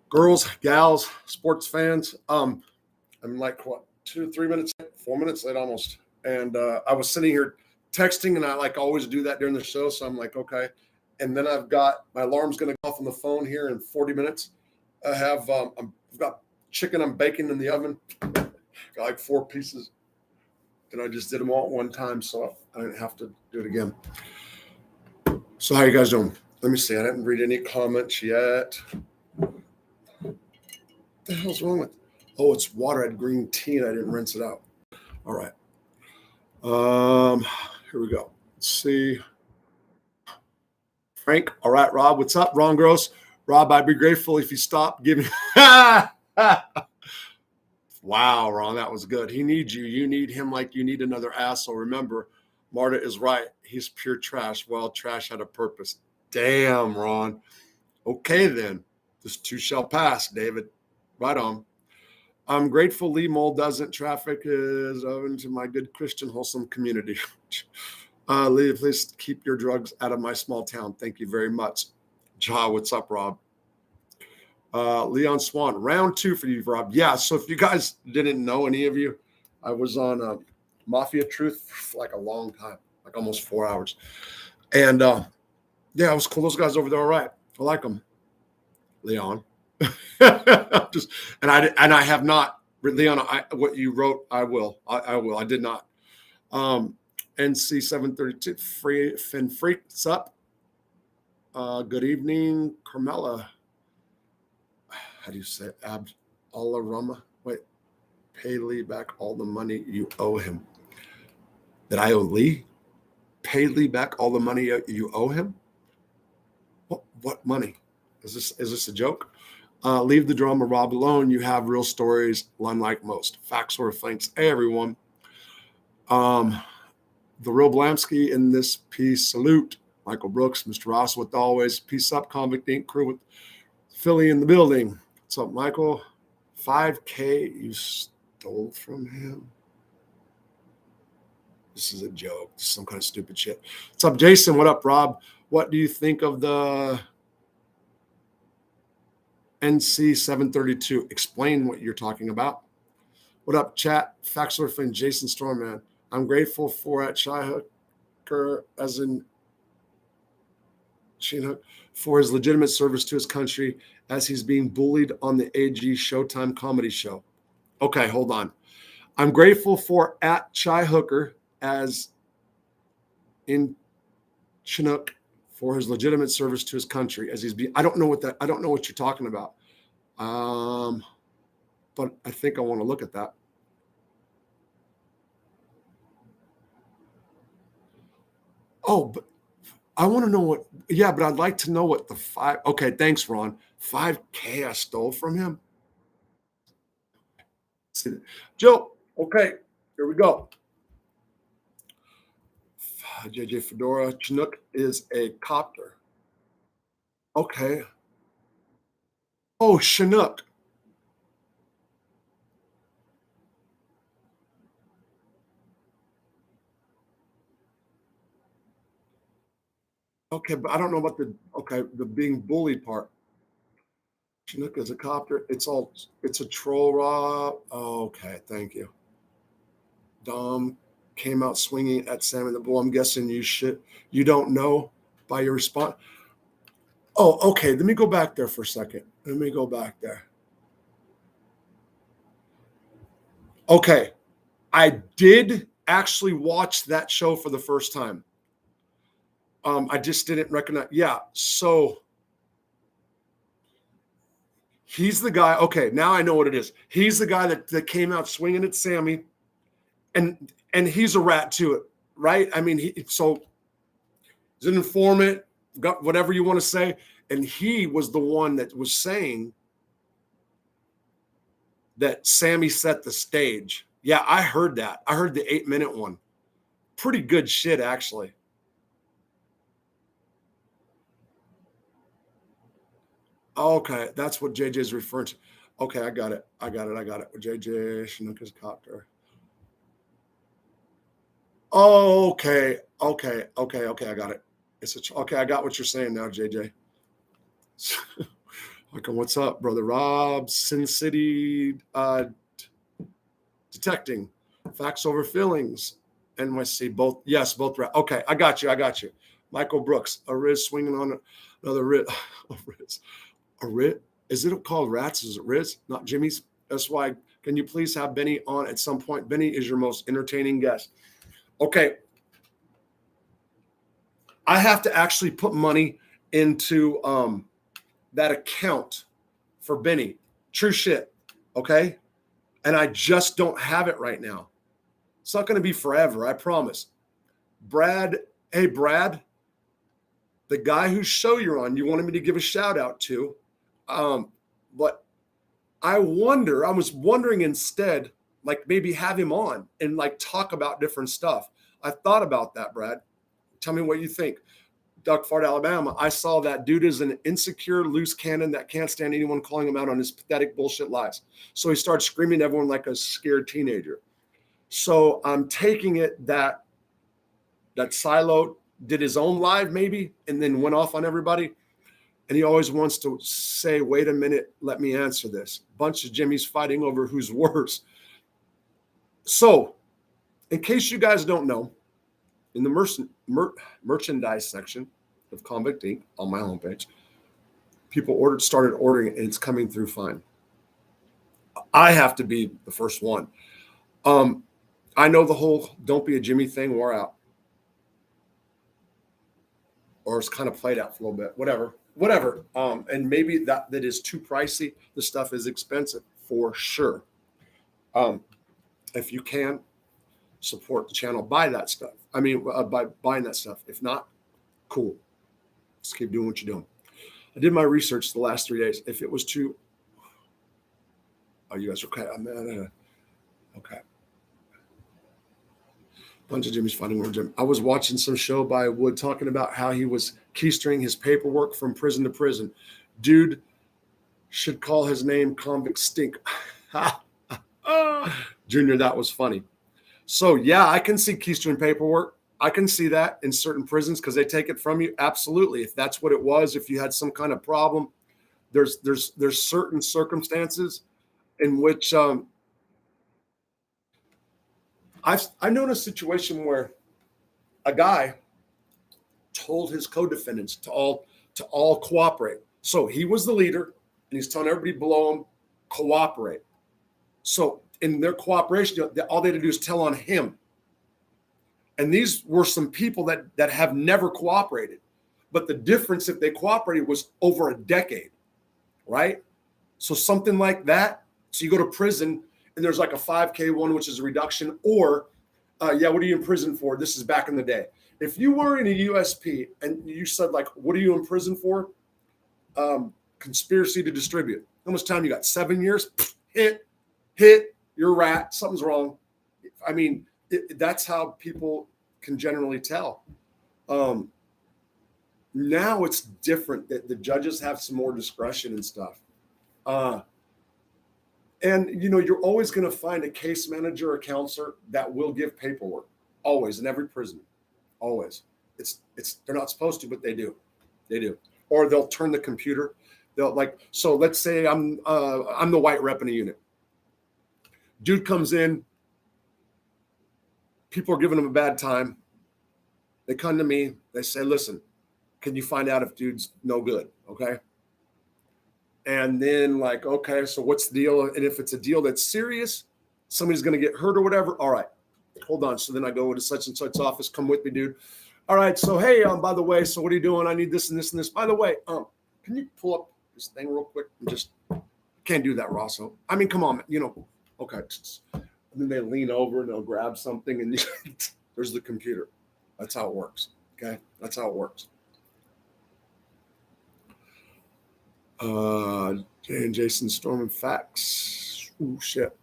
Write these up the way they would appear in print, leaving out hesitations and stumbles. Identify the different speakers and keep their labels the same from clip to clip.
Speaker 1: Girls, gals, sports fans. I'm like what 2, 3 minutes, 4 minutes late almost. And I was sitting here texting, and I like always do that during the show. So I'm like, okay. And then I've got my alarm's going to go off on the phone here in 40 minutes. I've got chicken I'm baking in the oven. Got like 4 pieces, and I just did them all at one time, so I didn't have to do it again. So how you guys doing? Let me see. I didn't read any comments yet. What the hell's wrong with? Oh, it's water. I had green tea and I didn't rinse it out. All right. Here we go. Let's see. Frank. All right, Rob. What's up? Ron Gross. Rob, I'd be grateful if you stopped giving. Wow, Ron, that was good. He needs you. You need him like you need another asshole. Remember, Marta is right. He's pure trash. Well, trash had a purpose. Damn, Ron. Okay, then. This too shall pass, David. Right on. I'm grateful Lee Mole doesn't. Traffic is into my good Christian wholesome community. Lee, please keep your drugs out of my small town. Thank you very much. Ja, what's up, Rob? Leon Swan, round 2 for you, Rob. Yeah, so if you guys didn't know, any of you, I was on Mafia Truth for like a long time, like almost 4 hours. And yeah, it was cool. Those guys over there, all right. I like them. Leon. I have not, Leon, what you wrote, I will. I did not. NC 732, Finn Freaks up. Good evening, Carmela. How do you say it? Alarama? Wait, pay Lee back all the money you owe him. That I owe Lee? Pay Lee back all the money you owe him? What money? Is this a joke? Leave the drama, Rob, alone. You have real stories, unlike most. Facts or thanks. Hey, everyone. The real Blamsky in this piece. Salute. Michael Brooks, Mr. Ross, with always. Peace up, Convict Inc. crew with Philly in the building. What's up, Michael? $5K you stole from him? This is a joke. This is some kind of stupid shit. What's up, Jason? What up, Rob? What do you think of the NC 732? Explain what you're talking about. What up, chat? Faxler friend Jason Stormman. I'm grateful for at Shyhooker, as in Chinook, for his legitimate service to his country as he's being bullied on the AG Showtime comedy show. Okay, hold on. I'm grateful for at Shyhooker, as in Chinook, for his legitimate service to his country as he's being. I don't know what you're talking about. But I think I want to look at that. Oh, but I want to know what, yeah, but I'd like to know what the okay, thanks, Ron. $5K I stole from him. Joe, okay, here we go. JJ Fedora, Chinook is a copter. Okay. Oh, Chinook. Okay, but I don't know about the being bullied part. Chinook is a copter. It's a troll, Rob. Oh, okay, thank you. Dom came out swinging at Sammy the Bull. I'm guessing you don't know by your response. Oh, okay. Let me go back there for a second. Let me go back there. Okay. I did actually watch that show for the first time. I just didn't recognize. Yeah. So he's the guy. Okay. Now I know what it is. He's the guy that came out swinging at Sammy, and he's a rat too, right? I mean, he's an informant, got whatever you want to say. And he was the one that was saying that Sammy set the stage. Yeah, I heard that. I heard the 8-minute one. Pretty good shit, actually. Okay, that's what JJ is referring to. Okay, I got it. JJ Chinooka's copter. Oh, okay. I got it. Okay, I got what you're saying now, JJ. Okay, what's up, brother Rob? Sin City detecting facts over feelings. NYC, both. Yes, both. Okay, I got you. Michael Brooks, a Riz swinging on another Riz. A Riz? Is it called Rats? Is it Riz? Not Jimmy's? That's why. Can you please have Benny on at some point? Benny is your most entertaining guest. Okay. I have to actually put money into that account for Benny. True shit. Okay. And I just don't have it right now. It's not going to be forever. I promise. Brad. Hey, Brad, the guy whose show you're on, you wanted me to give a shout out to. But I was wondering instead, like maybe have him on and like talk about different stuff. I thought about that, Brad. Tell me what you think. Duck Fart, Alabama. I saw that dude is an insecure, loose cannon that can't stand anyone calling him out on his pathetic bullshit lies. So he starts screaming at everyone like a scared teenager. So I'm taking it that Silo did his own live maybe and then went off on everybody. And he always wants to say, wait a minute, let me answer this. Bunch of Jimmys fighting over who's worse. So in case you guys don't know, in the merchandise section of Convict Inc. on my homepage, people started ordering it, and it's coming through fine. I have to be the first one. I know the whole "don't be a Jimmy" thing wore out, or it's kind of played out for a little bit. Whatever. And maybe that is too pricey. The stuff is expensive for sure. If you can support the channel, buy that stuff. I mean, by buying that stuff. If not, cool. Just keep doing what you're doing. I did my research the last 3 days. If it was too, you guys are okay? Okay. Bunch of Jimmy's fighting over Jim. I was watching some show by Wood talking about how he was keystring his paperwork from prison to prison. Dude should call his name Convict Stink. Junior, that was funny. So yeah, I can see keystring paperwork. I can see that in certain prisons because they take it from you. Absolutely. If that's what it was, if you had some kind of problem, there's certain circumstances in which I known a situation where a guy told his co-defendants to all cooperate. So he was the leader, and he's telling everybody below him, cooperate. So in their cooperation, all they had to do is tell on him. And these were some people that have never cooperated. But the difference, if they cooperated, was over a decade, right? So something like that. So you go to prison, and there's like a 5K one, which is a reduction, or, what are you in prison for? This is back in the day. If you were in a USP and you said, like, what are you in prison for? Conspiracy to distribute. How much time you got? 7 years? Hit, you're a rat. Something's wrong. I mean, that's how people can generally tell. Now it's different. The judges have some more discretion and stuff. And, you're always going to find a case manager or counselor that will give paperwork. Always, in every prison. Always. They're not supposed to, but they do. They do. Or they'll turn the computer. So let's say I'm the white rep in a unit. Dude comes in. People are giving him a bad time. They come to me. They say, listen, can you find out if dude's no good? Okay. And then okay, so what's the deal? And if it's a deal that's serious, somebody's going to get hurt or whatever. All right, hold on. So then I go to such and such office. Come with me, dude. All right. So, hey, by the way, so what are you doing? I need this and this and this. By the way, can you pull up this thing real quick? Can't do that, Rosso. I mean, come on, okay. And then they lean over and they'll grab something and there's the computer. That's how it works. Okay. That's how it works. Jay and Jason storming facts. Ooh, shit.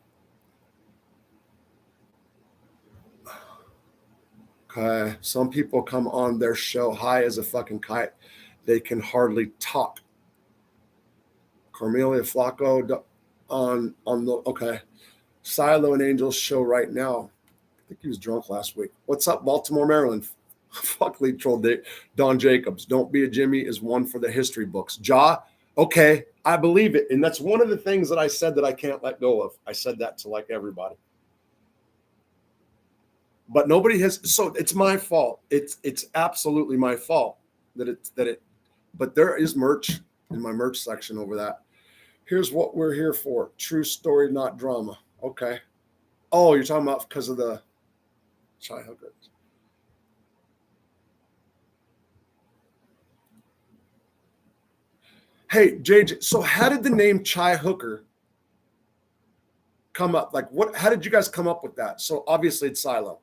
Speaker 1: Okay. Some people come on their show high as a fucking kite. They can hardly talk. Carmelia Flacco on the okay. Silo and Angel's show right now. I think he was drunk last week. What's up, Baltimore, Maryland? Fuck lead troll Don Jacobs. Don't be a Jimmy is one for the history books. Ja, okay. I believe it. And that's one of the things that I said that I can't let go of. I said that to like everybody. But nobody has, so it's my fault. It's absolutely my fault but there is merch in my merch section over that. Here's what we're here for. True story, not drama. Okay. Oh, you're talking about because of the chai hookers. Hey, JJ, so how did the name Chai Hooker come up? Like how did you guys come up with that? So obviously it's Silo.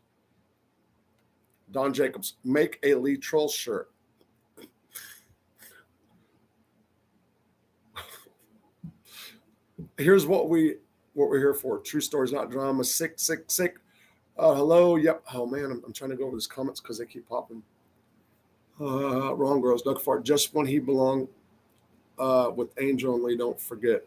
Speaker 1: Don Jacobs, make a Lee Troll shirt. Here's what we're here for. True stories, not drama. Sick. Hello. Yep. Oh man, I'm trying to go over these comments because they keep popping. Wrong girls. Doug Fart. Just when he belonged with Angel and Lee. Don't forget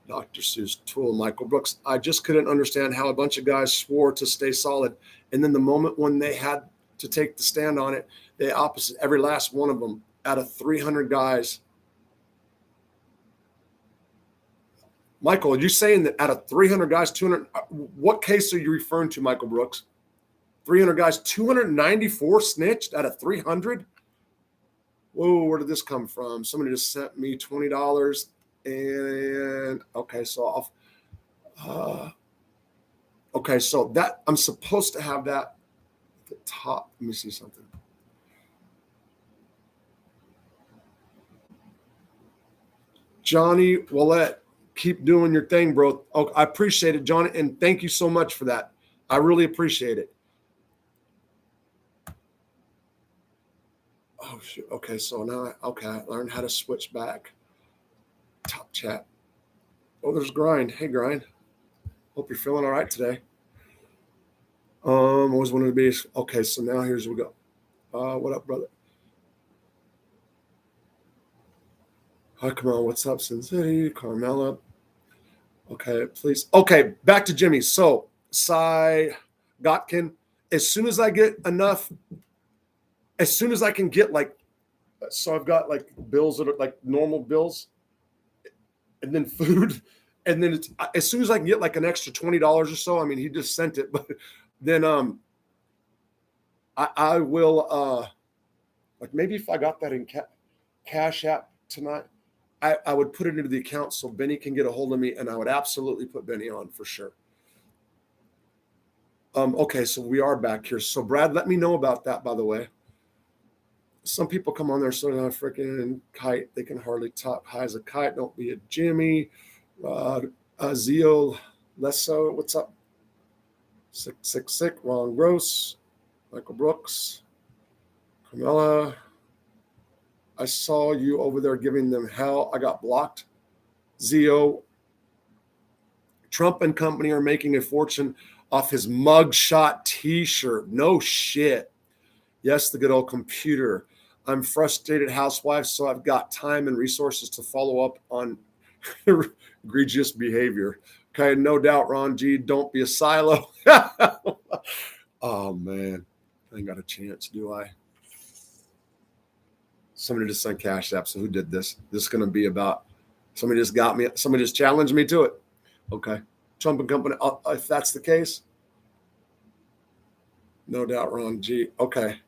Speaker 1: Dr. Seuss, Tool, Michael Brooks. I just couldn't understand how a bunch of guys swore to stay solid, and then the moment when they had to take the stand on it, they opposite every last one of them out of 300 guys. Michael, are you saying that out of 300 guys, 200? What case are you referring to, Michael Brooks? 300 guys, 294 snitched out of 300? Whoa, where did this come from? Somebody just sent me $20. And okay, so okay, so that I'm supposed to have that at the top. Let me see something. Johnny Willette, keep doing your thing, bro. Oh, I appreciate it, Johnny, and thank you so much for that. I really appreciate it. Oh, shoot. Okay, so now, I learned how to switch back. Top chat. Oh, there's Grind. Hey, Grind. Hope you're feeling all right today. Always wanted to be. Okay, so now here's we go. What up, brother? Hi, come on. What's up, Sin City? Carmela. Okay, please. Okay, back to Jimmy. So, Cy Gotkin. As soon as I get enough, as soon as I can get like, so I've got like bills that are like normal bills, and then food, and then it's as soon as I can get like an extra $20 or so. I mean, he just sent it, but then I will like maybe if I got that in Cash App tonight, I would put it into the account so Benny can get a hold of me, and I would absolutely put Benny on for sure. Okay, so we are back here. So Brad, let me know about that, by the way. Some people come on there so they're freaking kite. They can hardly top high as a kite. Don't be a Jimmy. Zio Lesso, what's up? Sick. Ron Gross. Michael Brooks. Camilla. I saw you over there giving them hell. I got blocked. Zio. Trump and company are making a fortune off his mugshot t-shirt. No shit. Yes, the good old computer. I'm frustrated housewife, so I've got time and resources to follow up on egregious behavior. Okay, no doubt, Ron G. Don't be a silo. Oh, man. I ain't got a chance, do I? Somebody just sent Cash App. So who did this? This is going to be about somebody just got me. Somebody just challenged me to it. Okay. Trump and company. If that's the case, no doubt, Ron G. Okay.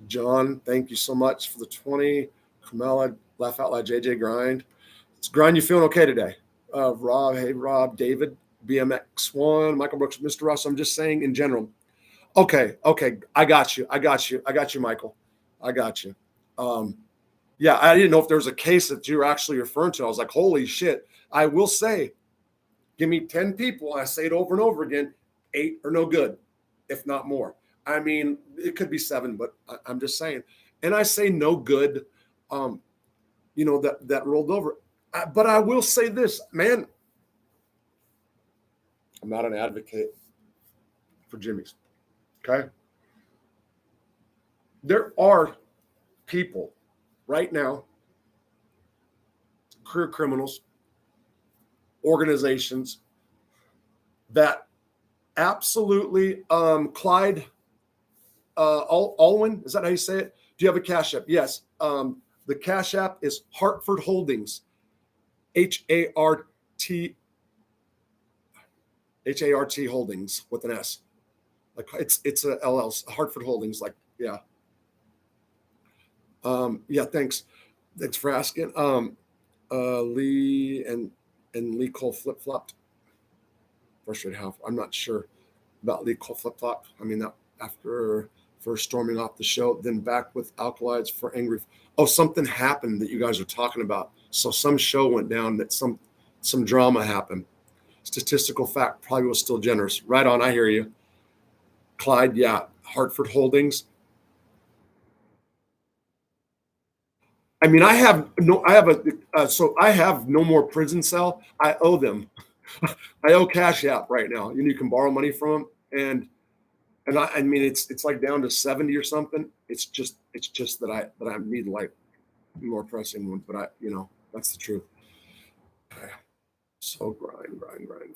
Speaker 1: John, thank you so much for the 20. Kamala, Laugh Out Loud, JJ Grind. It's Grind. You feeling okay today? Rob, hey, Rob, David, BMX1, Michael Brooks, Mr. Ross. I'm just saying in general. Okay. I got you, Michael. I got you. Yeah, I didn't know if there was a case that you were actually referring to. I was like, holy shit. I will say, give me 10 people. I say it over and over again. 8 are no good, if not more. I mean, it could be 7, but I'm just saying. And I say no good, that rolled over. But I will say this, man. I'm not an advocate for Jimmy's. Okay. There are people right now, career criminals, organizations that absolutely Clyde Alwyn, is that how you say it? Do you have a Cash App? Yes. The Cash App is Hartford Holdings. H-A-R-T H-A-R-T Holdings with an S. Like it's a LLC, Hartford Holdings. Like, yeah. Yeah, thanks. Thanks for asking. Lee and Lee Cole flip flopped. Frustrated how I'm not sure about Lee Cole flip flop. I mean that after first storming off the show, then back with alkalides for angry. Oh, something happened that you guys are talking about. So some show went down that some drama happened. Statistical fact probably was still generous. Right on, I hear you. Clyde, yeah. Hartford Holdings. I mean, I have no more prison cell. I owe them. I owe Cash App right now. You can borrow money from them, I mean, it's like down to 70 or something. It's just that I need like more pressing ones, but that's the truth. Okay. So grind.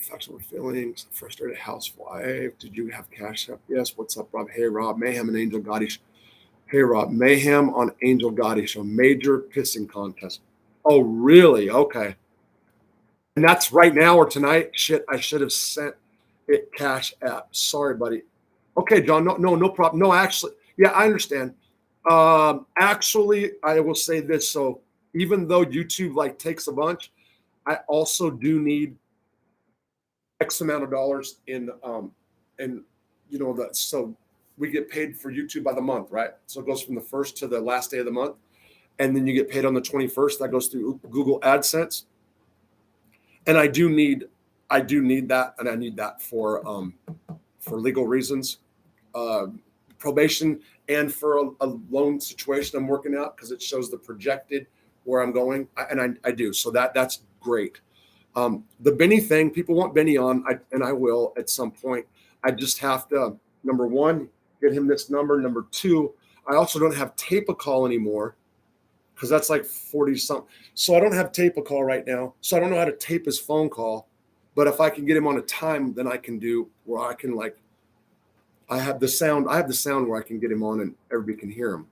Speaker 1: Flexible feelings, frustrated housewife. Did you have Cash App? Yes. What's up, Rob? Hey, Rob. Mayhem and Angel Gotti. Hey, Rob. Mayhem on Angel Gotti show. Major pissing contest. Oh, really? Okay. And that's right now or tonight. Shit, I should have sent it Cash App. Sorry, buddy. Okay, John. No problem. No, actually, yeah, I understand. Actually, I will say this. So even though YouTube like takes a bunch, I also do need X amount of dollars and that so we get paid for YouTube by the month, right? So it goes from the first to the last day of the month, and then you get paid on the 21st. That goes through Google AdSense, and I do need that, and I need that for legal reasons, uh, probation, and for a loan situation I'm working out because it shows the projected where I'm going, and I do. So that's great. The Benny thing, people want Benny on, and I will at some point. I just have to, number one, get him this number. Number two, I also don't have tape a call anymore because that's like 40 something. So I don't have tape a call right now. So I don't know how to tape his phone call. But if I can get him on a time, then I can do where I can like, I have the sound where I can get him on and everybody can hear him.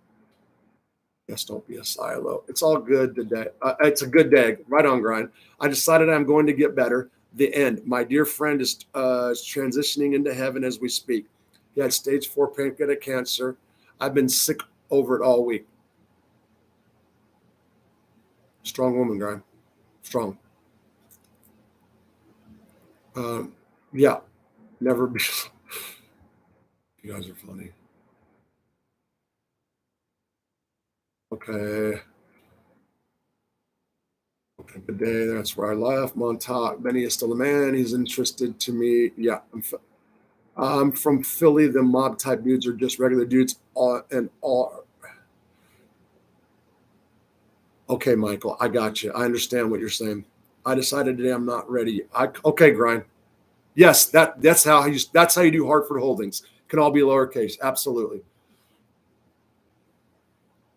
Speaker 1: Yes, don't be a silo. It's all good today. It's a good day. Right on, grind. I decided I'm going to get better. The end. My dear friend is transitioning into heaven as we speak. He had stage 4 pancreatic cancer. I've been sick over it all week. Strong woman, grind. Strong. Um, yeah. Never be. You guys are funny. Okay. Okay, good day. That's where I left. Montauk. Benny is still a man. He's interested to me. Yeah, I'm from Philly. The mob type dudes are just regular dudes. And all. Okay, Michael, I got you. I understand what you're saying. I decided today I'm not ready. Okay, grind. Yes, that's how you do Hartford Holdings. Can all be lowercase. Absolutely.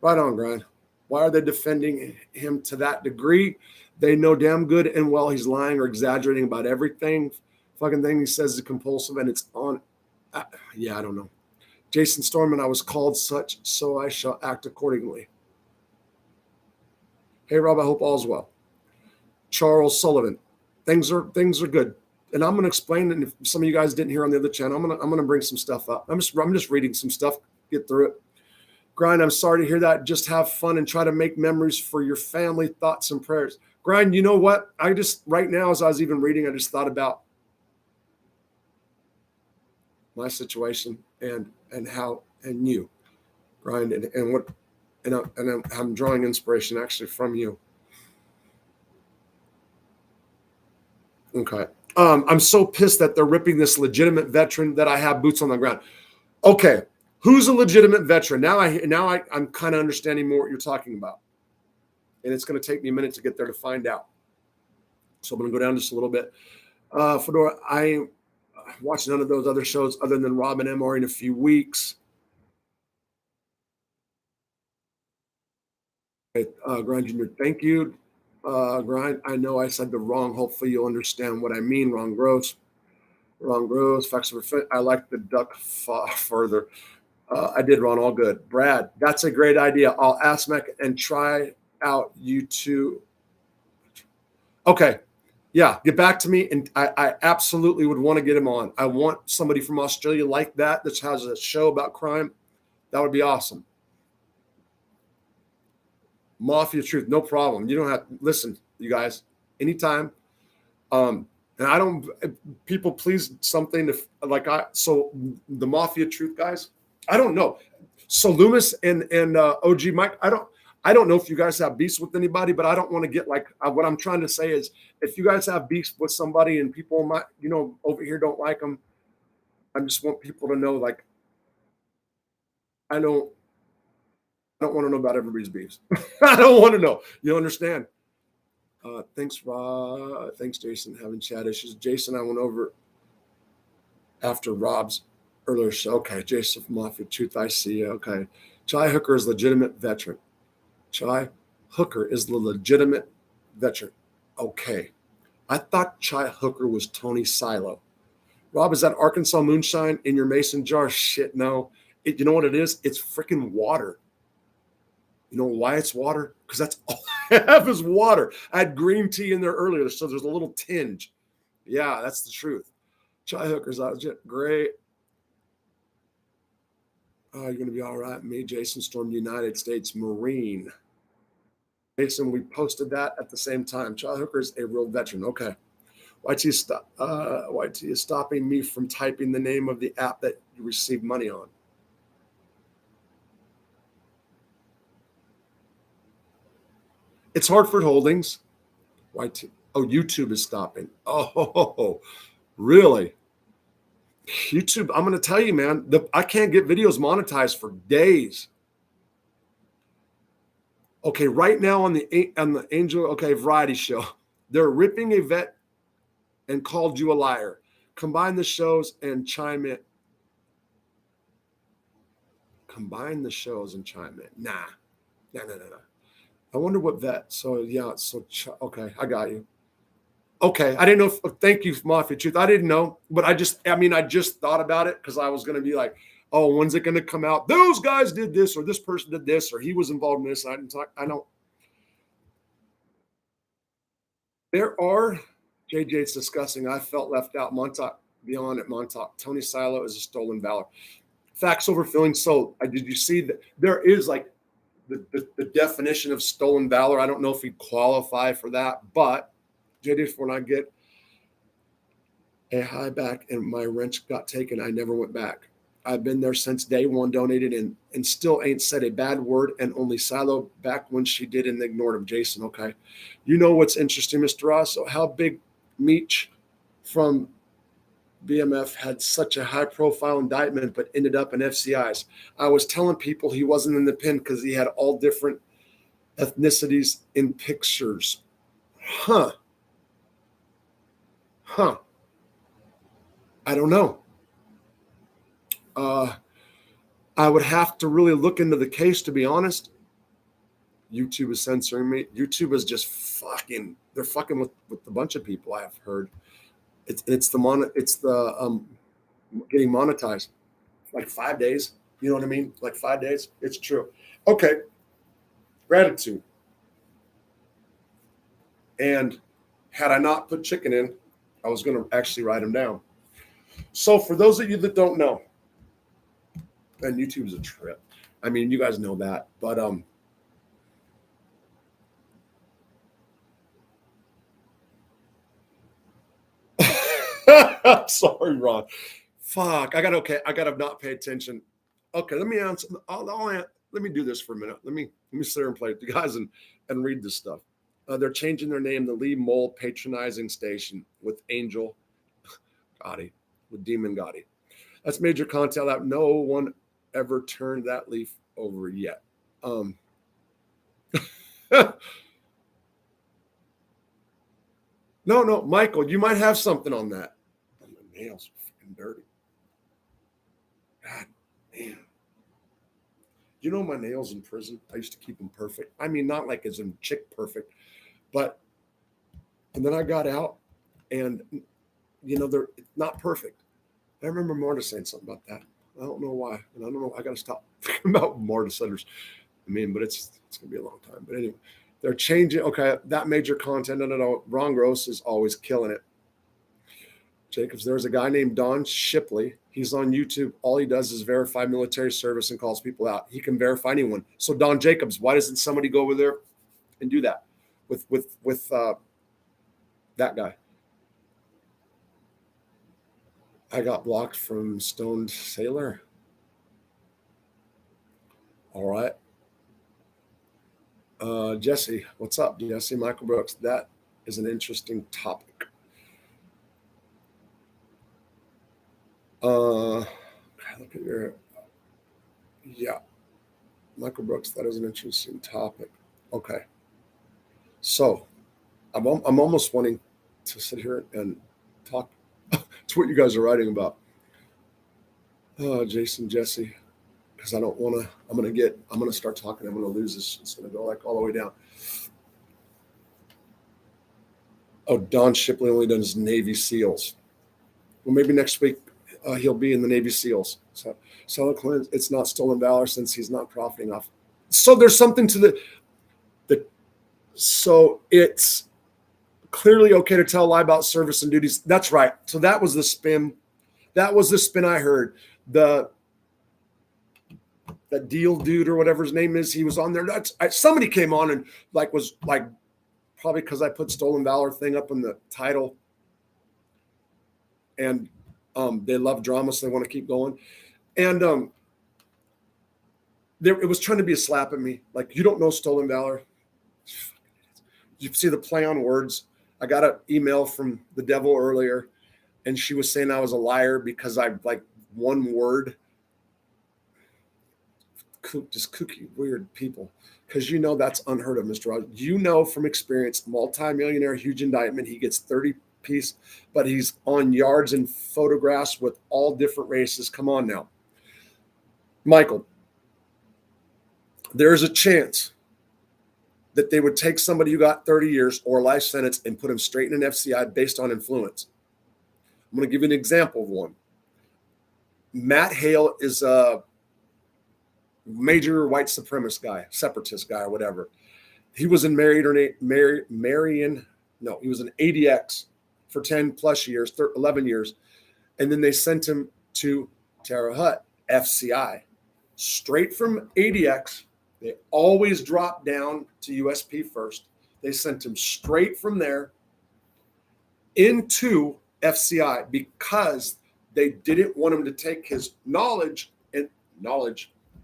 Speaker 1: Right on, grind. Why are they defending him to that degree? They know damn good and well he's lying or exaggerating about everything. Fucking thing he says is compulsive and it's on. Yeah, I don't know. Jason Storman, I was called such, so I shall act accordingly. Hey, Rob, I hope all's well. Charles Sullivan, things are good, and I'm going to explain. And if some of you guys didn't hear on the other channel, I'm going to bring some stuff up. I'm just reading some stuff. Get through it. Grind, I'm sorry to hear that. Just have fun and try to make memories for your family, thoughts and prayers. Grind, you know what? I just right now, as I was even reading, I just thought about my situation and how and you, Grind, and what and I'm drawing inspiration actually from you. Okay. I'm so pissed that they're ripping this legitimate veteran that I have boots on the ground. Okay, who's a legitimate veteran? I'm kind of understanding more what you're talking about, and it's going to take me a minute to get there to find out. So I'm going to go down just a little bit. Fedora, I watched none of those other shows other than Rob and MR in a few weeks. Grind Junior, thank you. Grind, I know I said the wrong. Hopefully you'll understand what I mean. Wrong gross. Facts of fit. I like the duck further. I did, Ron. All good. Brad, that's a great idea. I'll ask Mac and try out you two. Okay. Yeah, get back to me, and I absolutely would want to get him on. I want somebody from Australia like that has a show about crime. That would be awesome. Mafia Truth, no problem. You don't have listen, you guys, anytime. And I don't people please something if like I so the Mafia Truth guys, I don't know. So Loomis and OG Mike, I don't know if you guys have beefs with anybody, but I don't want to get like what I'm trying to say is if you guys have beefs with somebody and people might over here don't like them, I just want people to know like I don't I don't want to know about everybody's beefs. I don't want to know. You understand? Thanks, Rob. Thanks, Jason. Having chat issues. Jason, I went over after Rob's earlier show. Okay, Jason from Mafia Truth. I see you. Okay. Chai Hooker is legitimate veteran. Chai Hooker is the legitimate veteran. Okay. I thought Chai Hooker was Tony Silo. Rob, is that Arkansas moonshine in your mason jar? Shit, no. You know what it is? It's freaking water. You know why it's water? Because that's all I have is water. I had green tea in there earlier, so there's a little tinge. Yeah, that's the truth. Chai Hooker's out. Great. You're going to be all right. Me, Jason Storm, United States Marine. Jason, we posted that at the same time. Chai Hooker is a real veteran. Okay. YT is stopping me from typing the name of the app that you received money on. It's Hartford Holdings. YT. Oh, YouTube is stopping. Oh, really? YouTube, I'm going to tell you, man, I can't get videos monetized for days. Okay, right now on the Angel, okay, variety show, they're ripping a vet and called you a liar. Combine the shows and chime in. Combine the shows and chime in. Nah. I wonder what vet. So yeah, okay, I got you. Okay, I didn't know. Thank you, Mafia Truth. I didn't know, but I just thought about it because I was going to be like, oh, when's it going to come out? Those guys did this, or this person did this, or he was involved in this. I didn't talk. I know there are. JJ's discussing. I felt left out. Montauk beyond at Montauk. Tony Silo is a stolen valor. Facts over feelings. So did you see that there is like the definition of stolen valor? I don't know if we qualify for that, but JJ, when I get a high back and my wrench got taken, I never went back. I've been there since day one, donated and still ain't said a bad word, and only Silo back when she did and ignored him. Jason, okay. You know what's interesting, Mr. Ross? So how big Meech from BMF had such a high profile indictment but ended up in FCI's. I was telling people he wasn't in the pen because he had all different ethnicities in pictures. Huh. I don't know. I would have to really look into the case, to be honest. YouTube is censoring me. YouTube is just they're fucking with a bunch of people, I have heard. It's the getting monetized. Like 5 days. You know what I mean? Like 5 days. It's true. Okay. Gratitude. And had I not put chicken in, I was going to actually write them down. So for those of you that don't know, and YouTube's a trip. I mean, you guys know that, but sorry, Ron. Fuck, I gotta not pay attention. Okay, let me answer. Let me do this for a minute. Let me sit there and play with you guys and read this stuff. They're changing their name to Lee Mole Patronizing Station with Angel Gotti, with Demon Gotti. That's major content that no one ever turned that leaf over yet. No, Michael, you might have something on that. Oh, my nails are fucking dirty. God damn. You know my nails in prison? I used to keep them perfect. I mean, not like as in chick perfect, but and then I got out and they're not perfect. I remember Marta saying something about that. I don't know why. And I don't know. I gotta stop thinking about Marta Sutter's. I mean, but it's gonna be a long time. But anyway, They're changing. Okay, that major content. No. Ron Gross is always killing it. Jacobs, there's a guy named Don Shipley. He's on YouTube. All he does is verify military service and calls people out. He can verify anyone. So Don Jacobs, why doesn't somebody go over there and do that with that guy? I got blocked from Stoned Sailor. All right. Jesse, what's up? Jesse Michael Brooks. That is an interesting topic. Look at your, yeah, Michael Brooks. That is an interesting topic. Okay, so I'm almost wanting to sit here and talk to what you guys are writing about. Jason, Jesse, because I don't want to. I'm going to start talking. I'm going to lose this. It's going to go like all the way down. Oh, Don Shipley only does Navy SEALs. Well, maybe next week he'll be in the Navy SEAls. So it's not stolen valor since he's not profiting off. So there's something to the. So it's clearly okay to tell a lie about service and duties. That's right. So that was the spin. That was the spin I heard. That deal dude or whatever his name is, he was on there. Somebody came on and was probably because I put stolen valor thing up in the title, and they love drama, so they want to keep going. And it was trying to be a slap at me, like, you don't know stolen valor. You see the play on words. I got an email from the devil earlier, and she was saying I was a liar because I one word. Just kooky, weird people. Because that's unheard of, Mr. Rogers. From experience, multimillionaire, huge indictment. He gets 30 piece, but he's on yards and photographs with all different races. Come on now. Michael, there's a chance that they would take somebody who got 30 years or life sentence and put him straight in an FCI based on influence. I'm going to give you an example of one. Matt Hale is a major white supremacist guy, separatist guy, or whatever. He was in he was in ADX for 10 plus years, 11 years. And then they sent him to Terre Haute, FCI. Straight from ADX, they always drop down to USP first. They sent him straight from there into FCI because they didn't want him to take his knowledge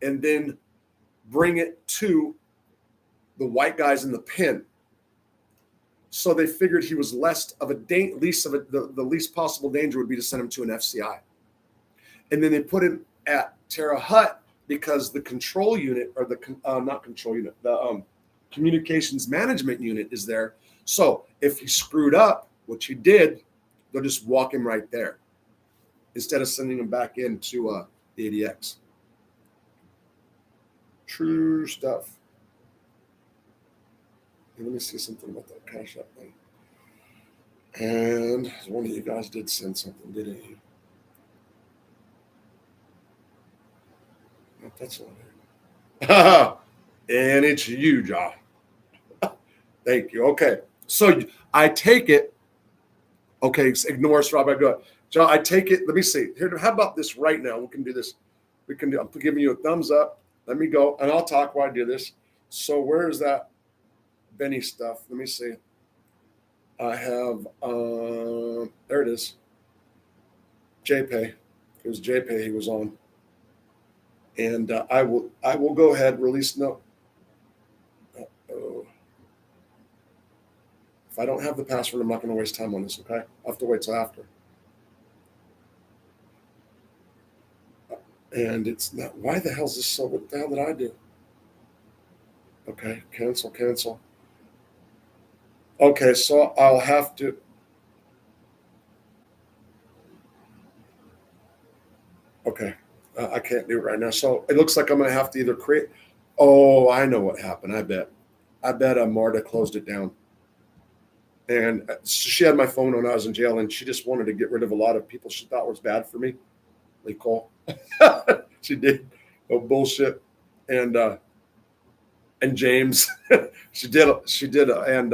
Speaker 1: and then bring it to the white guys in the pen. So they figured he was the least possible danger would be to send him to an FCI. And then they put him at Terre Haute because the control unit, or the communications management unit is there. So if he screwed up, which he did, they'll just walk him right there instead of sending him back into the ADX. True stuff. Let me see something about that Cash App thing. And one of you guys did send something, didn't you? No, that's not it. And it's you, John. Thank you. Okay. So I take it. Okay, ignore us, Rob. I go, John, I take it. Let me see. Here, how about this right now? We can do this. I'm giving you a thumbs up. Let me go, and I'll talk while I do this. So where is that Benny stuff? Let me see. I have, there it is. JPay. It was JPay he was on. And I will go ahead, release no. Uh-oh. If I don't have the password, I'm not going to waste time on this, okay? I'll have to wait till after. And it's not, why the hell is this so, what the hell did I do? Okay, cancel. Okay, so I'll have to. Okay, I can't do it right now. So it looks like I'm going to have to either create. Oh, I know what happened. I bet Marta closed it down. And she had my phone when I was in jail, and she just wanted to get rid of a lot of people she thought was bad for me. Nicole. She did. Oh, bullshit. And and James. She did, and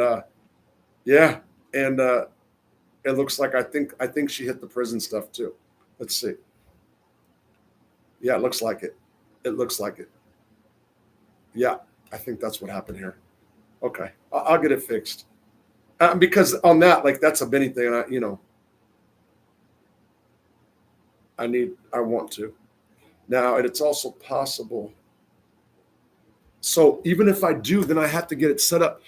Speaker 1: yeah, and it looks like I think she hit the prison stuff too. Let's see. Yeah, it looks like it. It looks like it. Yeah, I think that's what happened here. Okay, I'll get it fixed. Because on that, like that's a Benny thing, and I want to now, and it's also possible. So even if I do, then I have to get it set up.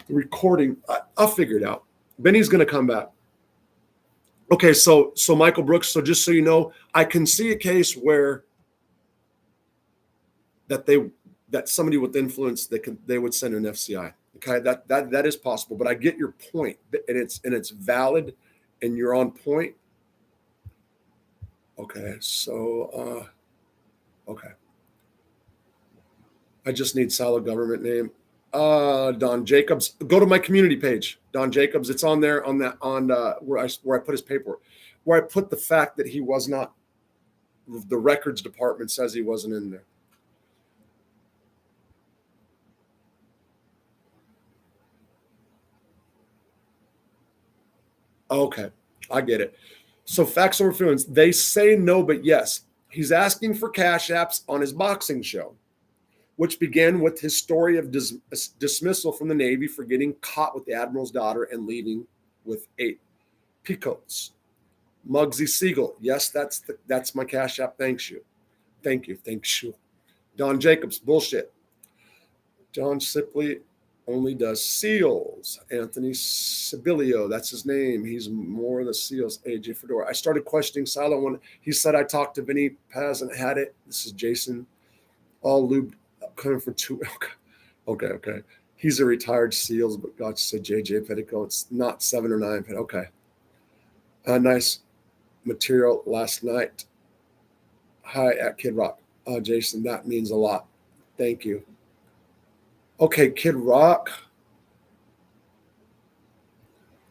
Speaker 1: The recording, I'll figure it out. Benny's going to come back. Okay, so Michael Brooks. So just so you know, I can see a case where that somebody with influence they would send an FCI. Okay, that is possible. But I get your point, and it's valid, and you're on point. Okay, so okay, I just need solid government name. Don Jacobs. Go to my community page, Don Jacobs. It's on there on that on where I put his paperwork, where I put the fact that he was not. The records department says he wasn't in there. Okay, I get it. So facts over feelings. They say no, but yes. He's asking for cash apps on his boxing show, which began with his story of dismissal from the Navy for getting caught with the admiral's daughter and leaving with 8 peacoats. Muggsy Siegel. Yes, that's my cash app. Thank you. Thanks you. Don Jacobs. Bullshit. John Sipley only does seals. Anthony Sibilio, that's his name. He's more the seals. AJ Fedora. I started questioning Silo when he said I talked to Vinny Paz and had it. This is Jason. All lubed coming for 2. Okay. He's a retired SEALs, but God said JJ Petticoat's not 7 or 9. Okay. Nice material last night. Hi at Kid Rock. Jason, that means a lot. Thank you. Okay, Kid Rock.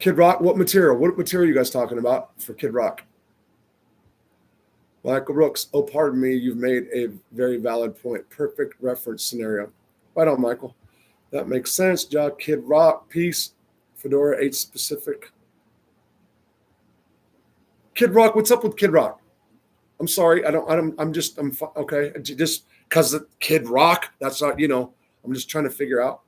Speaker 1: What material? What material are you guys talking about for Kid Rock? Michael Brooks. Oh, pardon me. You've made a very valid point. Perfect reference scenario. Right on, Michael. That makes sense. Job. Kid Rock. Peace. Fedora 8 specific. Kid Rock. What's up with Kid Rock? I'm sorry. I'm okay. Just because of Kid Rock. That's not, I'm just trying to figure out.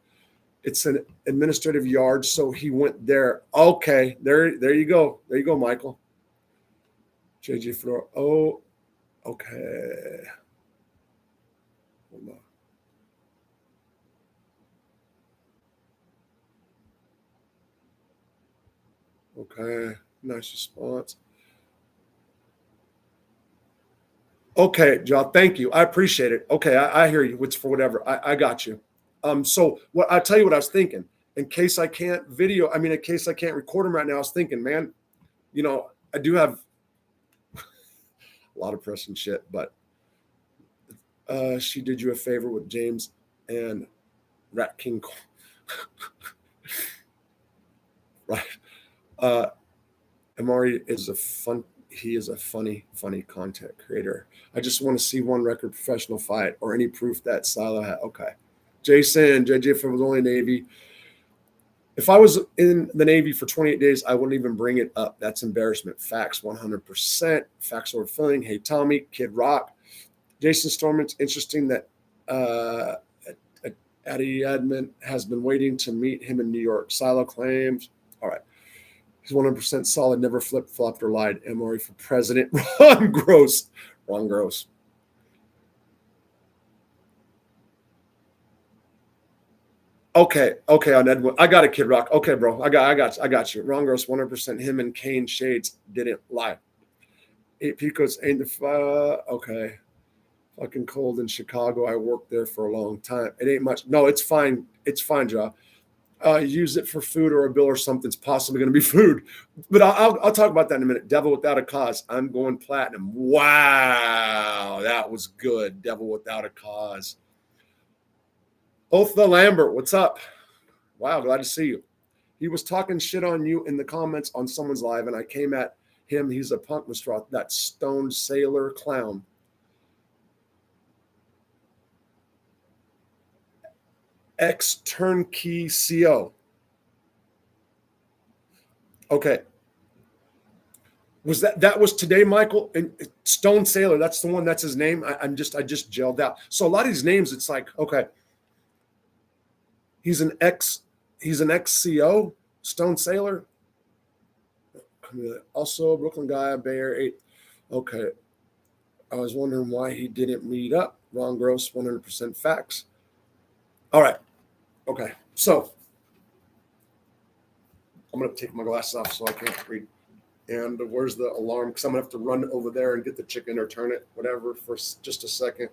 Speaker 1: It's an administrative yard, so he went there. Okay, there you go. There you go, Michael. JJ Fedora. Oh, okay. Hold on. Okay, nice response. Okay, John, thank you. I appreciate it. Okay, I hear you. It's for whatever. I got you. So what I tell you what I was thinking. In case I can't in case I can't record them right now, I was thinking, man, I do have a lot of pressing shit, but she did you a favor with James and Rat King. Right. Amari is he is a funny content creator. I just want to see one record professional fight or any proof that Silo had. Okay. Jason, JJ, if I was only Navy. If I was in the Navy for 28 days, I wouldn't even bring it up. That's embarrassment. Facts 100%. Facts over filling. Hey, Tommy, Kid Rock. Jason Storm, it's interesting that Eddie Edmond has been waiting to meet him in New York. Silo claims. All right. He's 100% solid, never flip-flopped or lied. MRE for president. Ron Gross. Okay, on Edwin. I got it, Kid Rock. Okay, bro. I got you. Ron Gross, 100%. Him and Kane Shades didn't lie. 8 Picos ain't the okay. Fucking cold in Chicago. I worked there for a long time. It ain't much. No, it's fine. It's fine, Joe. Use it for food or a bill or something's possibly going to be food. But I'll talk about that in a minute. Devil Without a Cause. I'm going platinum. Wow, that was good. Devil Without a Cause. Otha Lambert, what's up? Wow, glad to see you. He was talking shit on you in the comments on someone's live, and I came at him. He's a punk, Mr. Roth, that stoned sailor clown. ex turnkey CO. Okay. Was that was today, Michael? And Stone Sailor, that's the one, that's his name. I just gelled out. So a lot of these names, it's like, okay, he's an ex CO, Stone Sailor. Also Brooklyn guy, Bay Area 8. Okay. I was wondering why he didn't meet up. Ron Gross, 100% facts. All right. Okay. So I'm going to take my glasses off so I can't read. And where's the alarm? Because I'm going to have to run over there and get the chicken or turn it, whatever, for just a second.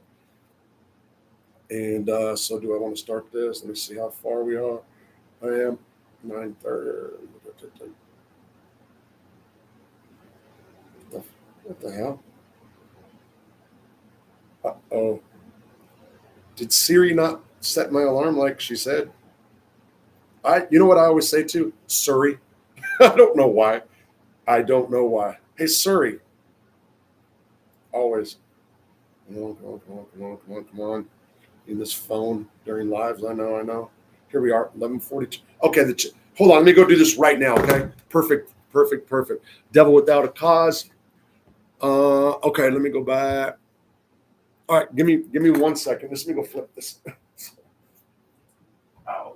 Speaker 1: And so do I want to start this? Let me see how far we are. I am 9:30. What the hell? Uh-oh. Did Siri not set my alarm like she said? You know what I always say too? Surrey. I don't know why. I don't know why. Hey, Surrey. Always. Come on, come on, come on, come on, come on, come on. In this phone during lives, I know. Here we are, 11:42. Okay, hold on. Let me go do this right now. Okay, perfect. Devil without a cause. Okay, let me go back. All right, give me 1 second. Let me go flip this. Ow.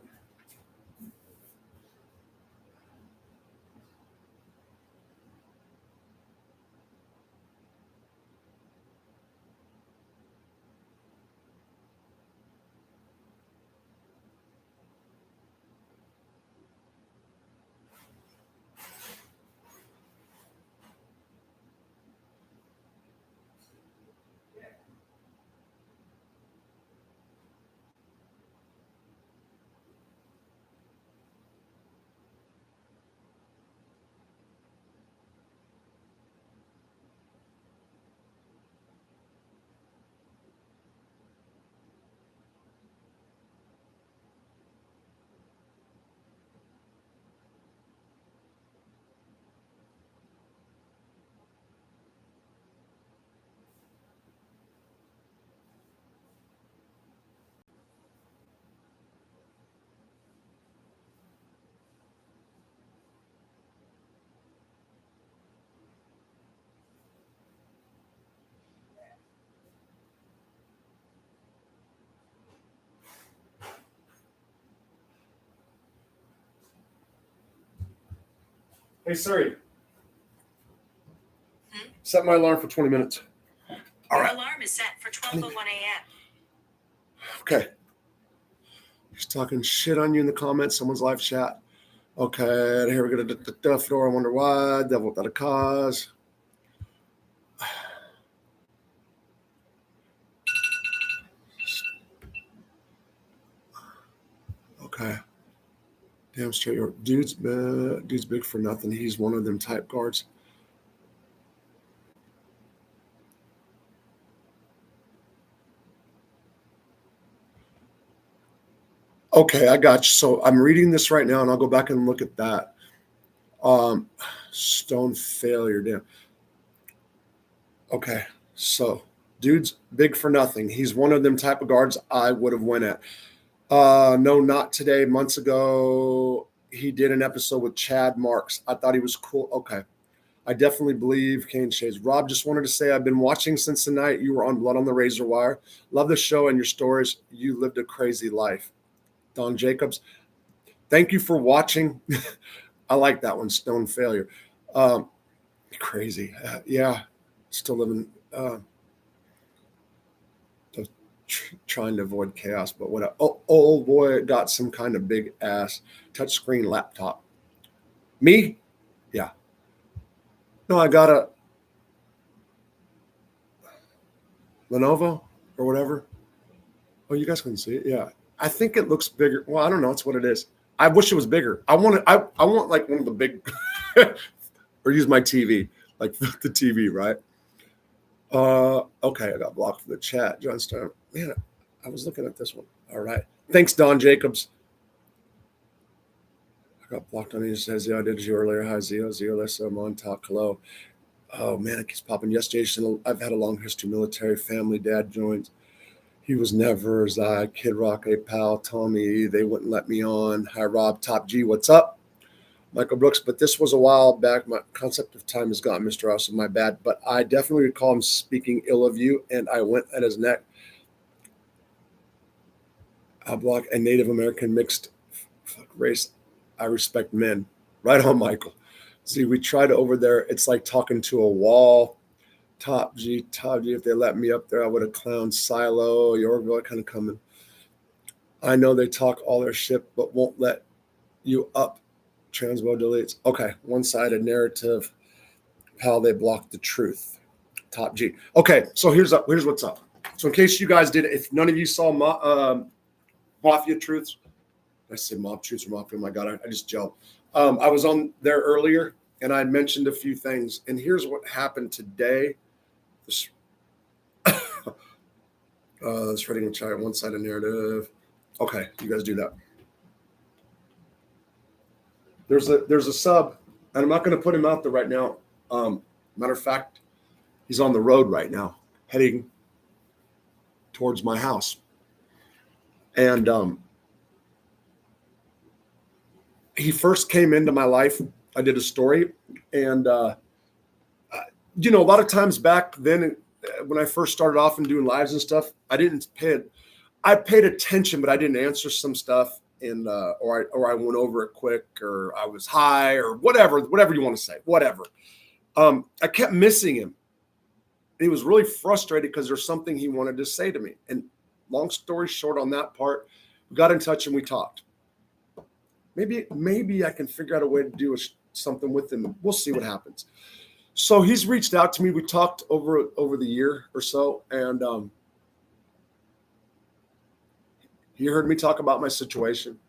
Speaker 1: Hey, Siri. Set my alarm for 20 minutes. All right.
Speaker 2: Your alarm is set for 12:01 a.m.
Speaker 1: Okay. He's talking shit on you in the comments. Someone's live chat. Okay, here we go. The Fedora, I wonder why. Devil without a cause. Okay. Damn straight. Dude's big for nothing. He's one of them type guards. Okay, I got you. So I'm reading this right now, and I'll go back and look at that. Stone failure. Damn. Okay, so dude's big for nothing. He's one of them type of guards I would have went at. No, not today. Months ago, he did an episode with Chad Marks. I thought he was cool. Okay. I definitely believe Kane Shades. Rob, just wanted to say I've been watching since the night you were on Blood on the Razor Wire. Love the show and your stories. You lived a crazy life. Don Jacobs, thank you for watching. I like that one, Stone Failure. Crazy. Yeah, still living, trying to avoid chaos, but what? Old boy got some kind of big ass touchscreen laptop. Me? Yeah. No, I got a Lenovo or whatever. Oh, you guys can see it. Yeah, I think it looks bigger. Well, I don't know. It's what it is. I wish it was bigger. I want it. I want like one of the big, or use my TV, like the TV, right? Okay, I got blocked from the chat. John Stone. Man, I was looking at this one. All right. Thanks, Don Jacobs. I got blocked on. He says, "Yeah, I did you earlier." Hi, Zio, Lissa, Montauk, hello. Oh man, it keeps popping. Yes, Jason. I've had a long history, military family. Dad joins. He was never as I, Kid Rock, A Pal, Tommy, they wouldn't let me on. Hi, Rob, Top G, what's up? Michael Brooks, but this was a while back. My concept of time is gone, Mr. Austin, my bad. But I definitely recall him speaking ill of you, and I went at his neck. I block a Native American mixed race. I respect men. Right on, Michael. See, we tried over there. It's like talking to a wall. Top G, if they let me up there, I would have clowned Silo, Yorville, kind of coming. I know they talk all their shit, but won't let you up. Transwo deletes. Okay, one-sided narrative. How they block the truth. Top G. Okay, so here's what's up. So in case you guys did, if none of you saw Mafia Truths, I say Mob Truths or Mafia. Oh my God, I just gelled. I was on there earlier, and I mentioned a few things. And here's what happened today. This writing a chat, one-sided narrative. Okay, you guys do that. There's a sub, and I'm not going to put him out there right now. Matter of fact, he's on the road right now, heading towards my house. And he first came into my life. I did a story, and a lot of times back then when I first started off and doing lives and stuff, I paid attention, but I didn't answer some stuff, and or I went over it quick, or I was high, or whatever you want to say, whatever. I kept missing him. He was really frustrated because there's something he wanted to say to me. And long story short on that part, we got in touch and we talked. Maybe I can figure out a way to do something with him. We'll see what happens. So he's reached out to me. We talked over the year or so, and he heard me talk about my situation.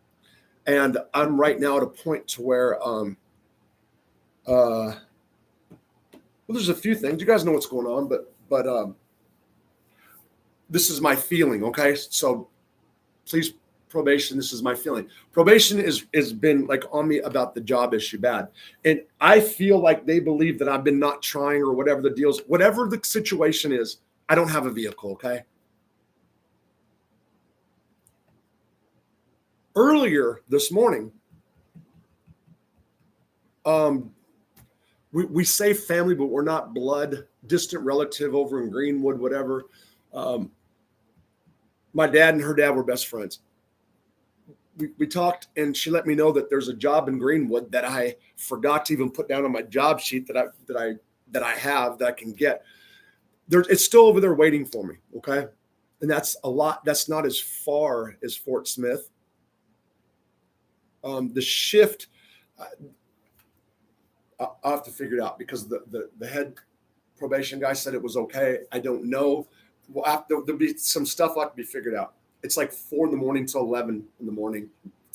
Speaker 1: And I'm right now at a point to where well, there's a few things. You guys know what's going on, but this is my feeling, okay? So please, probation, this is my feeling. Probation has been like on me about the job issue bad. And I feel like they believe that I've been not trying or whatever the deals, whatever the situation is, I don't have a vehicle, okay? Earlier this morning, we say family, but we're not blood, distant relative over in Greenwood, whatever. My dad and her dad were best friends. We talked, and she let me know that there's a job in Greenwood that I forgot to even put down on my job sheet that I can get. It's still over there waiting for me, okay? And that's a lot. That's not as far as Fort Smith. The shift, I'll have to figure it out because the head probation guy said it was okay. I don't know. Well, there'll be some stuff that can be figured out. It's like 4 in till 11 in the morning,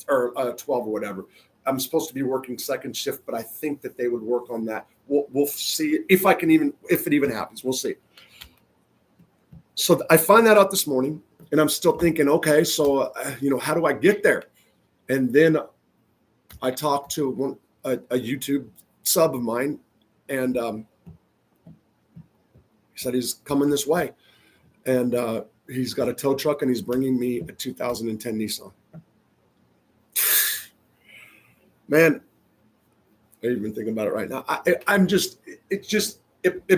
Speaker 1: or 12 or whatever. I'm supposed to be working second shift, but I think that they would work on that. We'll see if it even happens. We'll see. So I find that out this morning, and I'm still thinking, okay, so how do I get there? And then I talked to a YouTube sub of mine, and he said he's coming this way, and he's got a tow truck, and he's bringing me a 2010 Nissan. Man, I'm even thinking about it right now. It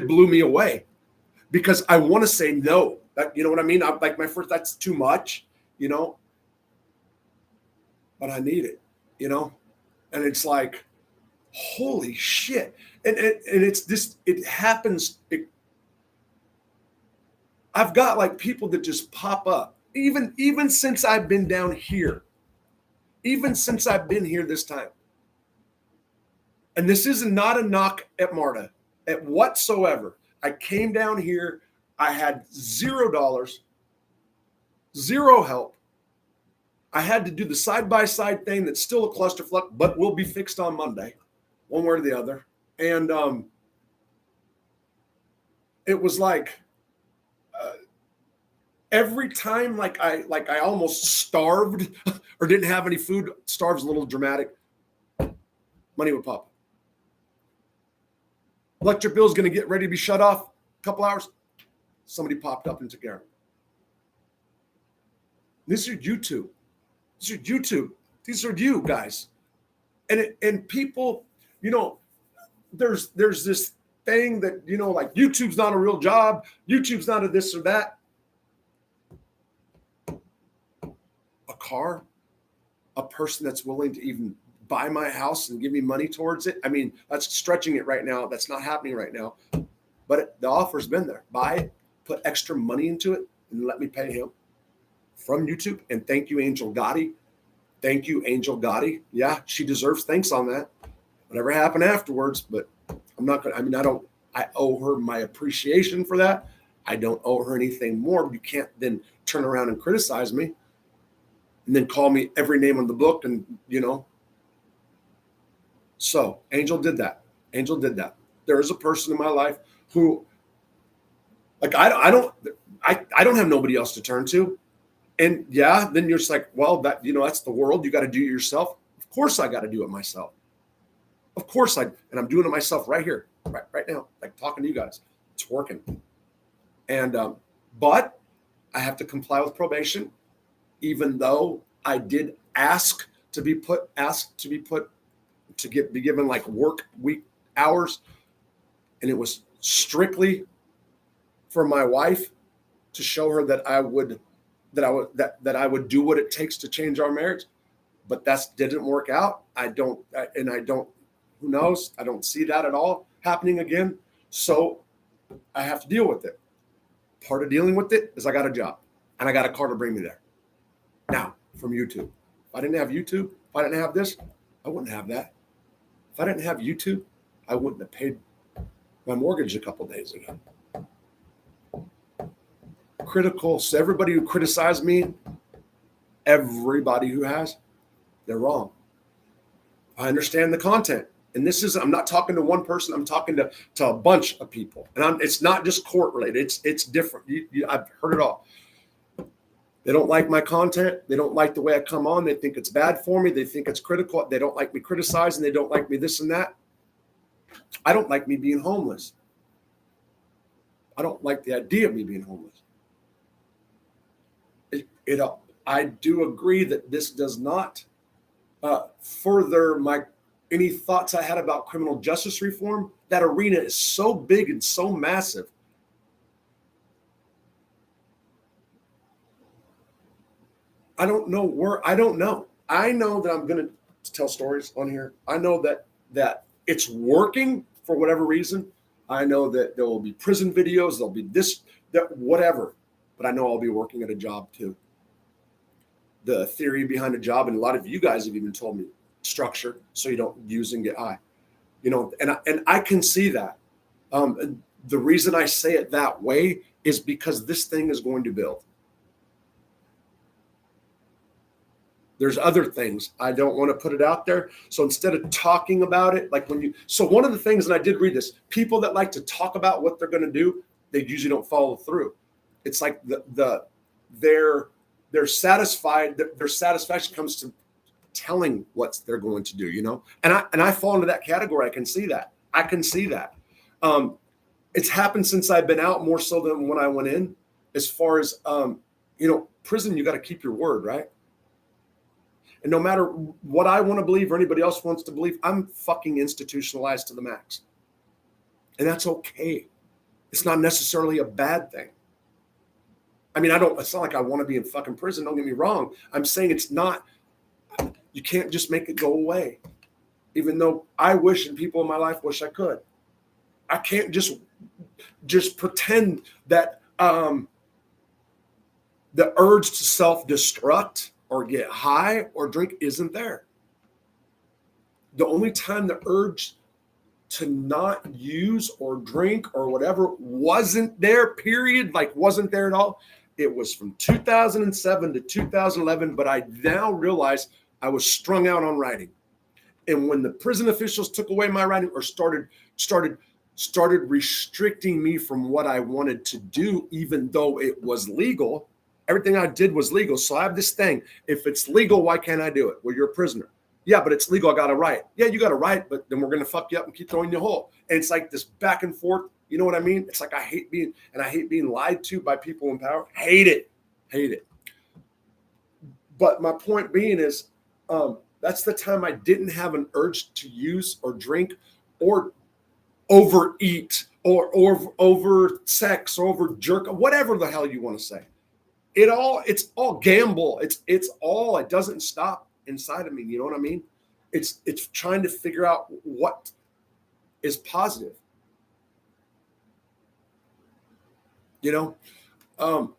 Speaker 1: blew me away because I want to say no. You know what I mean? That's too much, but I need it, and it's like, holy shit. And it's this, it happens. I've got like people that just pop up, even since I've been down here, even since I've been here this time. And this is not a knock at Marta, at whatsoever. I came down here. I had $0, zero help. I had to do the side-by-side thing that's still a clusterfuck, but will be fixed on Monday, one way or the other. And it was like every time I almost starved or didn't have any food. Starved's a little dramatic. Money would pop. Electric bill's going to get ready to be shut off. A couple hours. Somebody popped up and took care of it. These are YouTube. These are YouTube. These are you guys. And people, there's this thing that, like YouTube's not a real job. YouTube's not a this or that. A car, a person that's willing to even buy my house and give me money towards it. I mean, that's stretching it right now. That's not happening right now. But the offer's been there. Buy it, put extra money into it, and let me pay him from YouTube. And thank you, Angel Gotti. Thank you, Angel Gotti. Yeah, she deserves thanks on that. Whatever happened afterwards, but I'm not going to, I owe her my appreciation for that. I don't owe her anything more. You can't then turn around and criticize me and then call me every name on the book. And, so Angel did that. Angel did that. There is a person in my life who, like, I don't have nobody else to turn to. And yeah, then you're just like, well, that's the world. You got to do it yourself. Of course I got to do it myself. Of course and I'm doing it myself right here, right now, like talking to you guys. It's working. And, but I have to comply with probation, even though I did ask to be given like work week hours. And it was strictly for my wife to show her that I would do what it takes to change our marriage. But that didn't work out. Who knows? I don't see that at all happening again. So I have to deal with it. Part of dealing with it is I got a job and I got a car to bring me there. Now, from YouTube. If I didn't have YouTube, if I didn't have this, I wouldn't have that. If I didn't have YouTube, I wouldn't have paid my mortgage a couple days ago. Critical. So everybody who criticized me, everybody who has, they're wrong. I understand the content. And I'm not talking to one person. I'm talking to a bunch of people. And it's not just court related. It's different. I've heard it all. They don't like my content. They don't like the way I come on. They think it's bad for me. They think it's critical. They don't like me criticizing. They don't like me this and that. I don't like me being homeless. I don't like the idea of me being homeless. I do agree that this does not further any thoughts I had about criminal justice reform. That arena is so big and so massive. I don't know. I know that I'm going to tell stories on here. I know that it's working for whatever reason. I know that there will be prison videos. There'll be this, that, whatever. But I know I'll be working at a job too. The theory behind a job, and a lot of you guys have even told me, structure so you don't use and get high. And I can see that. The reason I say it that way is because this thing is going to build. There's other things. I don't want to put it out there. So instead of talking about it, so one of the things, and I did read this, people that like to talk about what they're going to do, they usually don't follow through. It's like they're satisfied. Their satisfaction comes to telling what they're going to do, and I fall into that category. I can see that. It's happened since I've been out more so than when I went in. As far as prison, you got to keep your word, right? And no matter what I want to believe or anybody else wants to believe, I'm fucking institutionalized to the max. And that's okay. It's not necessarily a bad thing. I mean, it's not like I want to be in fucking prison. Don't get me wrong. I'm saying it's not, you can't just make it go away. Even though I wish, and people in my life wish I could. I can't just pretend that the urge to self-destruct or get high or drink isn't there. The only time the urge to not use or drink or whatever wasn't there, period, wasn't there at all, it was from 2007 to 2011, but I now realize I was strung out on writing. And when the prison officials took away my writing or started restricting me from what I wanted to do, even though it was legal, everything I did was legal. So I have this thing. If it's legal, why can't I do it? Well, you're a prisoner. Yeah, but it's legal. I got to write. Yeah, you got to write, but then we're going to fuck you up and keep throwing you a hole. And it's like this back and forth. You know what I mean? It's like I hate being lied to by people in power. Hate it. But my point being is, that's the time I didn't have an urge to use or drink or overeat or over sex or over jerk, whatever the hell you want to say. It's all gamble. It doesn't stop inside of me. You know what I mean? It's trying to figure out what is positive. You know,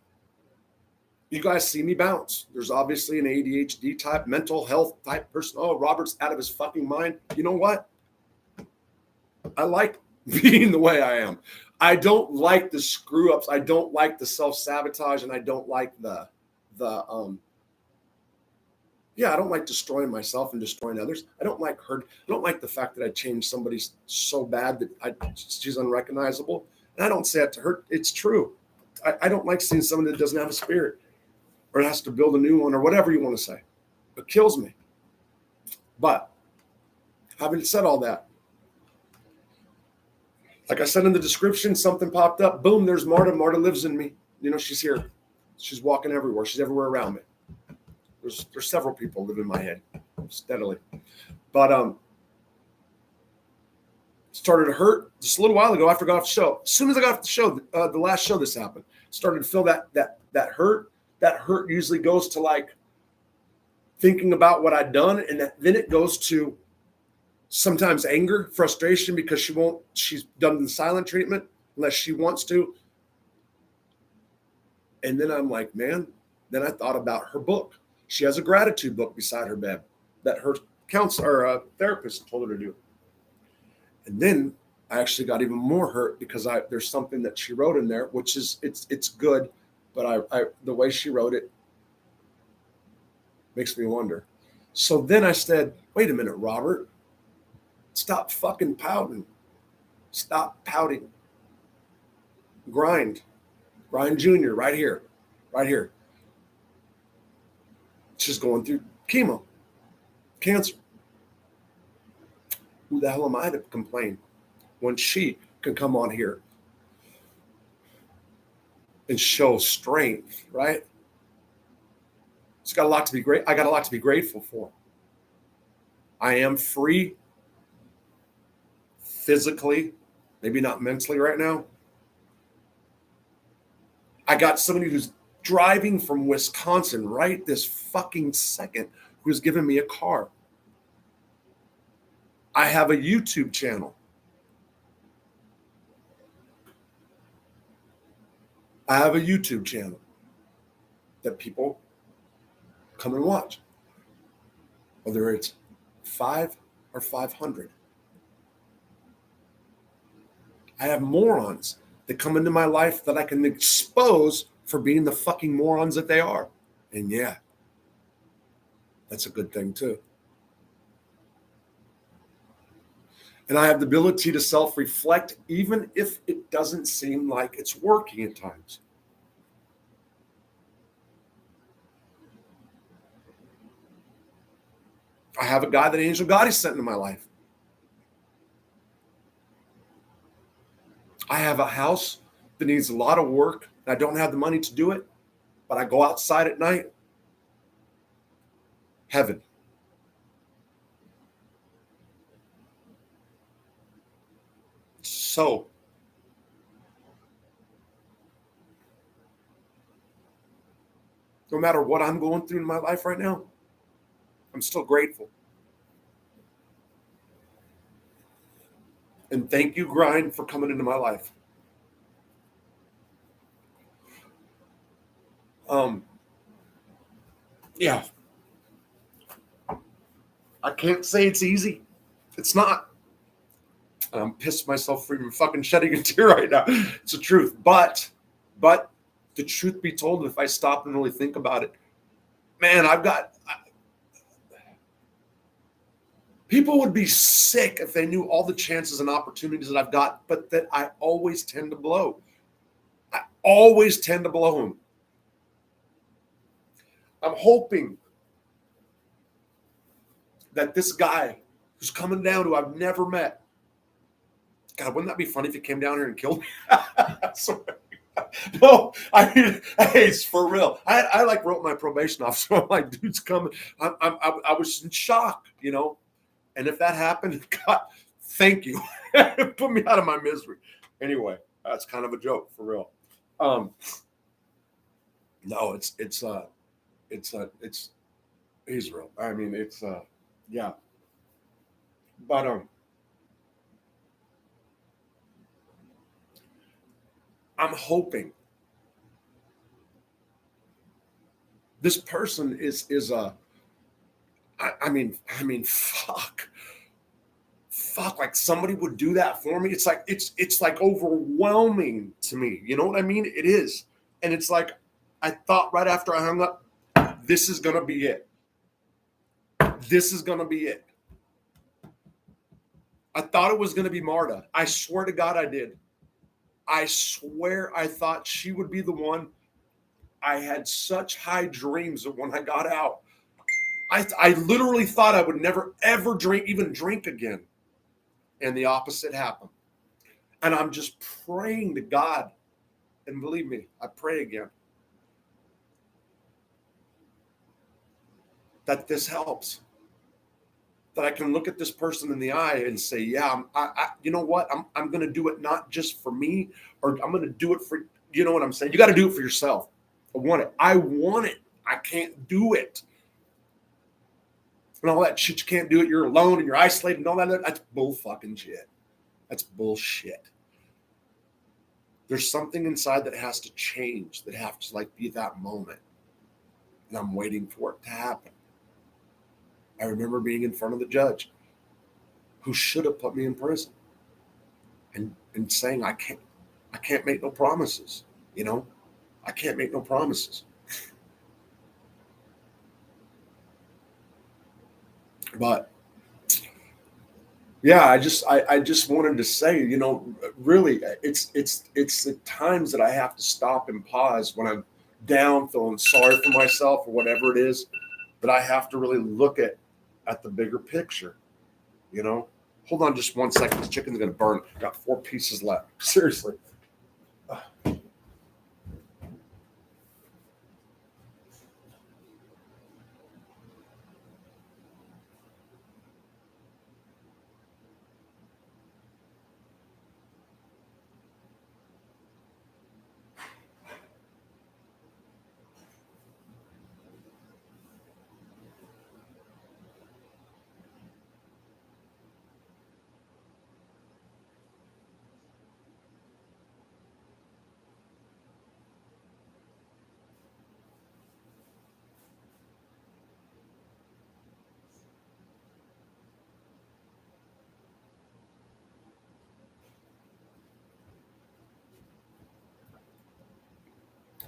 Speaker 1: you guys see me bounce. There's obviously an ADHD type, mental health type person. Oh, Robert's out of his fucking mind. You know what? I like being the way I am. I don't like the screw ups. I don't like the self sabotage, and I don't like the I don't like destroying myself and destroying others. I don't like hurt. I don't like the fact that I changed somebody so bad that she's unrecognizable. And I don't say that to her. It's true. I don't like seeing someone that doesn't have a spirit or has to build a new one or whatever you want to say. It kills me. But having said all that, like I said in the description, something popped up. Boom, there's Marta. Marta lives in me. You know, she's here. She's walking everywhere. She's everywhere around me. There's several people live in my head steadily. But started to hurt just a little while ago after I got off the show. As soon as I got off the show, the last show this happened, started to feel that hurt. That hurt usually goes to like thinking about what I'd done, and then it goes to sometimes anger, frustration because she's done the silent treatment unless she wants to. And then I'm like, man, then I thought about her book. She has a gratitude book beside her bed that her counselor or therapist told her to do. And then I actually got even more hurt because there's something that she wrote in there, which is it's good, but I the way she wrote it makes me wonder. So then I said, wait a minute, Robert, stop fucking pouting. Stop pouting. Grind Junior, right here. She's going through chemo, cancer. Who the hell am I to complain when she can come on here and show strength, right? She's got a lot to be great. I got a lot to be grateful for. I am free physically, maybe not mentally right now. I got somebody who's driving from Wisconsin right this fucking second who's giving me a car. I have a YouTube channel. That people come and watch, whether it's 5 or 500. I have morons that come into my life that I can expose for being the fucking morons that they are. And yeah, that's a good thing too. And I have the ability to self-reflect even if it doesn't seem like it's working at times. I have a guy that Angel Gotti sent into my life. I have a house that needs a lot of work. I don't have the money to do it, but I go outside at night. Heaven. So, no matter what I'm going through in my life right now, I'm still grateful. And thank you, Grind, for coming into my life. Yeah. I can't say it's easy. It's not. I'm pissed myself for even fucking shedding a tear right now. It's the truth. But the truth be told, if I stop and really think about it, man, people would be sick if they knew all the chances and opportunities that I've got, but that I always tend to blow. Them. I'm hoping that this guy who's coming down, who I've never met, God, wouldn't that be funny if he came down here and killed me? No, I mean, hey, it's for real. I like wrote my probation officer. I'm like, dude's coming. I was in shock, And if that happened, God, thank you. Put me out of my misery. Anyway, that's kind of a joke for real. Um, no, it's Israel. I mean, yeah. But I'm hoping this person is I mean, fuck, like somebody would do that for me. It's like overwhelming to me. You know what I mean? It is, and it's like I thought right after I hung up, this is gonna be it. This is gonna be it. I thought it was gonna be Marta. I swear to God, I did. I swear I thought she would be the one. I had such high dreams that when I got out, I literally thought I would never ever even drink again. And the opposite happened. And I'm just praying to God. And believe me, I pray again that this helps. That I can look at this person in the eye and say, yeah, you know what? I'm going to do it not just for me, or I'm going to do it for, you know what I'm saying? You got to do it for yourself. I want it. I want it. I can't do it. And all that shit, you can't do it. You're alone and you're isolated and all that. That's bull fucking shit. That's bullshit. There's something inside that has to change, that has to like be that moment. And I'm waiting for it to happen. I remember being in front of the judge who should have put me in prison and saying I can't make no promises, I can't make no promises. But yeah, I just wanted to say, really it's the times that I have to stop and pause when I'm down, feeling sorry for myself or whatever it is, that I have to really look at the bigger picture, Hold on just 1 second. This chicken's gonna burn. Got 4 pieces left. Seriously.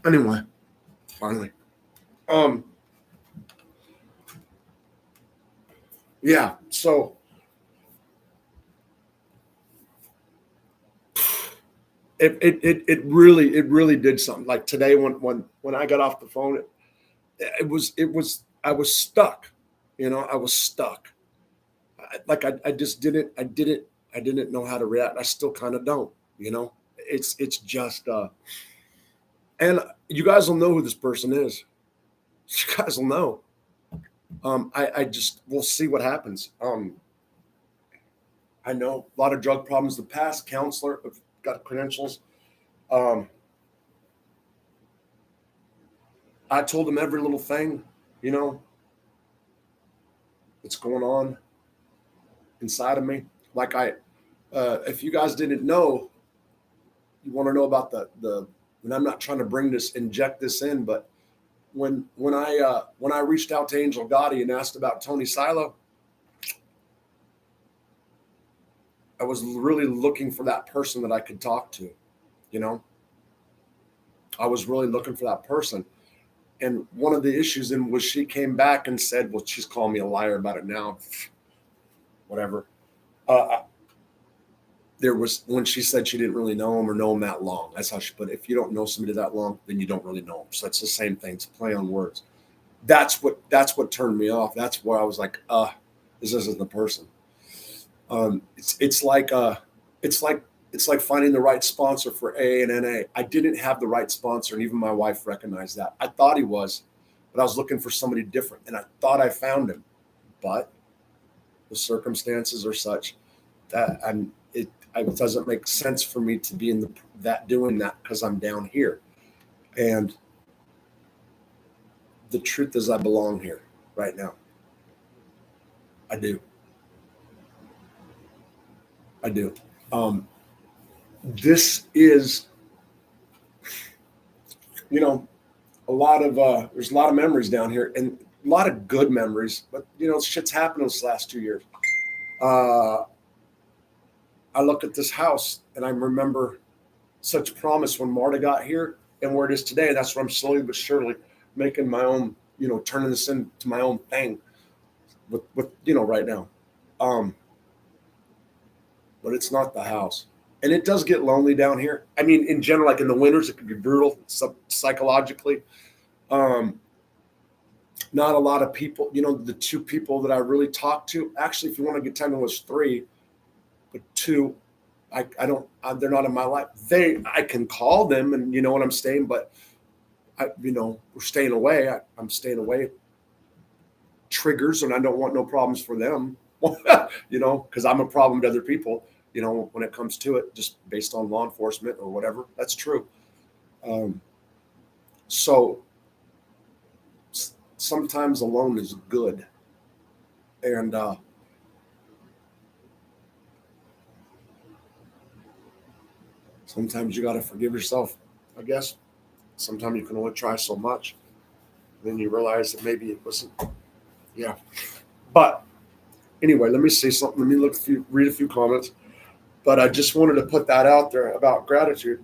Speaker 1: Anyway, finally. Um yeah, so it really did something. Like today when I got off the phone, it was I was stuck. I was stuck. I just I didn't know how to react. I still kind of don't. It's just and you guys will know who this person is. You guys will know. I just we'll see what happens. I know a lot of drug problems in the past. Counselor, I've got credentials. Um, I told him every little thing, you know, that's going on inside of me. Like if you guys didn't know, you want to know about and I'm not trying to inject this in, but when I reached out to Angel Gotti and asked about Tony Silo, I was really looking for that person that I could talk to, you know. I was really looking for that person. And one of the issues in was she came back and said, well, she's calling me a liar about it now. Whatever. Uh, there was when she said she didn't really know him or know him that long. That's how she put it. If you don't know somebody that long, then you don't really know him. So that's the same thing. It's a play on words. That's what turned me off. That's where I was like, this isn't the person. It's like it's like finding the right sponsor for A and NA. I didn't have the right sponsor, and even my wife recognized that. I thought he was, but I was looking for somebody different, and I thought I found him, but the circumstances are such that it doesn't make sense for me to be in doing that because I'm down here. And the truth is, I belong here right now. I do. I do. This is, there's a lot of memories down here and a lot of good memories, but shit's happened this last 2 years. I look at this house and I remember such promise when Marta got here and where it is today. That's what I'm slowly but surely making my own, turning this into my own thing with right now. But it's not the house. And it does get lonely down here. I mean, in general, like in the winters, it could be brutal psychologically. Not a lot of people, the two people that I really talk to, actually, if you want to get 10, it was 3, but 2, they're not in my life. I can call them and you know what I'm saying, but we're staying away. I'm staying away. Triggers, and I don't want no problems for them, because I'm a problem to other people, when it comes to it, just based on law enforcement or whatever. That's true. So sometimes alone is good. And sometimes you got to forgive yourself, I guess. Sometimes you can only try so much. Then you realize that maybe it wasn't. Yeah. But anyway, let me say something. Let me read a few comments. But I just wanted to put that out there about gratitude.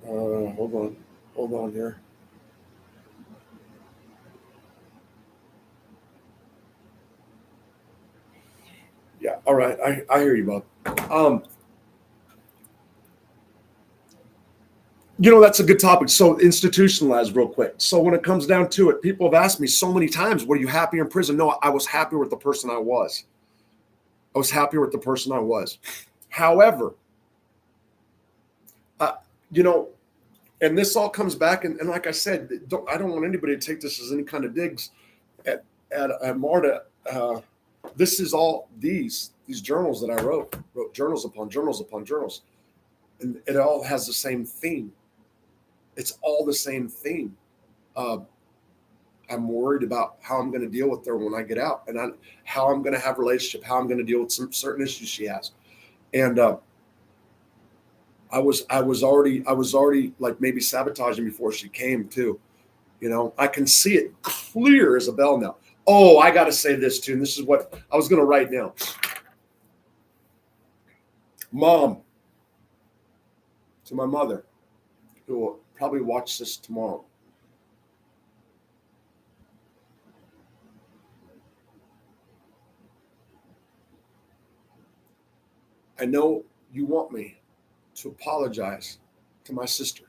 Speaker 1: Hold on here. Yeah, all right. I hear you, Bob. That's a good topic. So institutionalized real quick. So when it comes down to it, people have asked me so many times, were you happy in prison? No, I was happy with the person I was. I was happy with the person I was. However, and this all comes back, and like I said, I don't want anybody to take this as any kind of digs at Marta. This is all these journals that I wrote journals upon journals upon journals, and it all has the same theme. It's all the same theme. I'm worried about how I'm going to deal with her when I get out, and how I'm going to have a relationship, how I'm going to deal with some certain issues she has, and I was already like maybe sabotaging before she came too. I can see it clear as a bell now. Oh, I got to say this too. And this is what I was going to write down. Mom, to my mother, who will probably watch this tomorrow. I know you want me to apologize to my sister.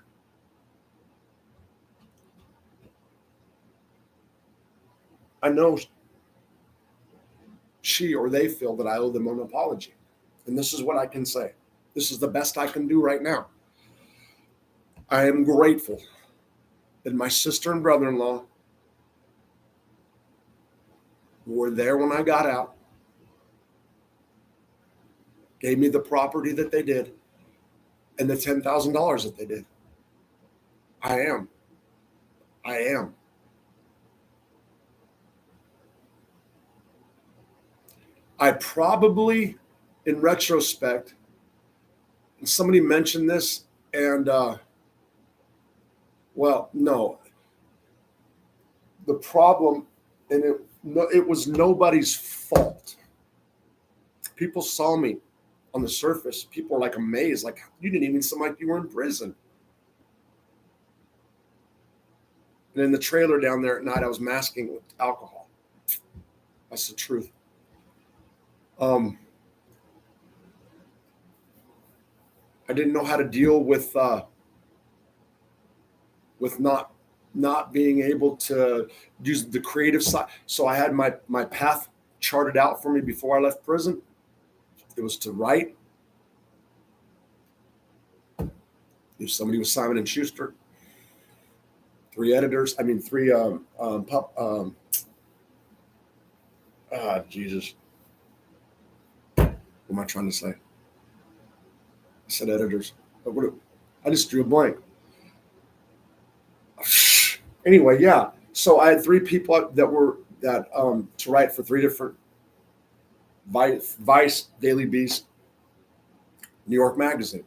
Speaker 1: I know she or they feel that I owe them an apology. And this is what I can say. This is the best I can do right now. I am grateful that my sister and brother-in-law were there when I got out, gave me the property that they did, and the $10,000 that they did. I am. I probably, in retrospect, and somebody mentioned this, and no. The problem, and it was nobody's fault. People saw me on the surface. People were like amazed, like you didn't even seem like you were in prison. And in the trailer down there at night, I was masking with alcohol. That's the truth. I didn't know how to deal with not being able to use the creative side. So I had my path charted out for me before I left prison. It was to write. If somebody was Simon and Schuster, three editors. I mean, three Jesus. What am I trying to say? I said editors. I just drew a blank. Anyway, yeah. So I had three people that to write for three different Vice, Daily Beast, New York Magazine.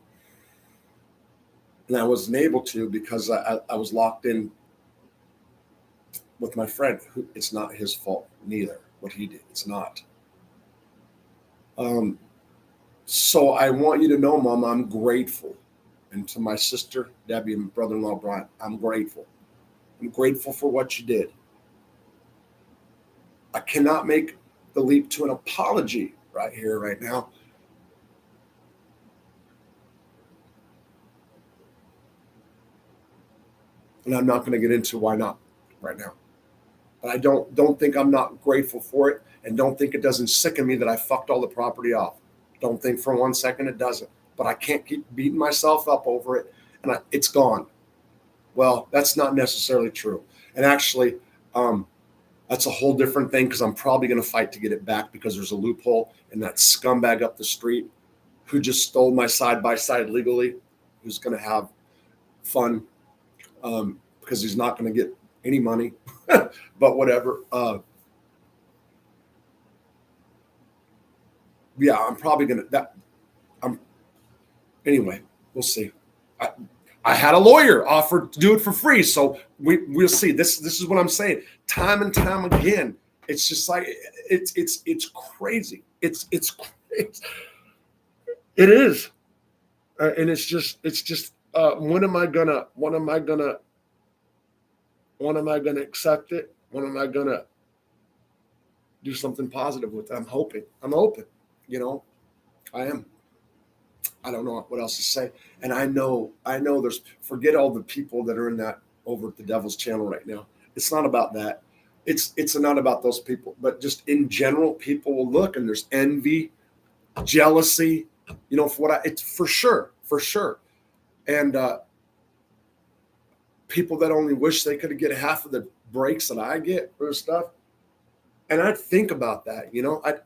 Speaker 1: And I wasn't able to because I was locked in with my friend. Who it's not his fault, neither. What he did, it's not. So I want you to know, Mom, I'm grateful. And to my sister, Debbie, and brother-in-law, Brian, I'm grateful. I'm grateful for what you did. I cannot make the leap to an apology right here, right now. And I'm not going to get into why not right now. But I don't think I'm not grateful for it, and don't think it doesn't sicken me that I fucked all the property off. Don't think for 1 second it doesn't. But I can't keep beating myself up over it, and it's gone. Well, that's not necessarily true. And actually, that's a whole different thing because I'm probably going to fight to get it back because there's a loophole, and that scumbag up the street who just stole my side-by-side legally, who's going to have fun because he's not going to get any money, but whatever. Yeah, I'm probably going to, anyway, we'll see. I had a lawyer offer to do it for free. So we'll see. This is what I'm saying. Time and time again. It's just like, it's crazy. It's crazy. It is. And it's just, when am I gonna accept it? When am I gonna do something positive with it? I'm hoping, I am. I don't know what else to say. And I know there's, forget all the people that are in that over at the Devil's Channel right now. It's not about that. It's not about those people, but just in general, people will look and there's envy, jealousy, it's for sure. And people that only wish they could get half of the breaks that I get for stuff. And I think about that,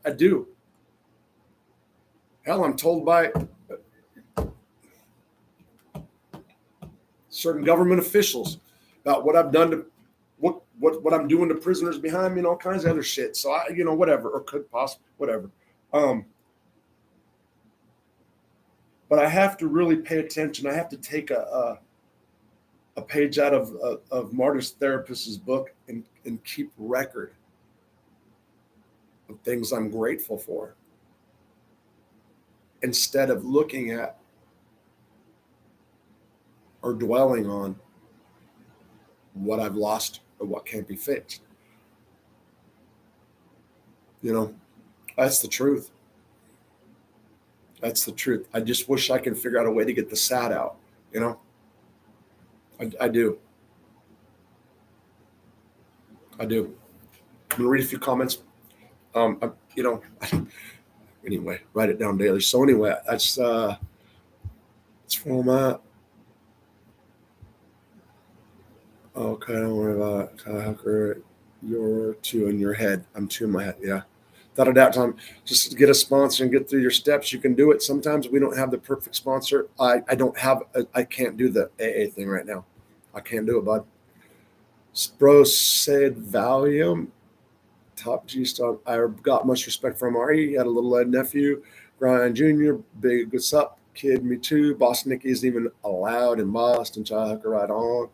Speaker 1: I do. Hell, I'm told by certain government officials about what I've done to what I'm doing to prisoners behind me and all kinds of other shit. So I, whatever, or could possibly, whatever. But I have to really pay attention. I have to take a page out of Martyrs Therapist's book and keep record of things I'm grateful for, instead of looking at or dwelling on what I've lost or what can't be fixed. That's the truth. That's the truth. I just wish I could figure out a way to get the sad out, I do. I'm going to read a few comments. Anyway, write it down daily. So anyway, that's where I'm at. Okay, don't worry about it. Hacker, you're two in your head. I'm two in my head. Yeah. Without a doubt, Tom, just get a sponsor and get through your steps. You can do it. Sometimes we don't have the perfect sponsor. I can't do the AA thing right now. I can't do it, bud. Spro said Valium. Top G star. I got much respect from RE. He had a little nephew, Brian Jr. Big what's up, kid. Me too. Boss Nicky isn't even allowed in Boston. Child right on.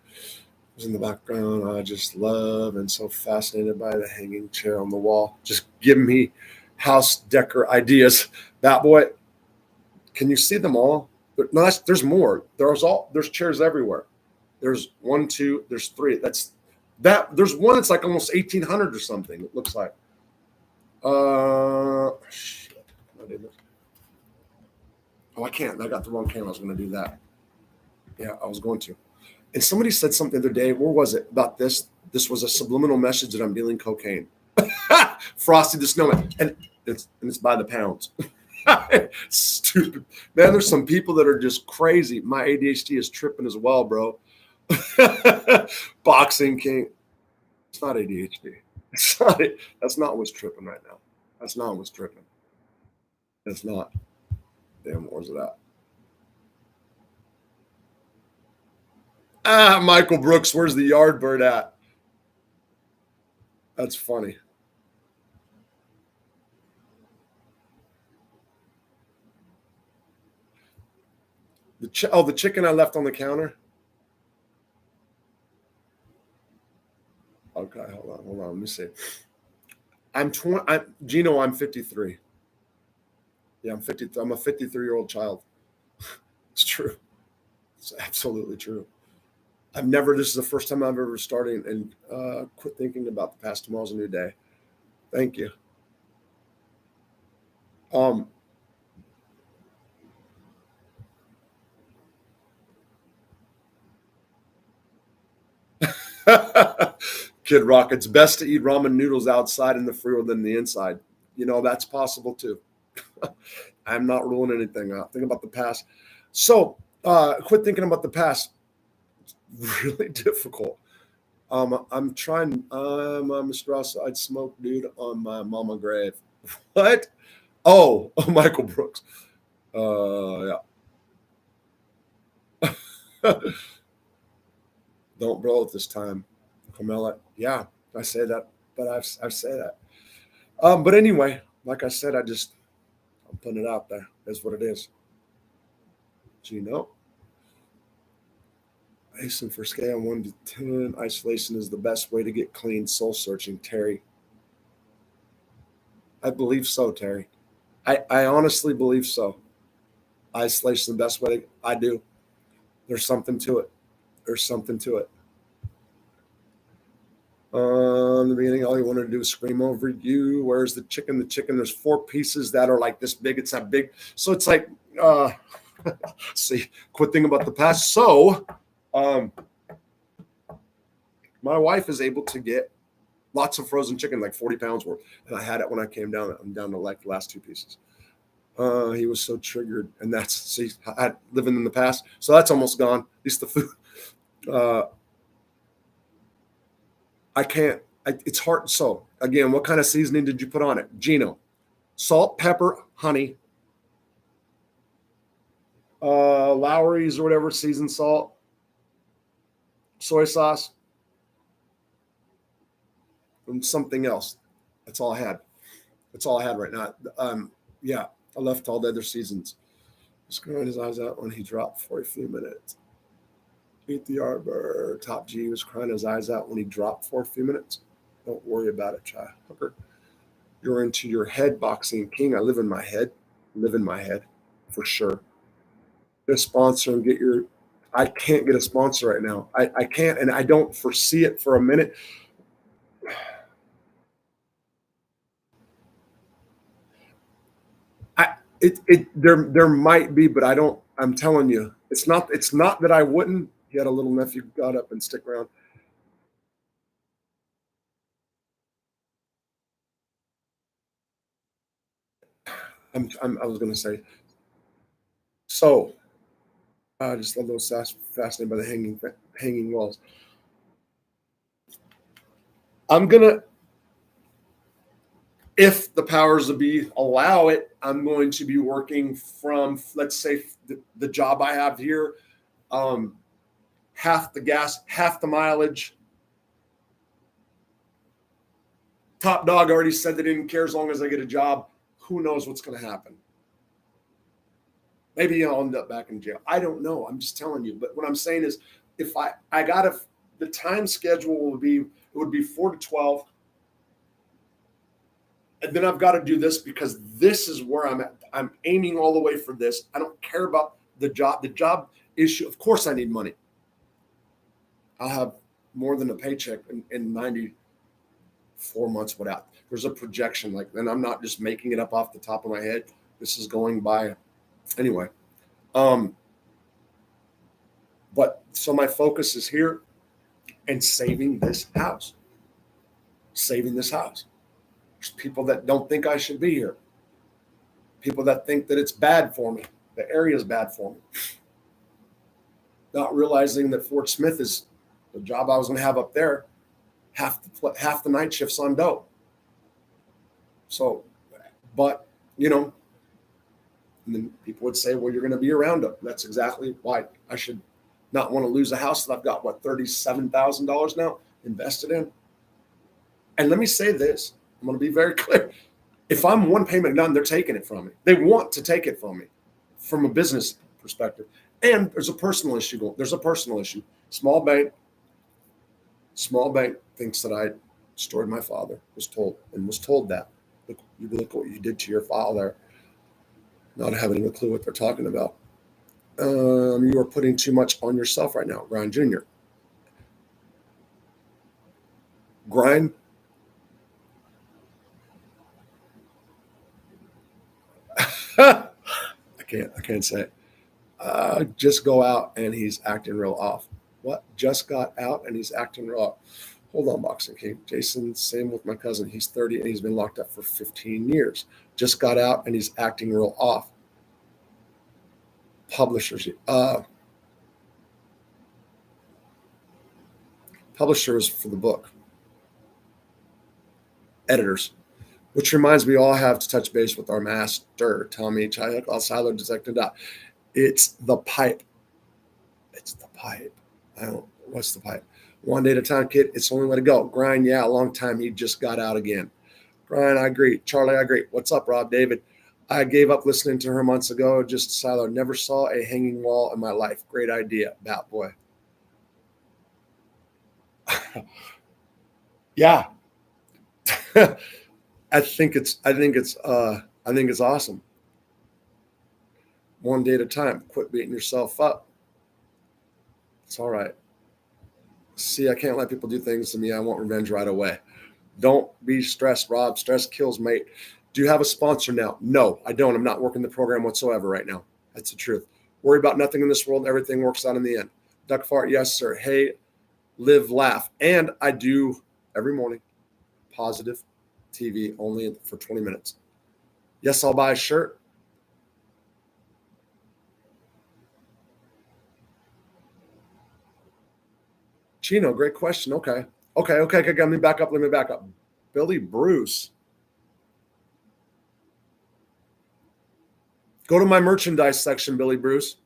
Speaker 1: Was in the background. I just love and so fascinated by the hanging chair on the wall. Just give me house decor ideas. That boy. Can you see them all? No, there's more. There's chairs everywhere. There's 1, 2. There's 3. There's one that's like almost 1,800 or something. It looks like. Shit. Oh, I can't. I got the wrong camera. I was going to do that. Yeah, I was going to. And somebody said something the other day. Where was it about this? This was a subliminal message that I'm dealing cocaine. Frosty the Snowman, and it's by the pounds. Stupid, man. There's some people that are just crazy. My ADHD is tripping as well, bro. Boxing King. It's not ADHD. It's not it. That's not what's tripping right now. That's not what's tripping. It's not. Damn, where's it at? Michael Brooks, where's the yard bird at? That's funny. The chicken I left on the counter. Okay, hold on. Let me see. I'm 20. Gino, I'm 53. Yeah, I'm 50. I'm a 53-year-old child. It's true. It's absolutely true. I've never. This is the first time I've ever started and quit thinking about the past. Tomorrow's a new day. Thank you. Kid Rock, it's best to eat ramen noodles outside in the freezer than the inside. You know, that's possible too. I'm not ruling anything out. Think about the past. So quit thinking about the past. It's really difficult. I'm trying. Mr. Ross, I'd smoke, dude, on my mama grave. What? Oh, Michael Brooks. Yeah. Don't blow it this time, Camilla. Yeah, I say that, but I say that. But anyway, like I said, I'm putting it out there. That's what it is. Gino. Isolation for scale 1 to 10. Isolation is the best way to get clean. Soul searching, Terry. I believe so, Terry. I honestly believe so. Isolation the best way. I do. There's something to it. There's something to it. In the beginning, all you wanted to do is scream over you. Where's the chicken? The chicken. There's 4 pieces that are like this big. It's that big. So it's like, see, quit thinking about the past. So, my wife is able to get lots of frozen chicken, like 40 pounds worth. And I had it when I came down. I'm down to like the last 2 pieces. He was so triggered. And that's, see, I living in the past. So that's almost gone. At least the food. I can't. It's hard. So again, what kind of seasoning did you put on it, Gino? Salt, pepper, honey, Lowry's or whatever, seasoned salt, soy sauce, and something else. That's all I had. That's all I had right now. Yeah, I left all the other seasons. Screwing his eyes out when he dropped for a few minutes. Eat the arbor. Top G was crying his eyes out when he dropped for a few minutes. Don't worry about it, child. Hooker. You're into your head, Boxing King. I live in my head. Live in my head for sure. Get a sponsor and get your. I can't get a sponsor right now. I can't, and I don't foresee it for a minute. There might be, but I don't. I'm telling you, it's not that I wouldn't. He had a little nephew got up and stick around. I was going to say. So I just love those fascinated by the hanging walls. I'm gonna, if the powers to be allow it, I'm going to be working from, let's say, the job I have here, half the gas, half the mileage. Top dog already said they didn't care as long as I get a job. Who knows what's going to happen? Maybe I'll end up back in jail. I don't know. I'm just telling you. But what I'm saying is, if I got to, the time schedule would be, it would be 4 to 12. And then I've got to do this because this is where I'm at. I'm aiming all the way for this. I don't care about the job. The job issue, of course I need money. I'll have more than a paycheck in 94 months without. There's a projection, like, and I'm not just making it up off the top of my head. This is going by anyway. But so my focus is here and saving this house. Saving this house. There's people that don't think I should be here. People that think that it's bad for me. The area is bad for me. Not realizing that Fort Smith is the job I was going to have up there. Half the night shifts on dope. So, but and then people would say, well, you're going to be around them. That's exactly why I should not want to lose a house that I've got, $37,000 now invested in. And let me say this, I'm going to be very clear. If I'm one payment done, they're taking it from me. They want to take it from me from a business perspective. And there's a personal issue. There's a personal issue. Small bank thinks that I destroyed my father, was told that. Look what you did to your father, not having a clue what they're talking about. You are putting too much on yourself right now, Ryan Jr. Grind. I can't say it. Just go out and he's acting real off. What? Just got out and he's acting real off. Hold on, Boxing King. Jason, same with my cousin. He's 30 and he's been locked up for 15 years. Just got out and he's acting real off. Publishers. Publishers for the book. Editors. Which reminds me, all have to touch base with our master, Tommy Chayek, al Silo Detective. It's the pipe. It's the pipe. What's the pipe? One day at a time, kid. It's the only way to go. Grind, yeah, a long time. He just got out again. Grind, I agree. Charlie, I agree. What's up, Rob? David? I gave up listening to her months ago. Just Silo. Never saw a hanging wall in my life. Great idea, Bat Boy. Yeah. I think it's awesome. One day at a time. Quit beating yourself up. It's all right. See, I can't let people do things to me. I want revenge right away. Don't be stressed, Rob. Stress kills, mate. Do you have a sponsor now? No, I don't. I'm not working the program whatsoever right now. That's the truth. Worry about nothing in this world. Everything works out in the end. Duck fart, yes, sir. Hey, live, laugh. And I do every morning positive TV only for 20 minutes. Yes, I'll buy a shirt. Chino, great question. Okay. Let me back up. Billy Bruce. Go to my merchandise section, Billy Bruce.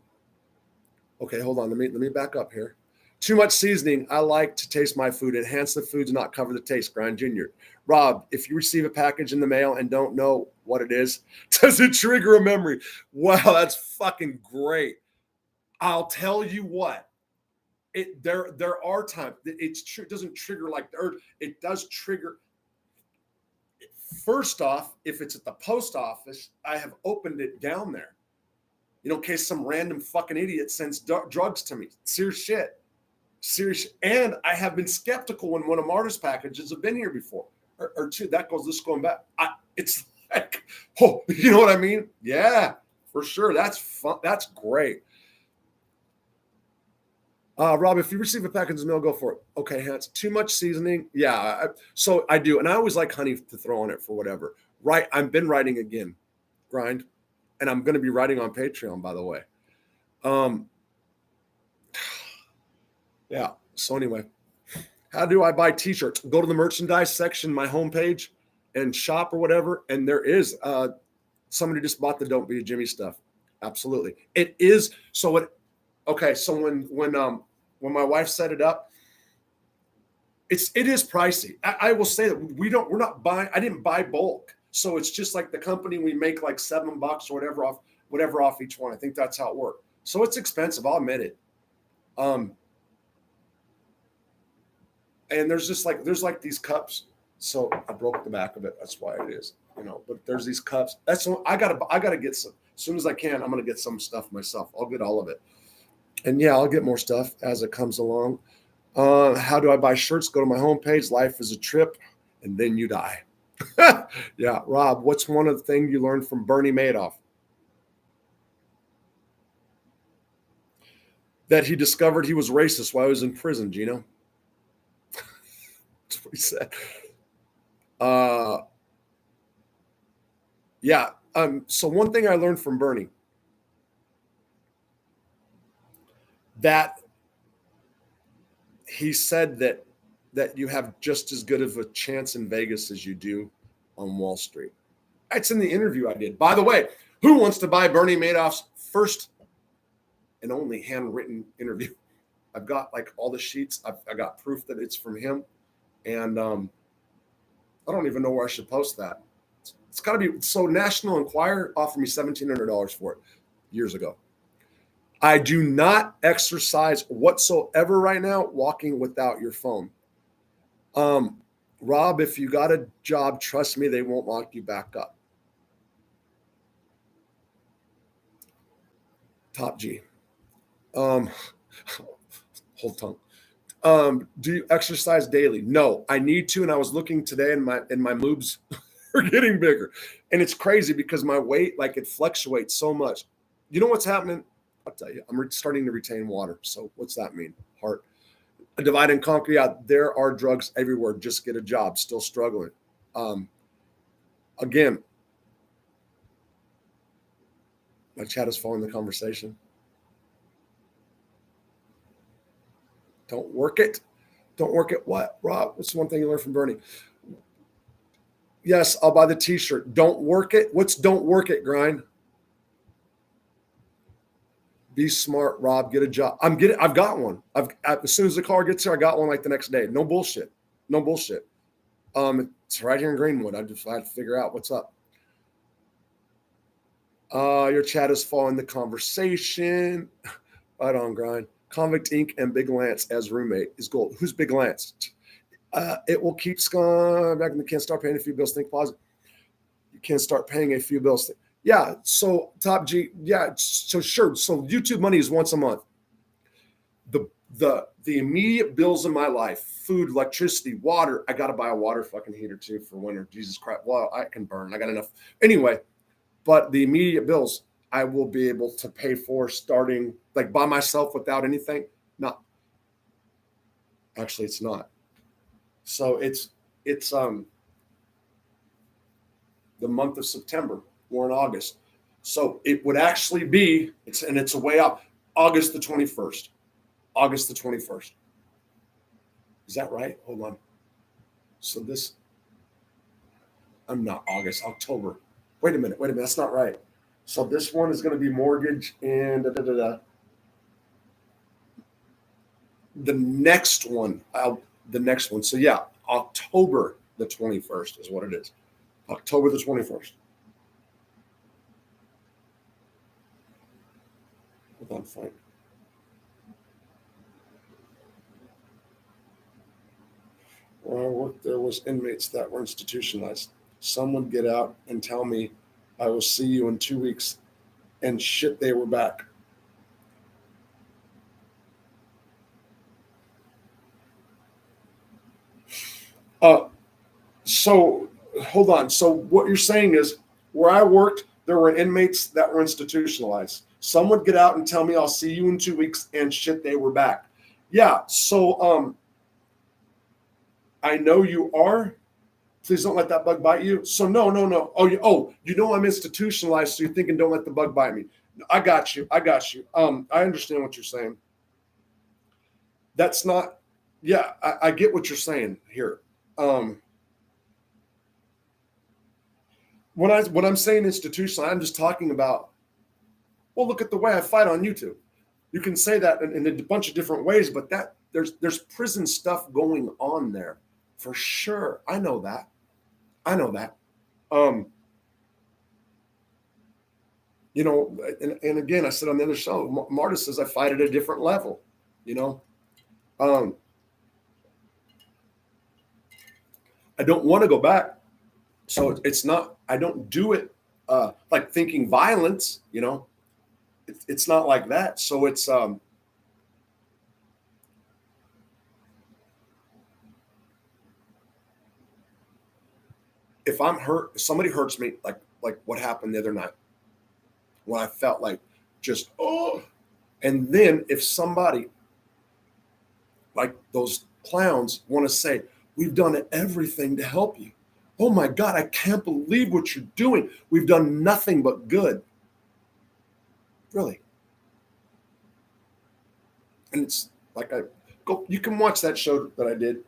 Speaker 1: Okay, hold on. Let me back up here. Too much seasoning. I like to taste my food. Enhance the food, do not cover the taste. Grind Jr. Rob, if you receive a package in the mail and don't know what it is, does it trigger a memory? Wow, that's fucking great. I'll tell you what. There are times it doesn't trigger like it does trigger. First off, if it's at the post office, I have opened it down there, in case some random fucking idiot sends drugs to me. Serious shit. And I have been skeptical when one of Marta's packages have been here before, or two. This going back. It's like, you know what I mean? Yeah, for sure. That's fun. That's great. Rob, if you receive a package in the mail, go for it. Okay, Hans. Too much seasoning? Yeah, so I do. And I always like honey to throw on it for whatever. Right, I've been writing again, Grind. And I'm going to be writing on Patreon, by the way. Yeah, so anyway. How do I buy t-shirts? Go to the merchandise section, my homepage, and shop or whatever. And there is somebody just bought the Don't Be a Jimmy stuff. Absolutely. It is. So when my wife set it up, it is pricey. I will say that we're not buying. I didn't buy bulk, so it's just like the company, we make like $7 or whatever off each one. I think that's how it worked. So it's expensive. I'll admit it. And there's like these cups. So I broke the back of it. That's why it is. But there's these cups. That's what I gotta get some. As soon as I can, I'm gonna get some stuff myself. I'll get all of it. And yeah, I'll get more stuff as it comes along. How do I buy shirts? Go to my homepage. Life is a trip, and then you die. Yeah, Rob, what's one of the things you learned from Bernie Madoff? That he discovered he was racist while he was in prison, Gino. That's what he said. Yeah. So one thing I learned from Bernie, that he said that you have just as good of a chance in Vegas as you do on Wall Street. It's in the interview I did. By the way, who wants to buy Bernie Madoff's first and only handwritten interview? I've got like all the sheets. I got proof that it's from him, and I don't even know where I should post that. It's got to be. So National Enquirer offered me $1,700 for it years ago. I do not exercise whatsoever right now walking without your phone. Rob, if you got a job, trust me, they won't lock you back up. Top G. Hold tongue. Do you exercise daily? No, I need to, and I was looking today, and my moobs are getting bigger, and it's crazy because my weight, like, it fluctuates so much. You know what's happening? I'll tell you. I'm starting to retain water. So what's that mean? Heart. Divide and conquer. Yeah, there are drugs everywhere. Just get a job. Still struggling. Again, my chat is following the conversation. Don't work it. Don't work it. What, Rob? What's one thing you learned from Bernie? Yes, I'll buy the T-shirt. Don't work it. What's don't work it, grind? Be smart, Rob. Get a job. I've got one. As soon as the car gets here, I got one like the next day. No bullshit. No bullshit. It's right here in Greenwood. I had to figure out what's up. Your chat is following the conversation. Right on, grind. Convict Inc. and Big Lance as roommate is gold. Who's Big Lance? It will keep scum back. You can't start paying a few bills. Think positive. You can't start paying a few bills. Yeah. So Top G. Yeah. So sure. So YouTube money is once a month. The immediate bills in my life: food, electricity, water. I got to buy a water fucking heater too for winter. Jesus Christ. Well, I can burn. I got enough anyway. But the immediate bills I will be able to pay for starting like by myself without anything. Not. Actually, it's not. So it's the month of September. We're in August. So it would actually be, it's a way out, August the 21st. August the 21st. Is that right? Hold on. So I'm not August, October. Wait a minute. That's not right. So this one is going to be mortgage and The next one. So yeah, October the 21st is what it is. October the 21st. Hold on, fine. When I worked there was inmates that were institutionalized. Some would get out and tell me, I will see you in 2 weeks. And shit, they were back. So hold on. So what you're saying is where I worked, there were inmates that were institutionalized. Some would get out and tell me, I'll see you in 2 weeks, and shit, they were back. Yeah. So I know you are. Please don't let that bug bite you. So no. You know I'm institutionalized, so you're thinking don't let the bug bite me. I got you. I understand what you're saying. That's not. Yeah, I get what you're saying here. When I'm saying institutional, I'm just talking about. Well, look at the way I fight on YouTube. You can say that in a bunch of different ways, but that there's prison stuff going on there, for sure. I know that. And again, I said on the other show, Marta says I fight at a different level. I don't want to go back. So it's not, I don't do it like thinking violence, it's not like that. So it's, if I'm hurt, if somebody hurts me, like what happened the other night, when I felt like just, and then if somebody like those clowns want to say, we've done everything to help you. Oh my God, I can't believe what you're doing. We've done nothing but good. Really. And it's like you can watch that show that I did,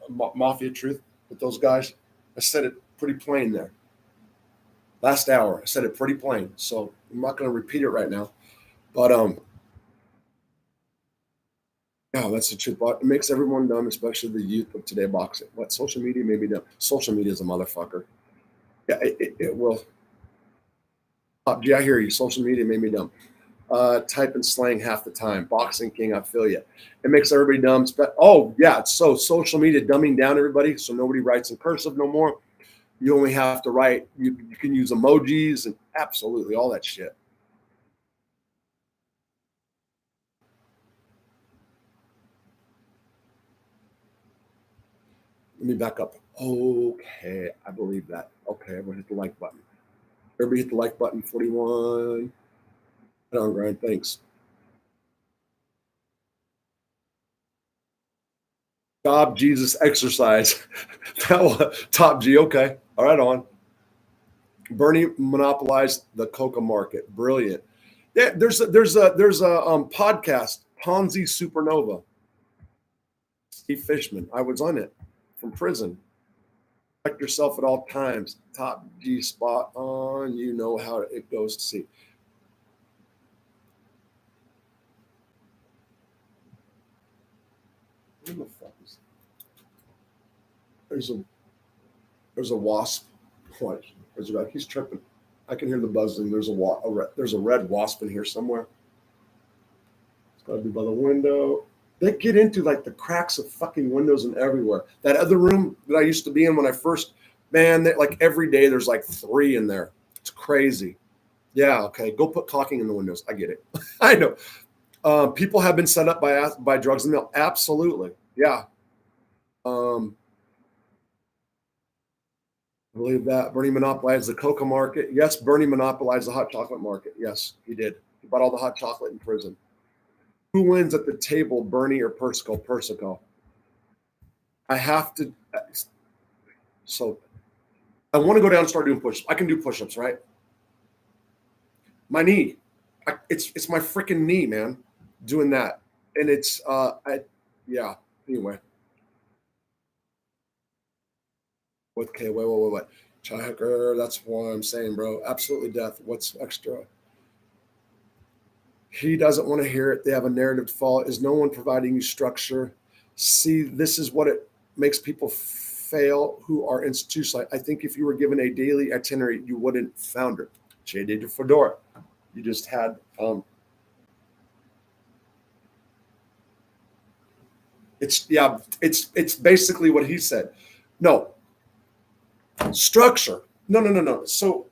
Speaker 1: Mafia Truth, with those guys. I said it pretty plain there. Last hour, I said it pretty plain. So I'm not going to repeat it right now. But yeah, that's the truth. But it makes everyone dumb, especially the youth of today boxing. What, social media made me dumb? Social media is a motherfucker. Yeah, it will. Yeah, I hear you. Social media made me dumb. Type and slang half the time. Boxing King, I feel you. It makes everybody dumb. Oh, yeah. So social media dumbing down everybody. So nobody writes in cursive no more. You only have to write, you can use emojis and absolutely all that shit. Let me back up. Okay, I believe that. Okay, everyone hit the like button. Everybody hit the like button. 41. Right on, Ryan. Thanks. Job, Jesus, exercise. That was top G. Okay. All right, on. Bernie monopolized the coca market. Brilliant. Yeah, there's a podcast, Ponzi Supernova. Steve Fishman. I was on it from prison. Protect yourself at all times. Top G, spot on. You know how it goes to see. What the fuck is there's a there's a wasp. What? There's a guy. He's tripping. I can hear the buzzing. There's a red wasp in here somewhere. It's gotta be by the window. They get into like the cracks of fucking windows and everywhere. That other room that I used to be in when I first, man, like every day there's like three in there. It's crazy. Yeah, okay. Go put caulking in the windows. I get it. I know. People have been set up by drugs and mail. Absolutely. Yeah. Um, I believe that. Bernie monopolized the coca market. Yes, Bernie monopolized the hot chocolate market. Yes, he did. He bought all the hot chocolate in prison. Who wins at the table, Bernie or Persico? Persico. I have to. So I want to go down and start doing push-ups. I can do push-ups, right? My knee. It's my freaking knee, man. Doing that, and it's yeah. Anyway, okay, wait. Checker. That's what I'm saying, bro. Absolutely death. What's extra? He doesn't want to hear it. They have a narrative to follow. Is no one providing you structure? See, this is what it makes people fail who are institutionalized. I think if you were given a daily itinerary, you wouldn't founder. JD to Fedora. You just had it's basically what he said. No, structure. No. So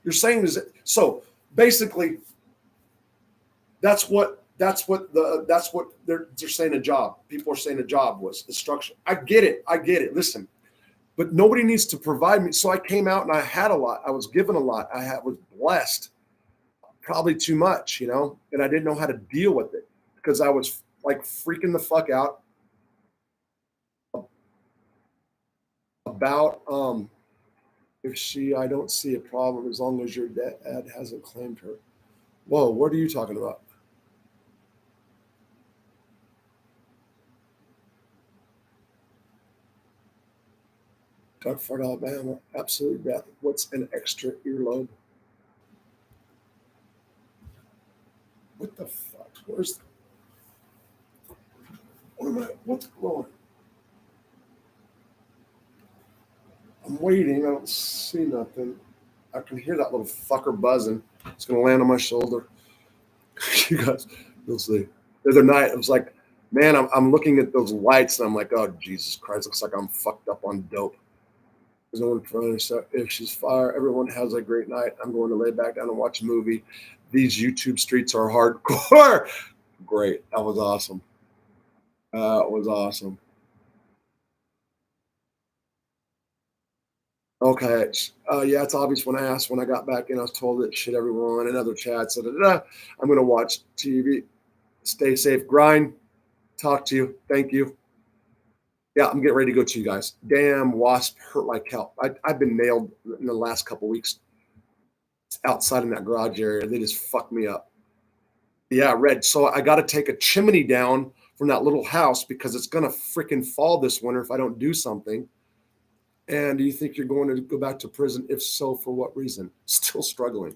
Speaker 1: you're saying is so basically that's what they're saying a job. People are saying a job was the structure. I get it. Listen, but nobody needs to provide me. So I came out and I had a lot. I was given a lot. Was blessed, probably too much, and I didn't know how to deal with it because I was like freaking the fuck out about if I don't see a problem as long as your dad hasn't claimed her. Whoa, what are you talking about? Dartford, Alabama, absolute death. What's an extra earlobe? What the fuck? What's going on? I'm waiting. I don't see nothing. I can hear that little fucker buzzing. It's gonna land on my shoulder. You guys, you'll see. The other night, I was like, man, I'm looking at those lights and I'm like, oh Jesus Christ, looks like I'm fucked up on dope. There's no one trying to say if she's fire. Everyone has a great night. I'm going to lay back down and watch a movie. These YouTube streets are hardcore. Great. That was awesome. That was awesome. Okay. Yeah, it's obvious when I asked when I got back in, I was told that shit everyone and other chats. I'm going to watch TV. Stay safe. Grind. Talk to you. Thank you. Yeah, I'm getting ready to go to you guys. Damn, wasp hurt like hell. I've been nailed in the last couple weeks outside in that garage area. They just fucked me up. Yeah, red. So I got to take a chimney down from that little house because it's going to freaking fall this winter if I don't do something. And do you think you're going to go back to prison? If so, for what reason? Still struggling.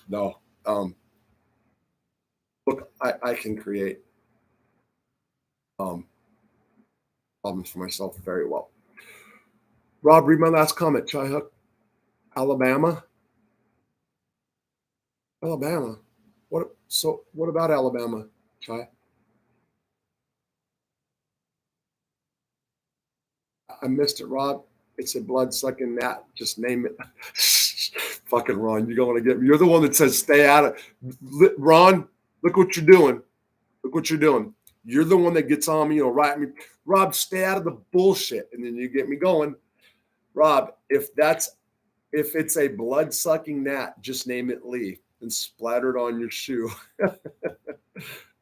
Speaker 1: No. Look, I can create um, problems for myself very well. Rob, read my last comment. Chai Hook, Alabama. Alabama. What? So, what about Alabama, Chai? I missed it, Rob. It's a blood sucking gnat. Just name it. Fucking Ron, you're going to get me. You're the one that says stay out of. Ron, look what you're doing. Look what you're doing. You're the one that gets on me, right? Me, Rob, stay out of the bullshit, and then you get me going. Rob, if it's a blood sucking gnat, just name it Lee and splatter it on your shoe.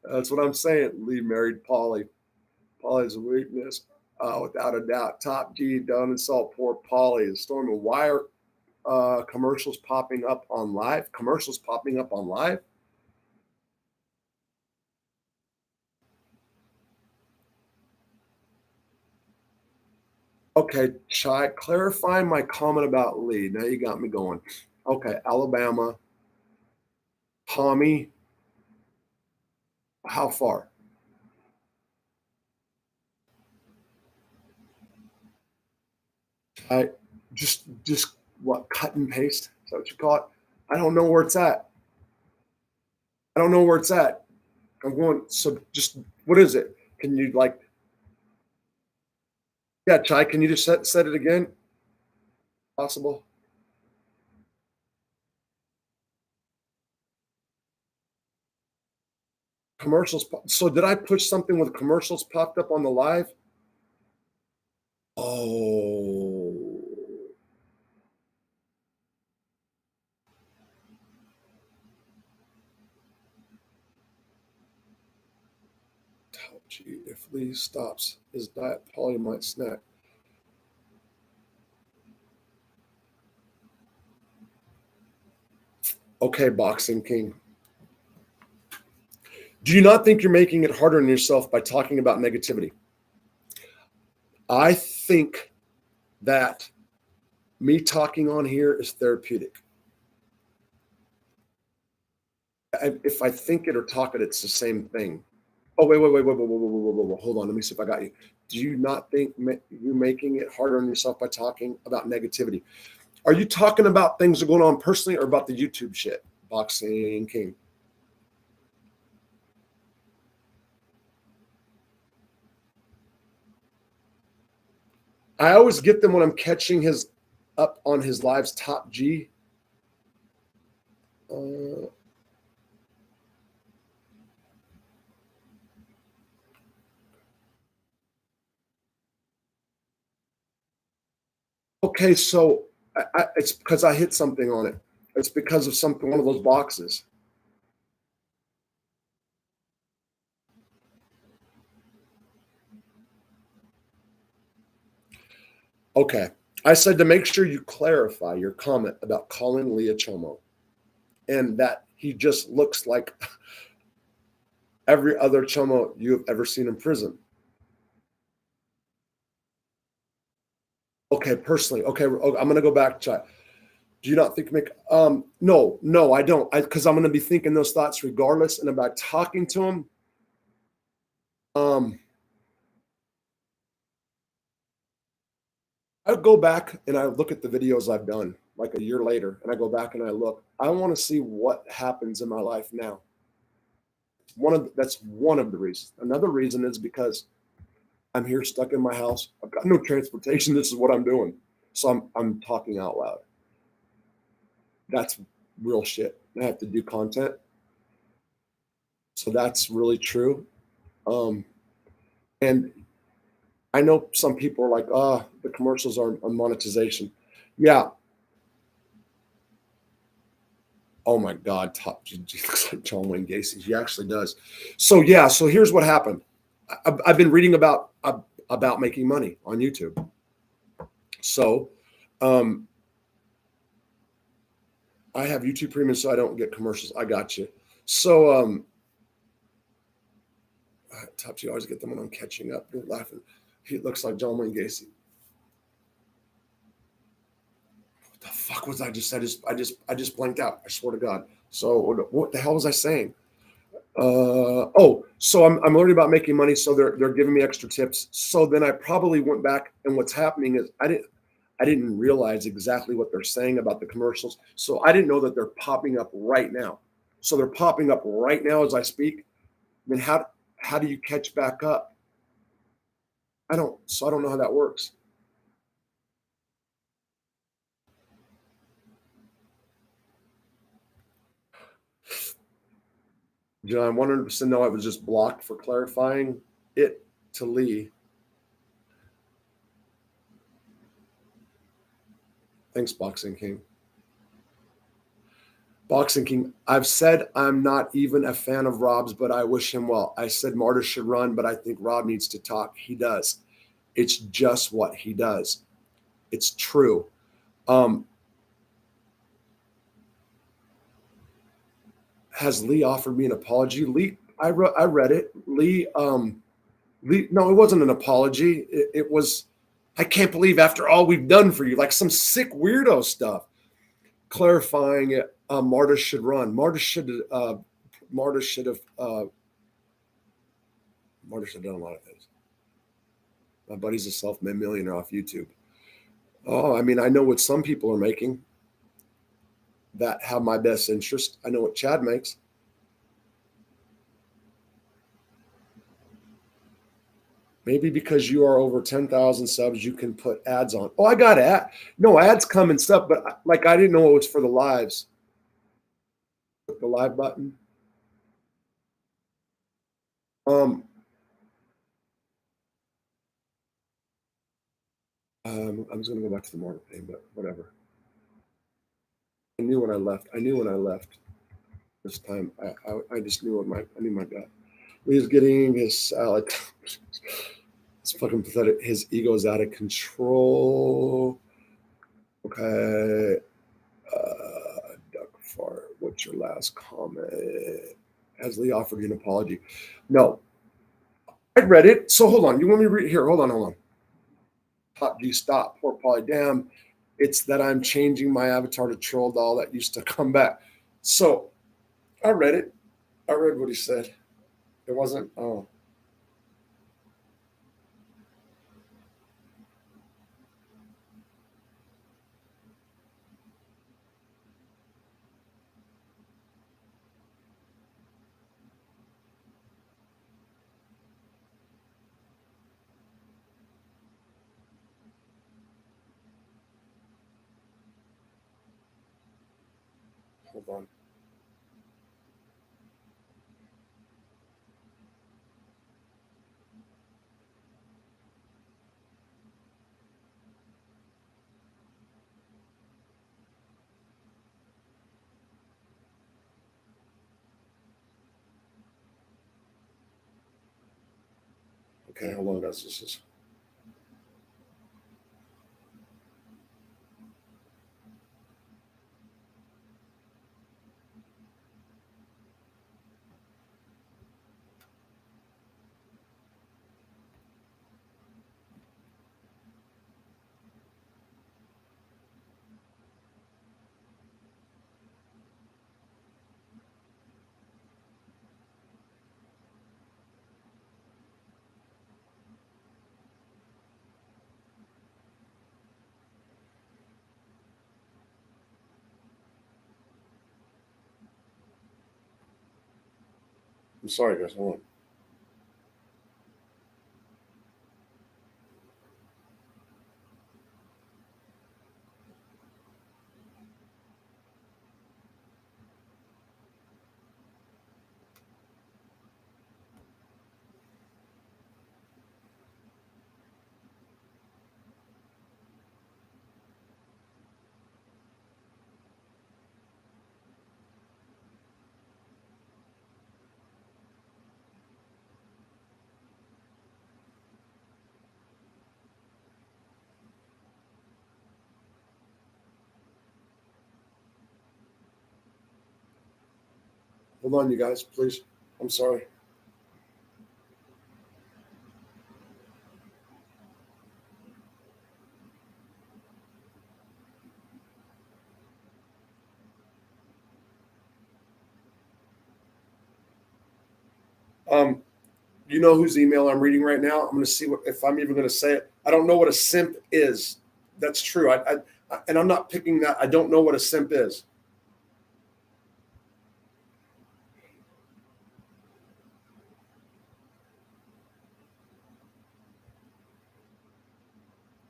Speaker 1: That's what I'm saying. Lee married Polly. Polly's a weakness, without a doubt. Top G, don't insult poor Polly. The storm of wire commercials popping up on live. Commercials popping up on live. Okay, Chai, clarify my comment about Lee. Now you got me going. Okay, Alabama. Tommy, how far? I just what, cut and paste? Is that what you call it? I don't know where it's at. I don't know where it's at. I'm going. So just what is it? Can you like? Yeah, Chai. Can you just set it again? Possible. Commercials. So did I push something with commercials popped up on the live? Oh. Gee, if Lee stops his diet, Polly might snack. Okay, Boxing King. Do you not think you're making it harder on yourself by talking about negativity? I think that me talking on here is therapeutic. If I think it or talk it, it's the same thing. Oh, wait. Hold on. Let me see if I got you. Do you not think you're making it harder on yourself by talking about negativity? Are you talking about things that are going on personally or about the YouTube shit? Boxing King. I always get them when I'm catching his up on his lives top G. Okay, so it's because I hit something on it. It's because of something, one of those boxes. Okay. I said to make sure you clarify your comment about calling Lee a chomo and that he just looks like every other chomo you have ever seen in prison. Okay, personally. Okay, I'm going to go back to do you not think make no, I don't. Because I'm going to be thinking those thoughts regardless. And about talking to him, I go back and I look at the videos I've done like a year later, and I go back and I look. I want to see what happens in my life now. That's one of the reasons. Another reason is because I'm here stuck in my house. I've got no transportation. This is what I'm doing. So I'm talking out loud. That's real shit. I have to do content. So that's really true. And I know some people are like, the commercials are monetization. Yeah. Oh my God, top G looks like John Wayne Gacy. He actually does. So yeah, so here's what happened. I've been reading about making money on YouTube. So um, I have YouTube Premium, so I don't get commercials. I got you. So top G, I always get them when I'm catching up. You're laughing. He looks like John Wayne Gacy. What the fuck was I just? I just blanked out. I swear to God. So what the hell was I saying? So I'm learning about making money. So they're giving me extra tips. So then I probably went back, and what's happening is I didn't realize exactly what they're saying about the commercials. So I didn't know that they're popping up right now. So they're popping up right now as I speak. Then how do you catch back up? I don't. So I don't know how that works. John, 100% know I was just blocked for clarifying it to Lee. Thanks, Boxing King. Boxing King, I've said I'm not even a fan of Rob's, but I wish him well. I said Marta should run, but I think Rob needs to talk. He does. It's just what he does. It's true. Um, has Lee offered me an apology? Lee, I read it. Lee, no, it wasn't an apology. It was, I can't believe after all we've done for you, like some sick weirdo stuff. Clarifying it, Marta should run. Marta should have Marta should have done a lot of things. My buddy's a self-made millionaire off YouTube. Oh, I mean, I know what some people are making that have my best interest. I know what Chad makes. Maybe because you are over 10,000 subs, you can put ads on. Oh, I got no ads come and stuff, but like I didn't know it was for the lives. Click the live button. Um, I'm just gonna go back to the morning thing, but whatever. I knew when I left. I knew when I left this time. I just knew what I knew my gut. He's getting his salad. It's fucking pathetic. His ego's out of control. Okay. Duck fart. What's your last comment? Has Lee offered you an apology? No. I read it. So hold on. You want me to read here? Hold on. Top G stop. Poor Polly. Damn. It's that I'm changing my avatar to troll doll that used to come back. So I read it. I read what he said. It wasn't. Oh. Hold on. Okay, how long does this is? I'm sorry, guys. Hold on. Hold on, you guys, please. I'm sorry. You know whose email I'm reading right now? I'm going to see if I'm even going to say it. I don't know what a simp is. That's true. And I'm not picking that. I don't know what a simp is.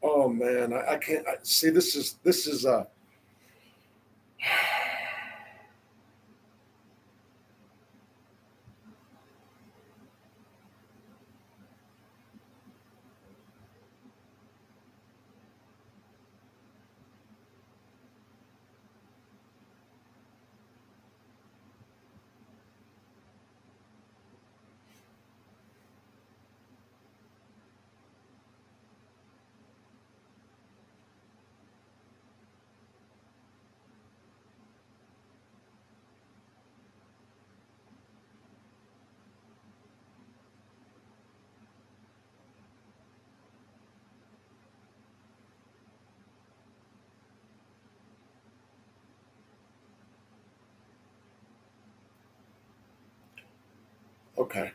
Speaker 1: Oh man, I can't see. This is okay.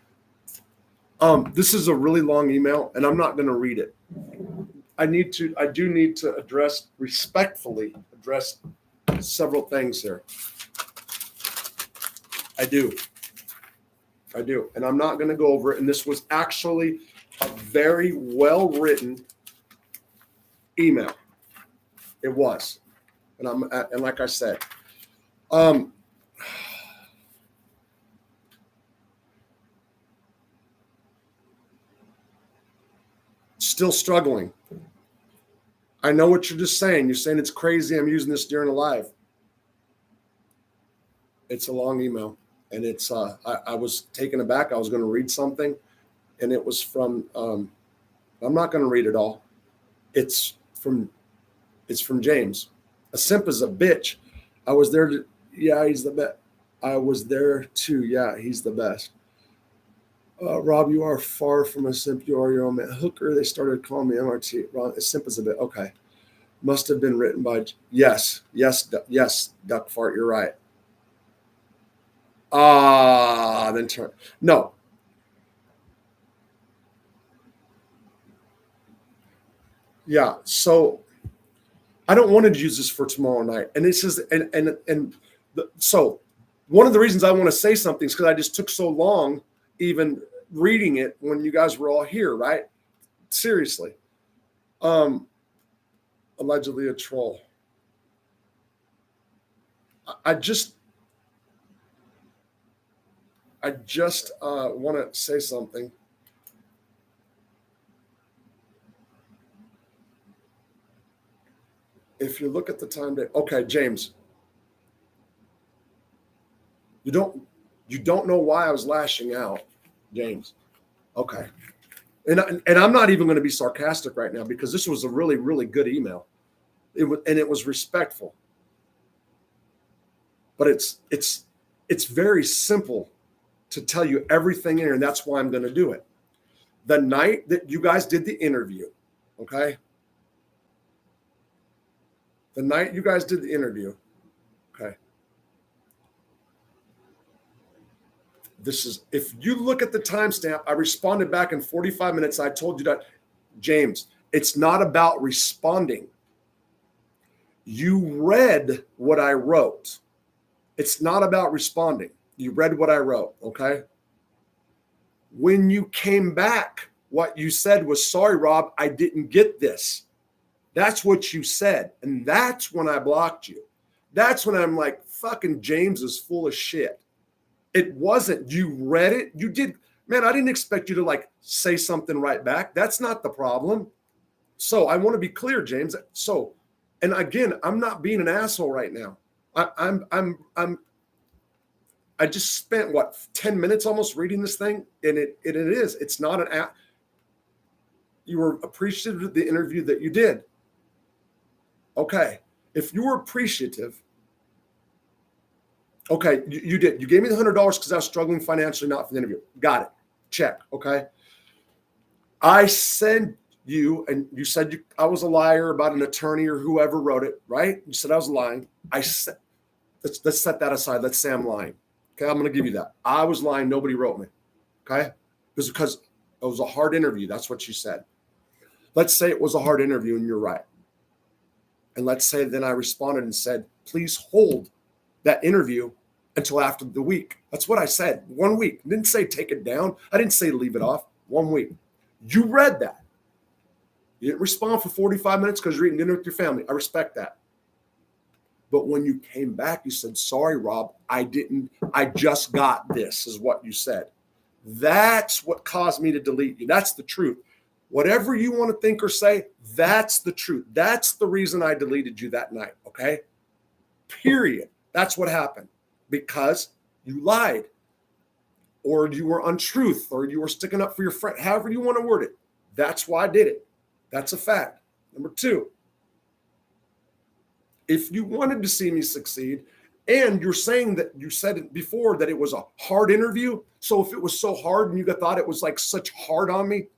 Speaker 1: This is a really long email, and I'm not going to read it. I do need to respectfully address several things here. I do. And I'm not going to go over it. And this was actually a very well written email. It was, and like I said, still struggling. I know what you're just saying. You're saying it's crazy. I'm using this during a live. It's a long email, and it's I was taken aback. I was going to read something, and it was from. I'm not going to read it all. It's from James. A simp is a bitch. I was there to. Yeah, he's the best. I was there too. Yeah, he's the best. Rob, you are far from a simp. You are your own man. Hooker, they started calling me MRT. Ron, a simp is a bit. Okay. Must have been written by. Yes. Duck fart. You're right. Then turn. No. Yeah. So I don't want to use this for tomorrow night. And this is, so one of the reasons I want to say something is because I just took so long even reading it when you guys were all here, right? Seriously. Allegedly a troll. I just want to say something. If you look at the time date, okay, James, you don't know why I was lashing out, James. Okay. And I'm not even going to be sarcastic right now because this was a really, really good email. It was respectful. But it's very simple to tell you everything in here, and that's why I'm going to do it. The night that you guys did the interview, okay? The night you guys did the interview, okay? This is, if you look at the timestamp, I responded back in 45 minutes. I told you that, James, it's not about responding. You read what I wrote. It's not about responding. You read what I wrote, okay? When you came back, what you said was, sorry, Rob, I didn't get this. That's what you said. And that's when I blocked you. That's when I'm like, fucking James is full of shit. It wasn't. You read it. You did. Man, I didn't expect you to like say something right back. That's not the problem. So I want to be clear, James. So, and again, I'm not being an asshole right now. I just spent 10 minutes almost reading this thing, and it's not an app. You were appreciative of the interview that you did. Okay. If you were appreciative, Okay, you did. You gave me the $100 because I was struggling financially, not for the interview. Got it. Check. Okay. I sent you, and you said I was a liar about an attorney or whoever wrote it, right? You said I was lying. I said, let's set that aside. Let's say I'm lying. Okay, I'm going to give you that. I was lying. Nobody wrote me. Okay, it was because it was a hard interview. That's what you said. Let's say it was a hard interview, and you're right. And let's say then I responded and said, please hold that interview until after the week. That's what I said. 1 week. I didn't say take it down. I didn't say leave it off. 1 week. You read that. You didn't respond for 45 minutes because you're eating dinner with your family. I respect that. But when you came back, you said, sorry, Rob, I just got this, is what you said. That's what caused me to delete you. That's the truth. Whatever you want to think or say, that's the truth. That's the reason I deleted you that night, okay? Period. That's what happened. Because you lied, or you were untruth, or you were sticking up for your friend, however you want to word it. That's why I did it. That's a fact. Number two, if you wanted to see me succeed, and you're saying that you said it before that it was a hard interview. So if it was so hard and you thought it was like such hard on me,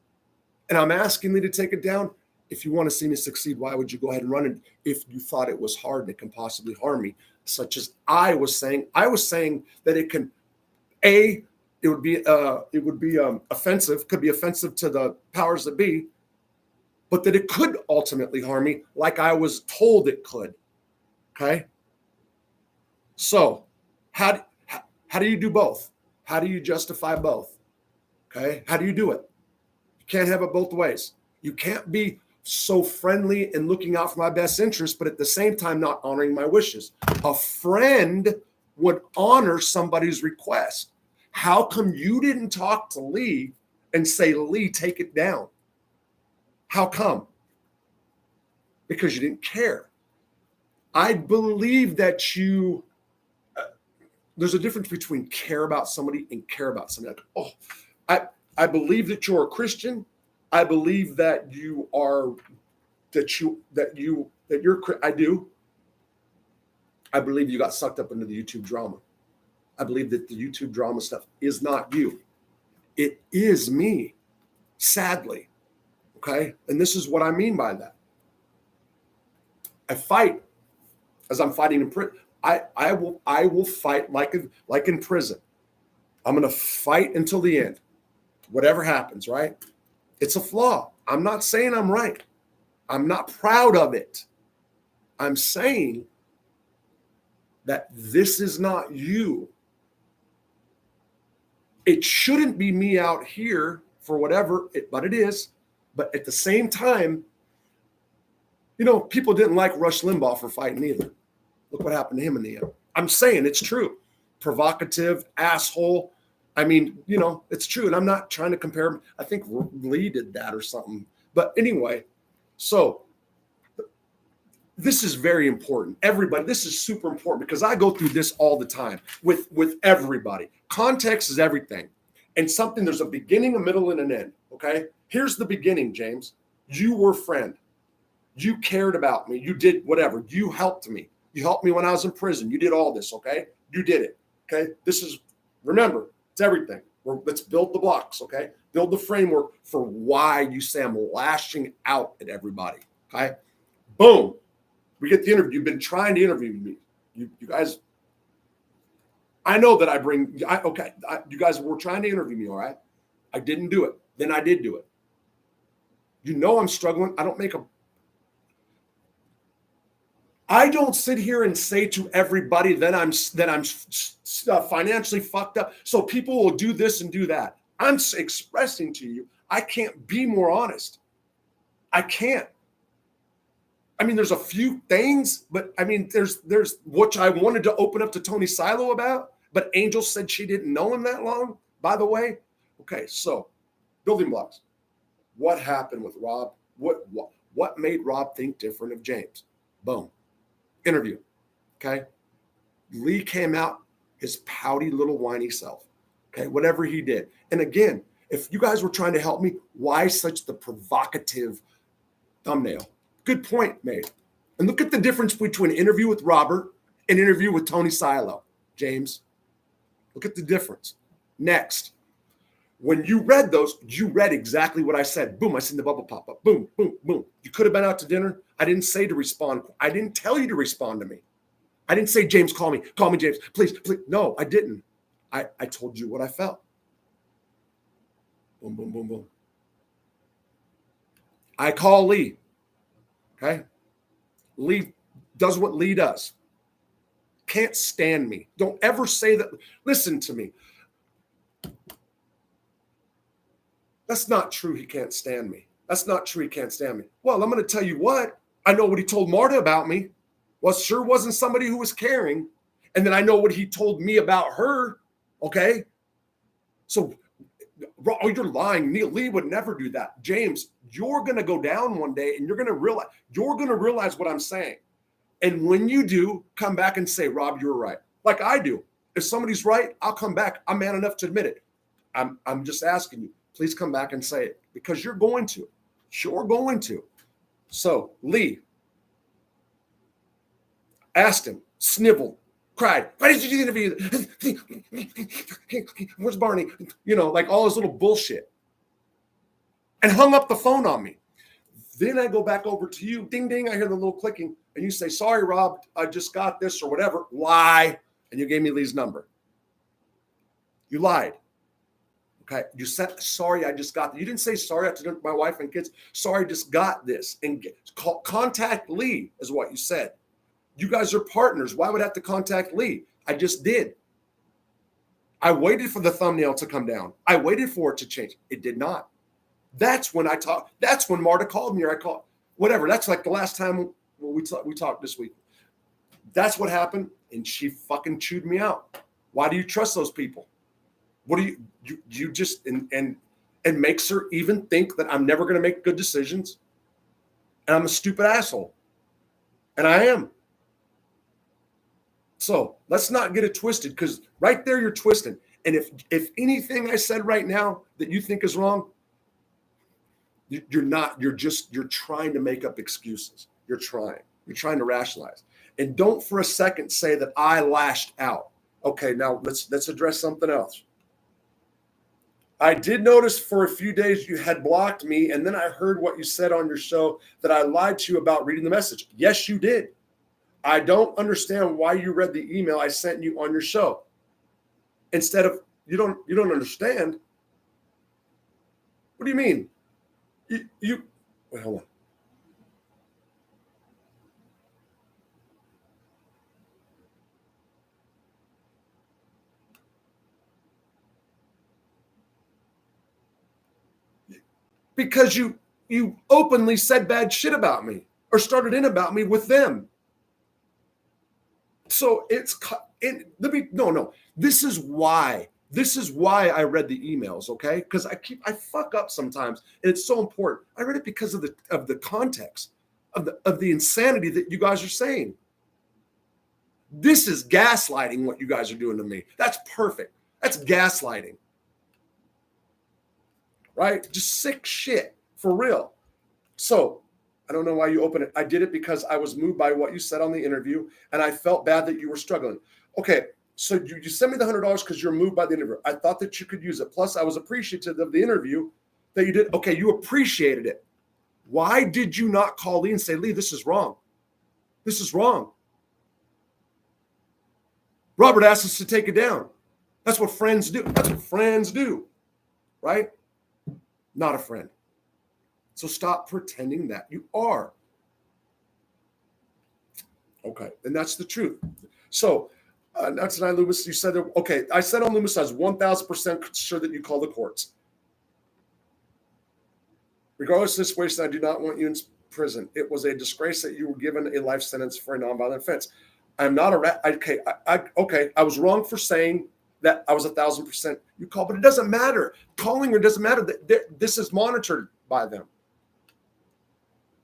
Speaker 1: and I'm asking you to take it down, if you want to see me succeed, why would you go ahead and run it? If you thought it was hard and it can possibly harm me, such as I was saying that it can, it would be offensive, could be offensive to the powers that be, but that it could ultimately harm me, like I was told it could. Okay. So how do you do both? How do you justify both? Okay. How do you do it? You can't have it both ways. You can't be so friendly and looking out for my best interest, but at the same time, not honoring my wishes. A friend would honor somebody's request. How come you didn't talk to Lee and say, Lee, take it down? How come? Because you didn't care. I believe that there's a difference between care about somebody and care about somebody. Like, I believe that you're a Christian. I believe that I do. I believe you got sucked up into the YouTube drama. I believe that the YouTube drama stuff is not you. It is me, sadly. Okay. And this is what I mean by that. I fight as I'm fighting in prison. I will fight like in prison. I'm going to fight until the end. Whatever happens, right? It's a flaw. I'm not saying I'm right. I'm not proud of it. I'm saying that this is not you. It shouldn't be me out here for whatever, but it is. But at the same time, people didn't like Rush Limbaugh for fighting either. Look what happened to him in the end. I'm saying it's true. Provocative, asshole. I mean, it's true. And I'm not trying to compare him. I think Lee did that or something. But anyway, so this is very important. Everybody, this is super important because I go through this all the time with everybody. Context is everything. And there's a beginning, a middle, and an end. Okay? Here's the beginning, James. You were a friend. You cared about me. You did whatever. You helped me. You helped me when I was in prison. You did all this, okay? You did it, okay? Remember, it's everything. Let's build the blocks, okay? Build the framework for why you say I'm lashing out at everybody, okay? Boom. We get the interview. You've been trying to interview me. You guys, I know that you guys were trying to interview me, all right? I didn't do it. Then I did do it. I'm struggling. I don't sit here and say to everybody that I'm financially fucked up. So people will do this and do that. I'm expressing to you, I can't be more honest. I can't. I mean, there's a few things, but I mean, there's which I wanted to open up to Tony Silo about, but Angel said she didn't know him that long, by the way. Okay, so building blocks. What happened with Rob? What made Rob think different of James? Boom. Interview. Okay. Lee came out his pouty little whiny self. Okay. Whatever he did. And again, if you guys were trying to help me, why such the provocative thumbnail? Good point made. And look at the difference between an interview with Robert and an interview with Tony Silo. James. Look at the difference. Next. When you read those, you read exactly what I said. Boom, I seen the bubble pop up. Boom, boom, boom. You could have been out to dinner. I didn't say to respond. I didn't tell you to respond to me. I didn't say, James, call me, James, please, please. No, I didn't. I told you what I felt. Boom, boom, boom, boom. I call Lee. Okay. Lee does what Lee does. Can't stand me. Don't ever say that. Listen to me. That's not true. He can't stand me. That's not true. He can't stand me. Well, I'm going to tell you what. I know what he told Marta about me. Well, sure wasn't somebody who was caring. And then I know what he told me about her. Okay. So, oh, you're lying. Neil Lee would never do that. James, you're going to go down one day and you're going to realize what I'm saying. And when you do, come back and say, Rob, you're right. Like I do. If somebody's right, I'll come back. I'm man enough to admit it. I'm just asking you, please come back and say it because you're going to. You're going to. So Lee asked him, sniveled, cried. Why did you do the interview? Where's Barney? You know, like all this little bullshit. And hung up the phone on me. Then I go back over to you. Ding, ding. I hear the little clicking. And you say, sorry, Rob, I just got this or whatever. Lie. And you gave me Lee's number. You lied. Okay. You said, sorry, I just got this. You didn't say, sorry, I have to do my wife and kids. Sorry, just got this. And contact Lee is what you said. You guys are partners. Why would I have to contact Lee? I just did. I waited for the thumbnail to come down. I waited for it to change. It did not. That's when I talked. That's when Marta called me or I called. Whatever. That's like the last time we talked this week. That's what happened. And she fucking chewed me out. Why do you trust those people? What do you just, and makes her even think that I'm never going to make good decisions. And I'm a stupid asshole. And I am. So let's not get it twisted because right there you're twisting. And if anything I said right now that you think is wrong, you're not, you're trying to make up excuses. You're trying to rationalize. And don't for a second say that I lashed out. Okay, now let's address something else. I did notice for a few days you had blocked me, and then I heard what you said on your show that I lied to you about reading the message. Yes, you did. I don't understand why you read the email I sent you on your show. Instead of you don't understand. What do you mean? Wait, hold on. Because you openly said bad shit about me or started in about me with them. So this is why I read the emails, okay? Because I fuck up sometimes, and it's so important. I read it because of the context of the insanity that you guys are saying. This is gaslighting what you guys are doing to me. That's perfect. That's gaslighting. Right? Just sick shit for real. So I don't know why you open it. I did it because I was moved by what you said on the interview, and I felt bad that you were struggling. Okay, so you sent me the $100 because you're moved by the interview. I thought that you could use it. Plus, I was appreciative of the interview that you did. Okay, you appreciated it. Why did you not call Lee and say, Lee, this is wrong? This is wrong. Robert asked us to take it down. That's what friends do. That's what friends do, right? Not a friend. So stop pretending that you are. Okay, and that's the truth. So, not tonight, Loomis, you said that, okay, I said on Loomis, I was 1,000% sure that you call the courts. Regardless of this situation, I do not want you in prison. It was a disgrace that you were given a life sentence for a nonviolent offense. I'm not a rat. Okay, I was wrong for saying that I was 1,000% you call, but it doesn't matter. Calling or doesn't matter. This is monitored by them.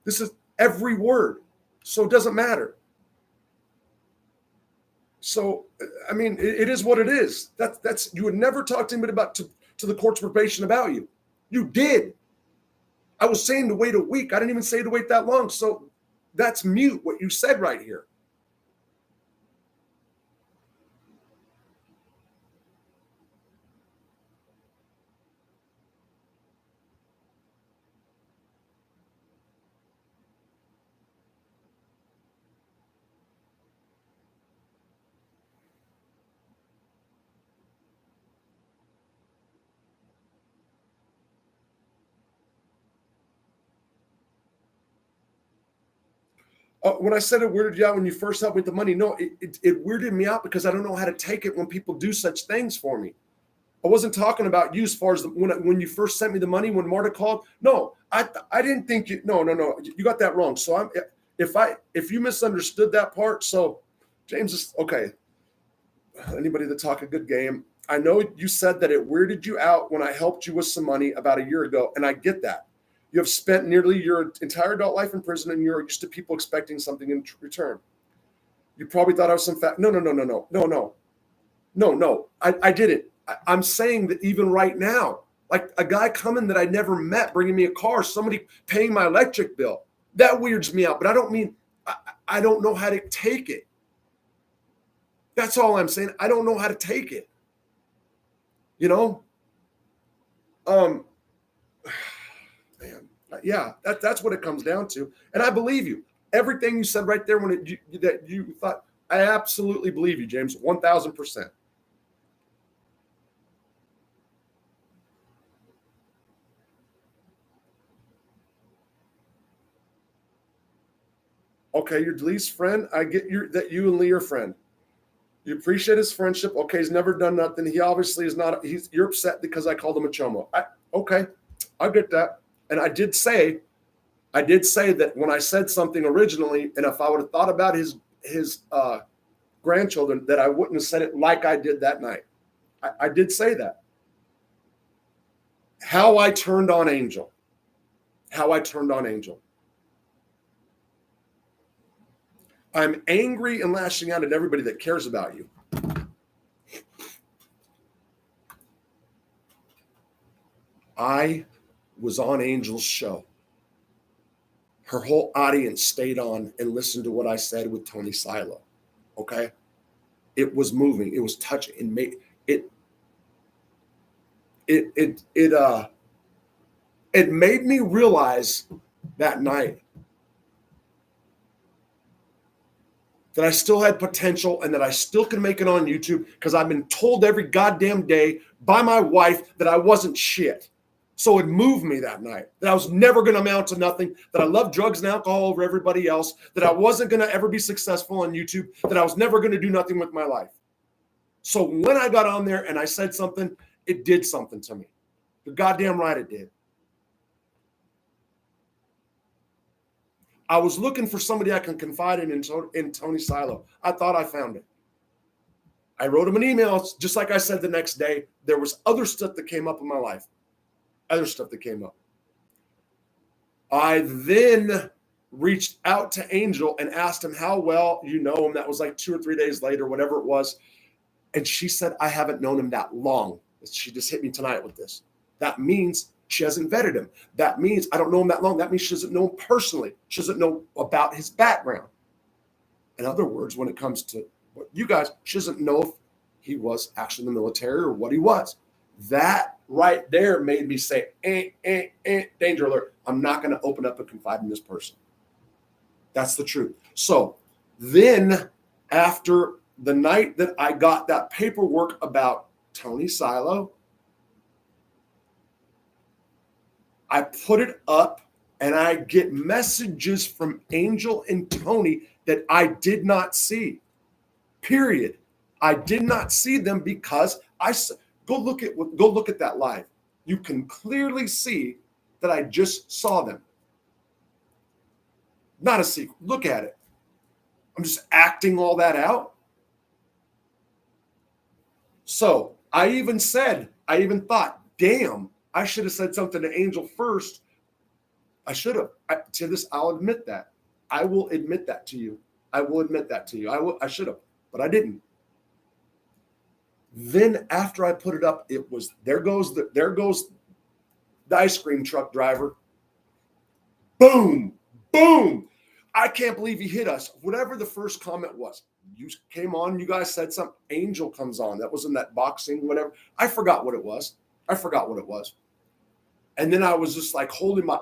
Speaker 1: This is every word. So it doesn't matter. So, I mean, it is what it is. That's you would never talk to anybody about to the court's probation about you. You did. I was saying to wait a week. I didn't even say to wait that long. So that's mute what you said right here. When I said it weirded you out when you first helped me with the money, no, it weirded me out because I don't know how to take it when people do such things for me. I wasn't talking about you as far as when you first sent me the money when Marta called. No, I didn't think you. No, you got that wrong. So if you misunderstood that part, so James is okay. Anybody that talk a good game, I know you said that it weirded you out when I helped you with some money about a year ago, and I get that. You have spent nearly your entire adult life in prison, and you're used to people expecting something in return. You probably thought I was some fat. No. I didn't. I'm saying that even right now, like a guy coming that I never met, bringing me a car, somebody paying my electric bill, that weirds me out. But I don't mean I don't know how to take it. That's all I'm saying. I don't know how to take it. You know, man, yeah, that's what it comes down to. And I believe you. Everything you said right there that you thought, I absolutely believe you, James, 1,000%. Okay, you're Lee's friend. I get that you and Lee are friend. You appreciate his friendship. Okay, he's never done nothing. He obviously is not. You're upset because I called him a chomo. Okay, I get that. And I did say that when I said something originally, and if I would have thought about his grandchildren, that I wouldn't have said it like I did that night. I did say that. How I turned on Angel. I'm angry and lashing out at everybody that cares about you. I was on Angel's show. Her whole audience stayed on and listened to what I said with Tony Silo. Okay? It was moving. It was touching. It made it made me realize that night that I still had potential and that I still can make it on YouTube because I've been told every goddamn day by my wife that I wasn't shit. So it moved me that night, that I was never going to amount to nothing, that I love drugs and alcohol over everybody else, that I wasn't going to ever be successful on YouTube, that I was never going to do nothing with my life. So when I got on there and I said something, it did something to me. You're goddamn right it did. I was looking for somebody I can confide in Tony Silo. I thought I found it. I wrote him an email, just like I said the next day. There was other stuff that came up in my life. I then reached out to Angel and asked him how well you know him. That was like 2 or 3 days later, whatever it was. And she said, I haven't known him that long. She just hit me tonight with this. That means she hasn't vetted him. That means I don't know him that long. That means she doesn't know him personally. She doesn't know about his background. In other words, when it comes to what you guys, she doesn't know if he was actually in the military or what he was. That right there made me say, danger alert. I'm not going to open up and confide in this person. That's the truth. So then after the night that I got that paperwork about Tony Silo, I put it up and I get messages from Angel and Tony that I did not see. Period. I did not see them because go look at that live. You can clearly see that I just saw them. Not a secret. Look at it. I'm just acting all that out. So I even thought, damn, I should have said something to Angel first. I should have. I'll admit that. I will admit that to you. I should have, but I didn't. Then after I put it up, it was there goes the ice cream truck driver. Boom, boom. I can't believe he hit us. Whatever the first comment was, you came on, you guys said something. Angel comes on. That was in that boxing, whatever. I forgot what it was. And then I was just like holding I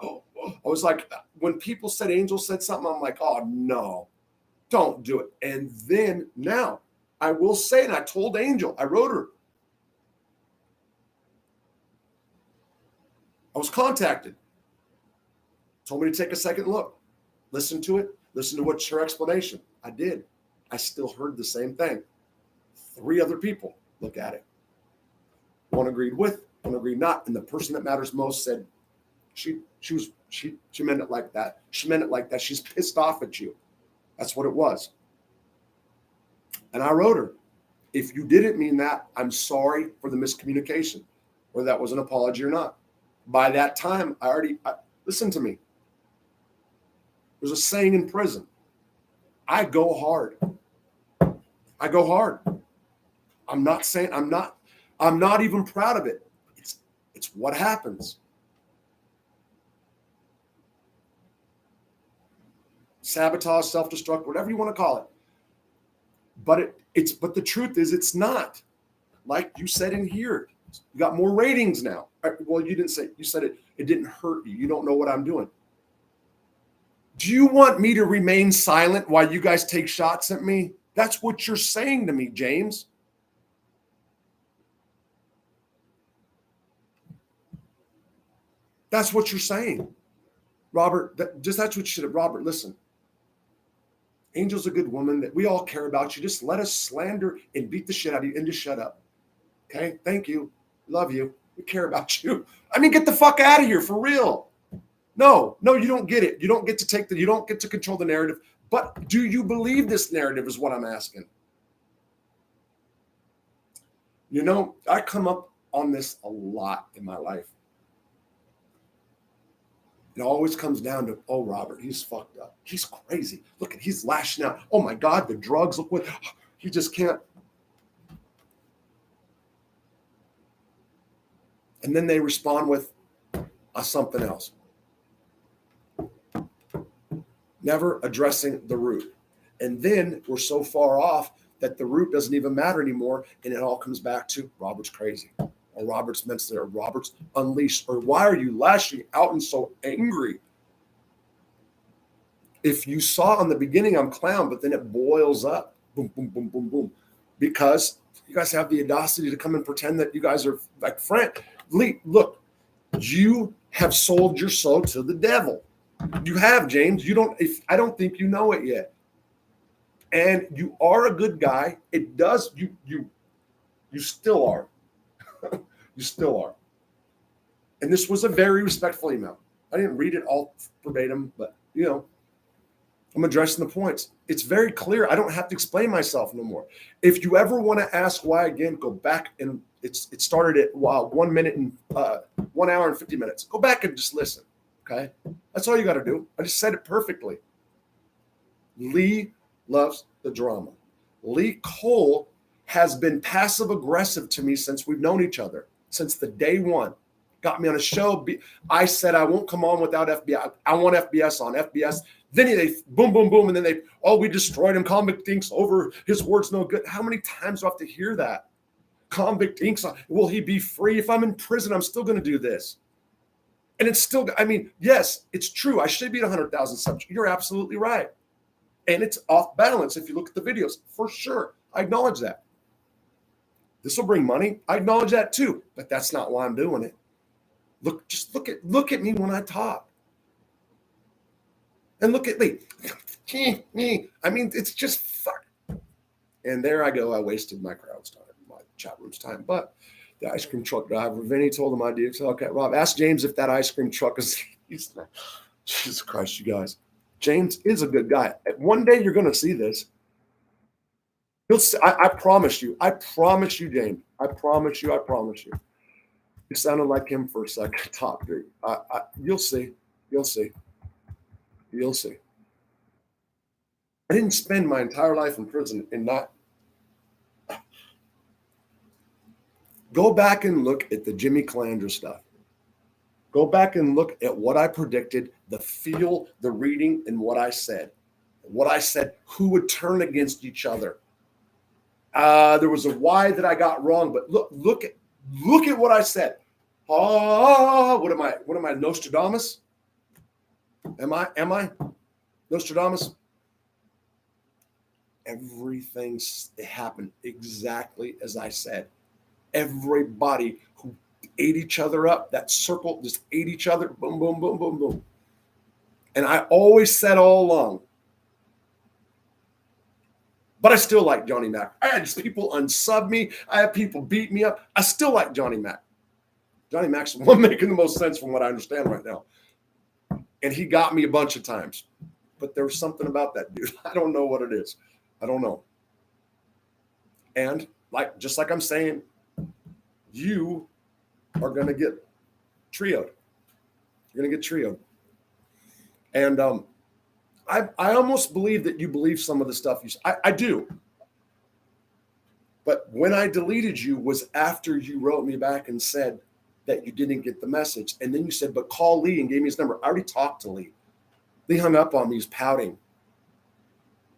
Speaker 1: was like, when people said Angel said something, I'm like, oh no, don't do it. And then now I will say, and I told Angel, I wrote her. I was contacted. Told me to take a second look, listen to it. Listen to what's her explanation. I did. I still heard the same thing. 3 other people look at it. One agreed with, one agreed not. And the person that matters most said, she meant it like that. She meant it like that. She's pissed off at you. That's what it was. And I wrote her, if you didn't mean that, I'm sorry for the miscommunication, whether that was an apology or not. By that time, listen to me. There's a saying in prison. I go hard. I go hard. I'm not even proud of it. It's what happens. Sabotage, self-destruct, whatever you want to call it. But but the truth is it's not. Like you said in here, you got more ratings now. Well, you didn't say, you said it didn't hurt you. You don't know what I'm doing. Do you want me to remain silent while you guys take shots at me? That's what you're saying to me, James. That's what you're saying. Robert, that's what you should have. Robert, listen. Angel's a good woman that we all care about. You just let us slander and beat the shit out of you and just shut up. Okay? Thank you. Love you. We care about you. I mean, get the fuck out of here for real. No, you don't get it. You don't get to you don't get to control the narrative. But do you believe this narrative is what I'm asking? You know, I come up on this a lot in my life. It always comes down to, oh, Robert, he's fucked up. He's crazy. Look at, he's lashing out. Oh my God, the drugs, look what, he just can't. And then they respond with something else. Never addressing the root. And then we're so far off that the root doesn't even matter anymore. And it all comes back to Robert's crazy. Or Robert's mental, or Robert's unleashed, or why are you lashing out and so angry? If you saw in the beginning, I'm clown, but then it boils up. Boom, boom, boom, boom, boom. Because you guys have the audacity to come and pretend that you guys are like friends. Look, you have sold your soul to the devil. You have, James. I don't think you know it yet. And you are a good guy. It does, you still are. You still are. And this was a very respectful email. I didn't read it all verbatim, but, I'm addressing the points. It's very clear. I don't have to explain myself no more. If you ever want to ask why again, go back, and it started at 1 minute and 1 hour and 50 minutes. Go back and just listen, okay? That's all you got to do. I just said it perfectly. Lee loves the drama. Lee Cole has been passive aggressive to me since we've known each other, since the day one. Got me on a show. I said I won't come on without FBI. I want FBS on FBS. Then they boom, boom, boom, and then we destroyed him. Convict Inc.'s over. His word's no good. How many times do I have to hear that? Convict Inc.'s, will he be free? If I'm in prison, I'm still going to do this. And it's still, yes, it's true. I should be at 100,000 subs. You're absolutely right. And it's off balance if you look at the videos, for sure. I acknowledge that. This will bring money. I acknowledge that too, but that's not why I'm doing it. Look at me when I talk. And look at me. It's just fuck. And there I go. I wasted my crowd's time, my chat room's time. But the ice cream truck driver, Vinny told him I did. So, okay, Rob, ask James if that ice cream truck is. Jesus Christ, you guys. James is a good guy. One day you're going to see this. You'll see, I promise you. I promise you, James. I promise you. You sounded like him for a second. Top dude. You'll see. You'll see. I didn't spend my entire life in prison and not. Go back and look at the Jimmy Calandra stuff. Go back and look at what I predicted, the feel, the reading, and what I said. Who would turn against each other. There was a why that I got wrong, but look at what I said. What am I, Nostradamus? Am I Nostradamus? Everything happened exactly as I said. Everybody who ate each other up, that circle just ate each other, boom, boom, boom, boom, boom. And I always said all along, But I still like Johnny Mac. I had people unsub me. I had people beat me up. I still like Johnny Mac. Johnny Mac's the one making the most sense from what I understand right now. And he got me a bunch of times. But there was something about that dude. I don't know what it is. I don't know. And just like I'm saying, you are going to get trioed. You're going to get trioed. And I almost believe that you believe some of the stuff you say. I do. But when I deleted you was after you wrote me back and said that you didn't get the message. And then you said, but call Lee, and gave me his number. I already talked to Lee. Lee hung up on me. He's pouting.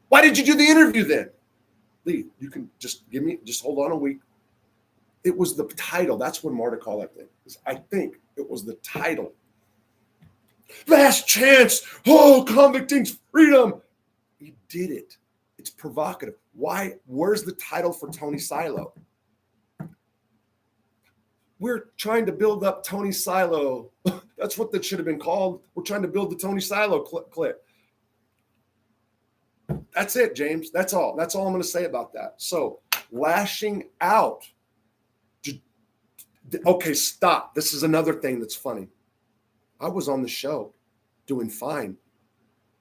Speaker 1: Why did you do the interview then? Lee, you can just hold on a week. It was the title. That's what Marta called that thing. I think it was the title. Last chance. Oh, convicting's freedom. He did it. It's provocative. Why? Where's the title for Tony Silo? We're trying to build up Tony Silo. That's what that should have been called. We're trying to build the Tony Silo clip. That's it, James. That's all. That's all I'm going to say about that. So lashing out. Okay, stop. This is another thing that's funny. I was on the show doing fine.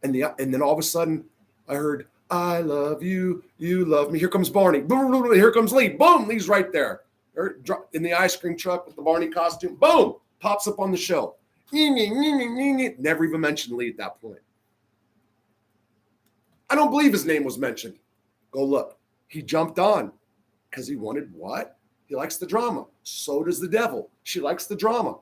Speaker 1: And then all of a sudden I heard, I love you. You love me. Here comes Barney. Boom, here comes Lee. Boom. Lee's right there. In the ice cream truck with the Barney costume. Boom. Pops up on the show. Never even mentioned Lee at that point. I don't believe his name was mentioned. Go look. He jumped on because he wanted what? He likes the drama. So does the devil. She likes the drama.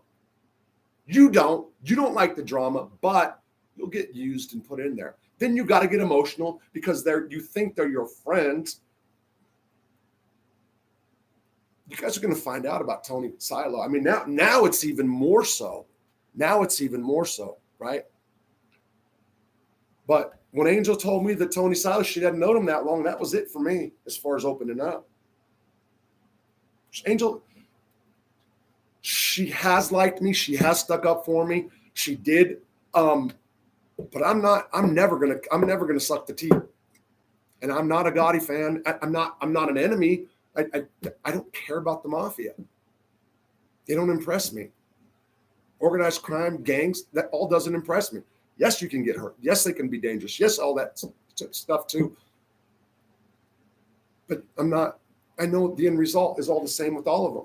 Speaker 1: You don't. You don't like the drama, but you'll get used and put in there. Then you got to get emotional because you think they're your friends. You guys are going to find out about Tony Silo. I mean, now it's even more so. Now it's even more so, right? But when Angel told me that Tony Silo, she hadn't known him that long, that was it for me as far as opening up. Angel, she has liked me. She has stuck up for me. She did. But I'm never gonna suck the tea. And I'm not a Gotti fan. I'm not an enemy. I don't care about the mafia. They don't impress me. Organized crime, gangs, that all doesn't impress me. Yes, you can get hurt. Yes, they can be dangerous. Yes, all that stuff too. But I know the end result is all the same with all of them.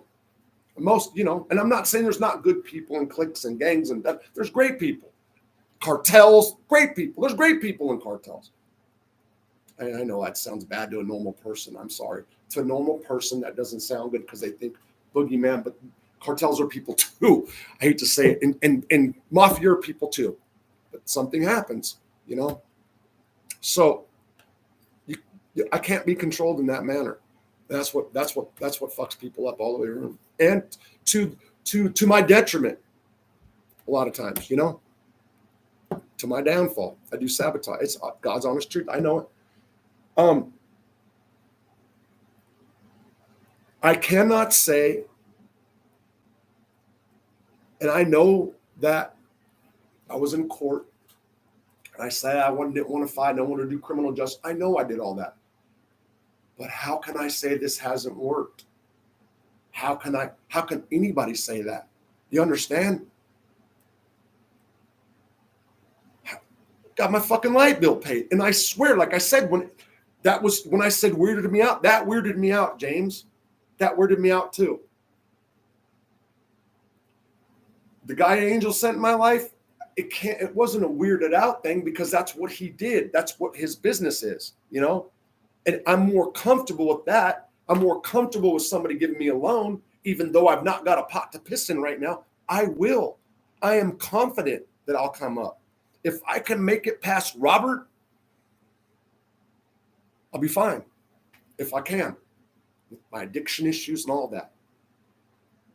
Speaker 1: Most, and I'm not saying there's not good people and cliques and gangs and that. There's great people. Cartels, great people. There's great people in cartels. And I know that sounds bad to a normal person. I'm sorry. To a normal person, that doesn't sound good because they think boogeyman, but cartels are people too. I hate to say it. And mafia are people too. But something happens, So I can't be controlled in that manner. That's what fucks people up all the way around. And to my detriment, a lot of times, to my downfall. I do sabotage. It's God's honest truth. I know it. I cannot say, and I know that I was in court, and I said I didn't want to fight, I don't want to do criminal justice. I know I did all that. But how can I say this hasn't worked? How can anybody say that? You understand? Got my fucking light bill paid. And I swear, like I said, when I said weirded me out, that weirded me out, James. That weirded me out too. The guy Angel sent in my life, it wasn't a weirded out thing because that's what he did. That's what his business is, And I'm more comfortable with that. I'm more comfortable with somebody giving me a loan, even though I've not got a pot to piss in right now. I will. I am confident that I'll come up. If I can make it past Robert, I'll be fine. If I can, with my addiction issues and all that.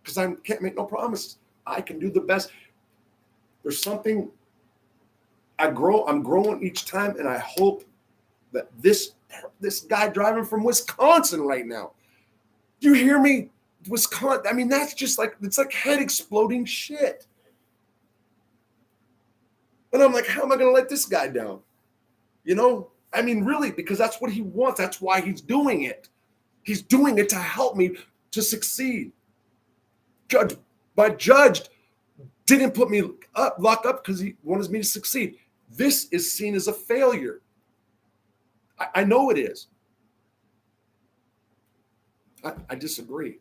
Speaker 1: Because I can't make no promises. I can do the best. There's something I'm growing each time, and I hope that this guy driving from Wisconsin right now, do you hear me? Wisconsin, I mean, that's just it's like head exploding shit. And I'm like, how am I going to let this guy down? I mean, really, because that's what he wants. That's why he's doing it. He's doing it to help me to succeed. My judge didn't put me locked up because he wanted me to succeed. This is seen as a failure. I know it is. I disagree.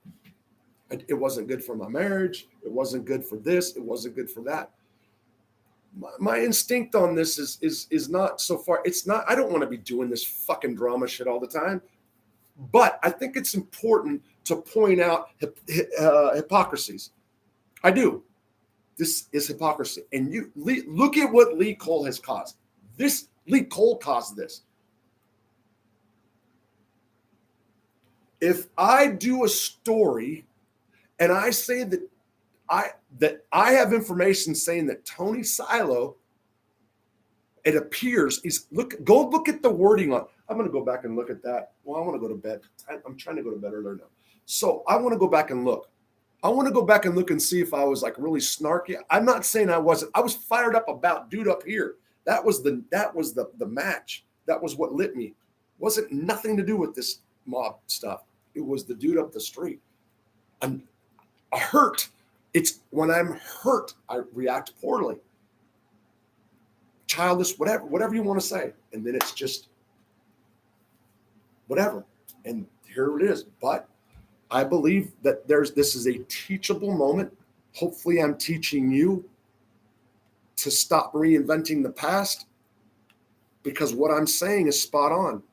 Speaker 1: It wasn't good for my marriage. It wasn't good for this. It wasn't good for that. My instinct on this is not so far. It's not. I don't want to be doing this fucking drama shit all the time. But I think it's important to point out hypocrisies. I do. This is hypocrisy. And you look at what Lee Cole has caused. Lee Cole caused this. If I do a story and I say that I have information saying that Tony Silo, it appears, go look at the wording on. I'm going to go back and look at that. Well, I want to go to bed. I'm trying to go to bed earlier now. So I want to go back and look. I want to go back and look and see if I was like really snarky. I'm not saying I wasn't. I was fired up about dude up here. That was the match. That was what lit me. It wasn't nothing to do with this mob stuff. It was the dude up the street. I'm hurt. It's when I'm hurt, I react poorly. Childish, whatever you want to say. And then it's just whatever. And here it is. But I believe that this is a teachable moment. Hopefully I'm teaching you to stop reinventing the past, because what I'm saying is spot on.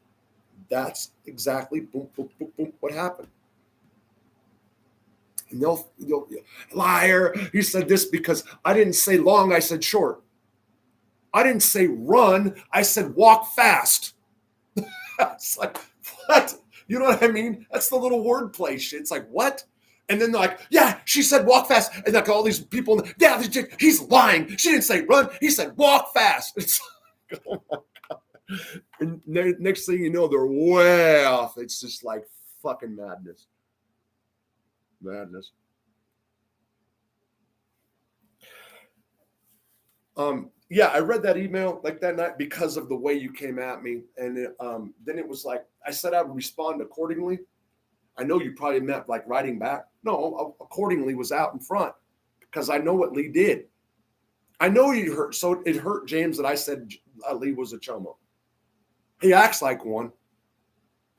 Speaker 1: That's exactly boom, boom, boom, boom, what happened. And they'll liar. You said this because I didn't say long, I said short. I didn't say run, I said walk fast. It's like, what? You know what I mean? That's the little wordplay shit. It's like, what? And then they're like, yeah, she said walk fast. And like all these people, yeah, he's lying. She didn't say run. He said walk fast. It's like, oh my God. And next thing you know, they're way off. It's just like fucking madness. Madness. Yeah, I read that email like that night because of the way you came at me. And then it was like, I said I would respond accordingly. I know you probably meant like writing back. No, accordingly was out in front because I know what Lee did. I know you hurt. So it hurt James that I said Lee was a chomo. He acts like one.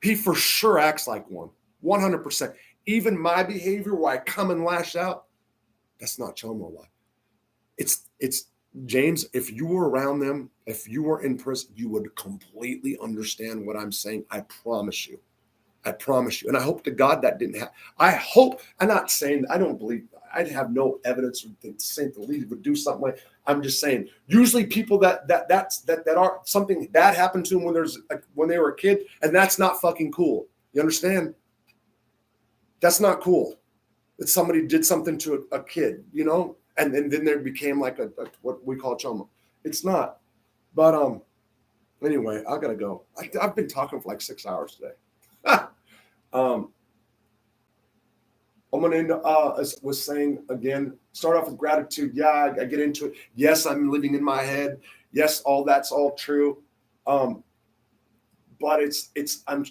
Speaker 1: He for sure acts like one. 100%. Even my behavior where I come and lash out, that's not chomo like. It's James, if you were around them, if you were in prison, you would completely understand what I'm saying. I promise you. I promise you. And I hope to God that didn't happen. I hope, I'm not saying, I don't believe, I'd have no evidence that St. Lee would do something like, I'm just saying, usually people that are something bad happened to them when they were a kid, and that's not fucking cool. You understand? That's not cool. That somebody did something to a kid, you know? And then there became like a what we call chomo. It's not. But anyway, I gotta go. I've been talking for like 6 hours today. I'm gonna end as was saying again, start off with gratitude. Yeah, I get into it. Yes, I'm living in my head. Yes, that's all true. But I'm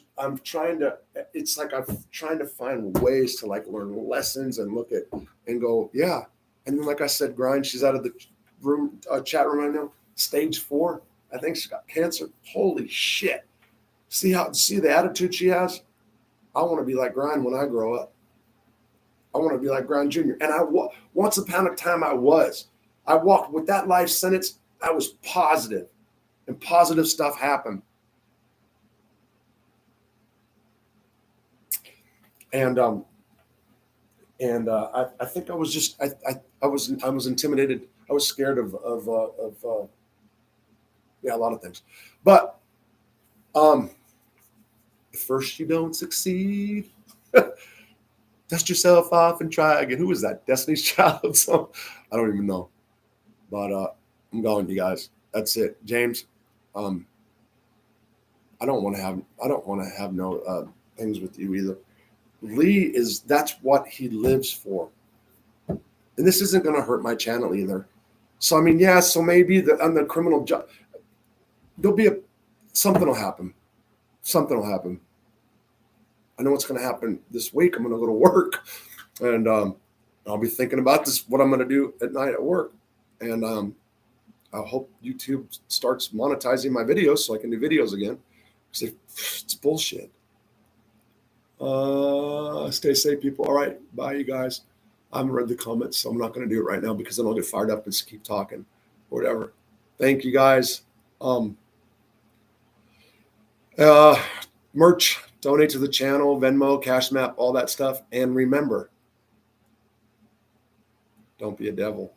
Speaker 1: trying to, it's like I'm trying to find ways to like learn lessons and look at and go, yeah. And then, like I said, Grind, she's out of the room, chat room right now. Stage 4. I think she got cancer. Holy shit. See the attitude she has? I want to be like Grind when I grow up. I want to be like Grind Jr. And once upon a time I walked with that life sentence. I was positive, and positive stuff happened. And I think I was just I was intimidated. I was scared of a lot of things. But if first you don't succeed, dust yourself off and try again. Who is that? Destiny's Child song? I don't even know. But I'm going, you guys. That's it, James. I don't want to have no things with you either. Lee that's what he lives for. And this isn't going to hurt my channel either. So, I mean, yeah, so maybe on the criminal job, there'll be something will happen. Something will happen. I know what's going to happen this week. I'm going to go to work, and I'll be thinking about this, what I'm going to do at night at work. And I hope YouTube starts monetizing my videos so I can do videos again. Because it's bullshit. Stay safe, people. All right. Bye, you guys. I haven't read the comments, so I'm not going to do it right now because then I'll get fired up and just keep talking or whatever. Thank you, guys. Merch, donate to the channel, Venmo, Cash Map, all that stuff. And remember, don't be a devil.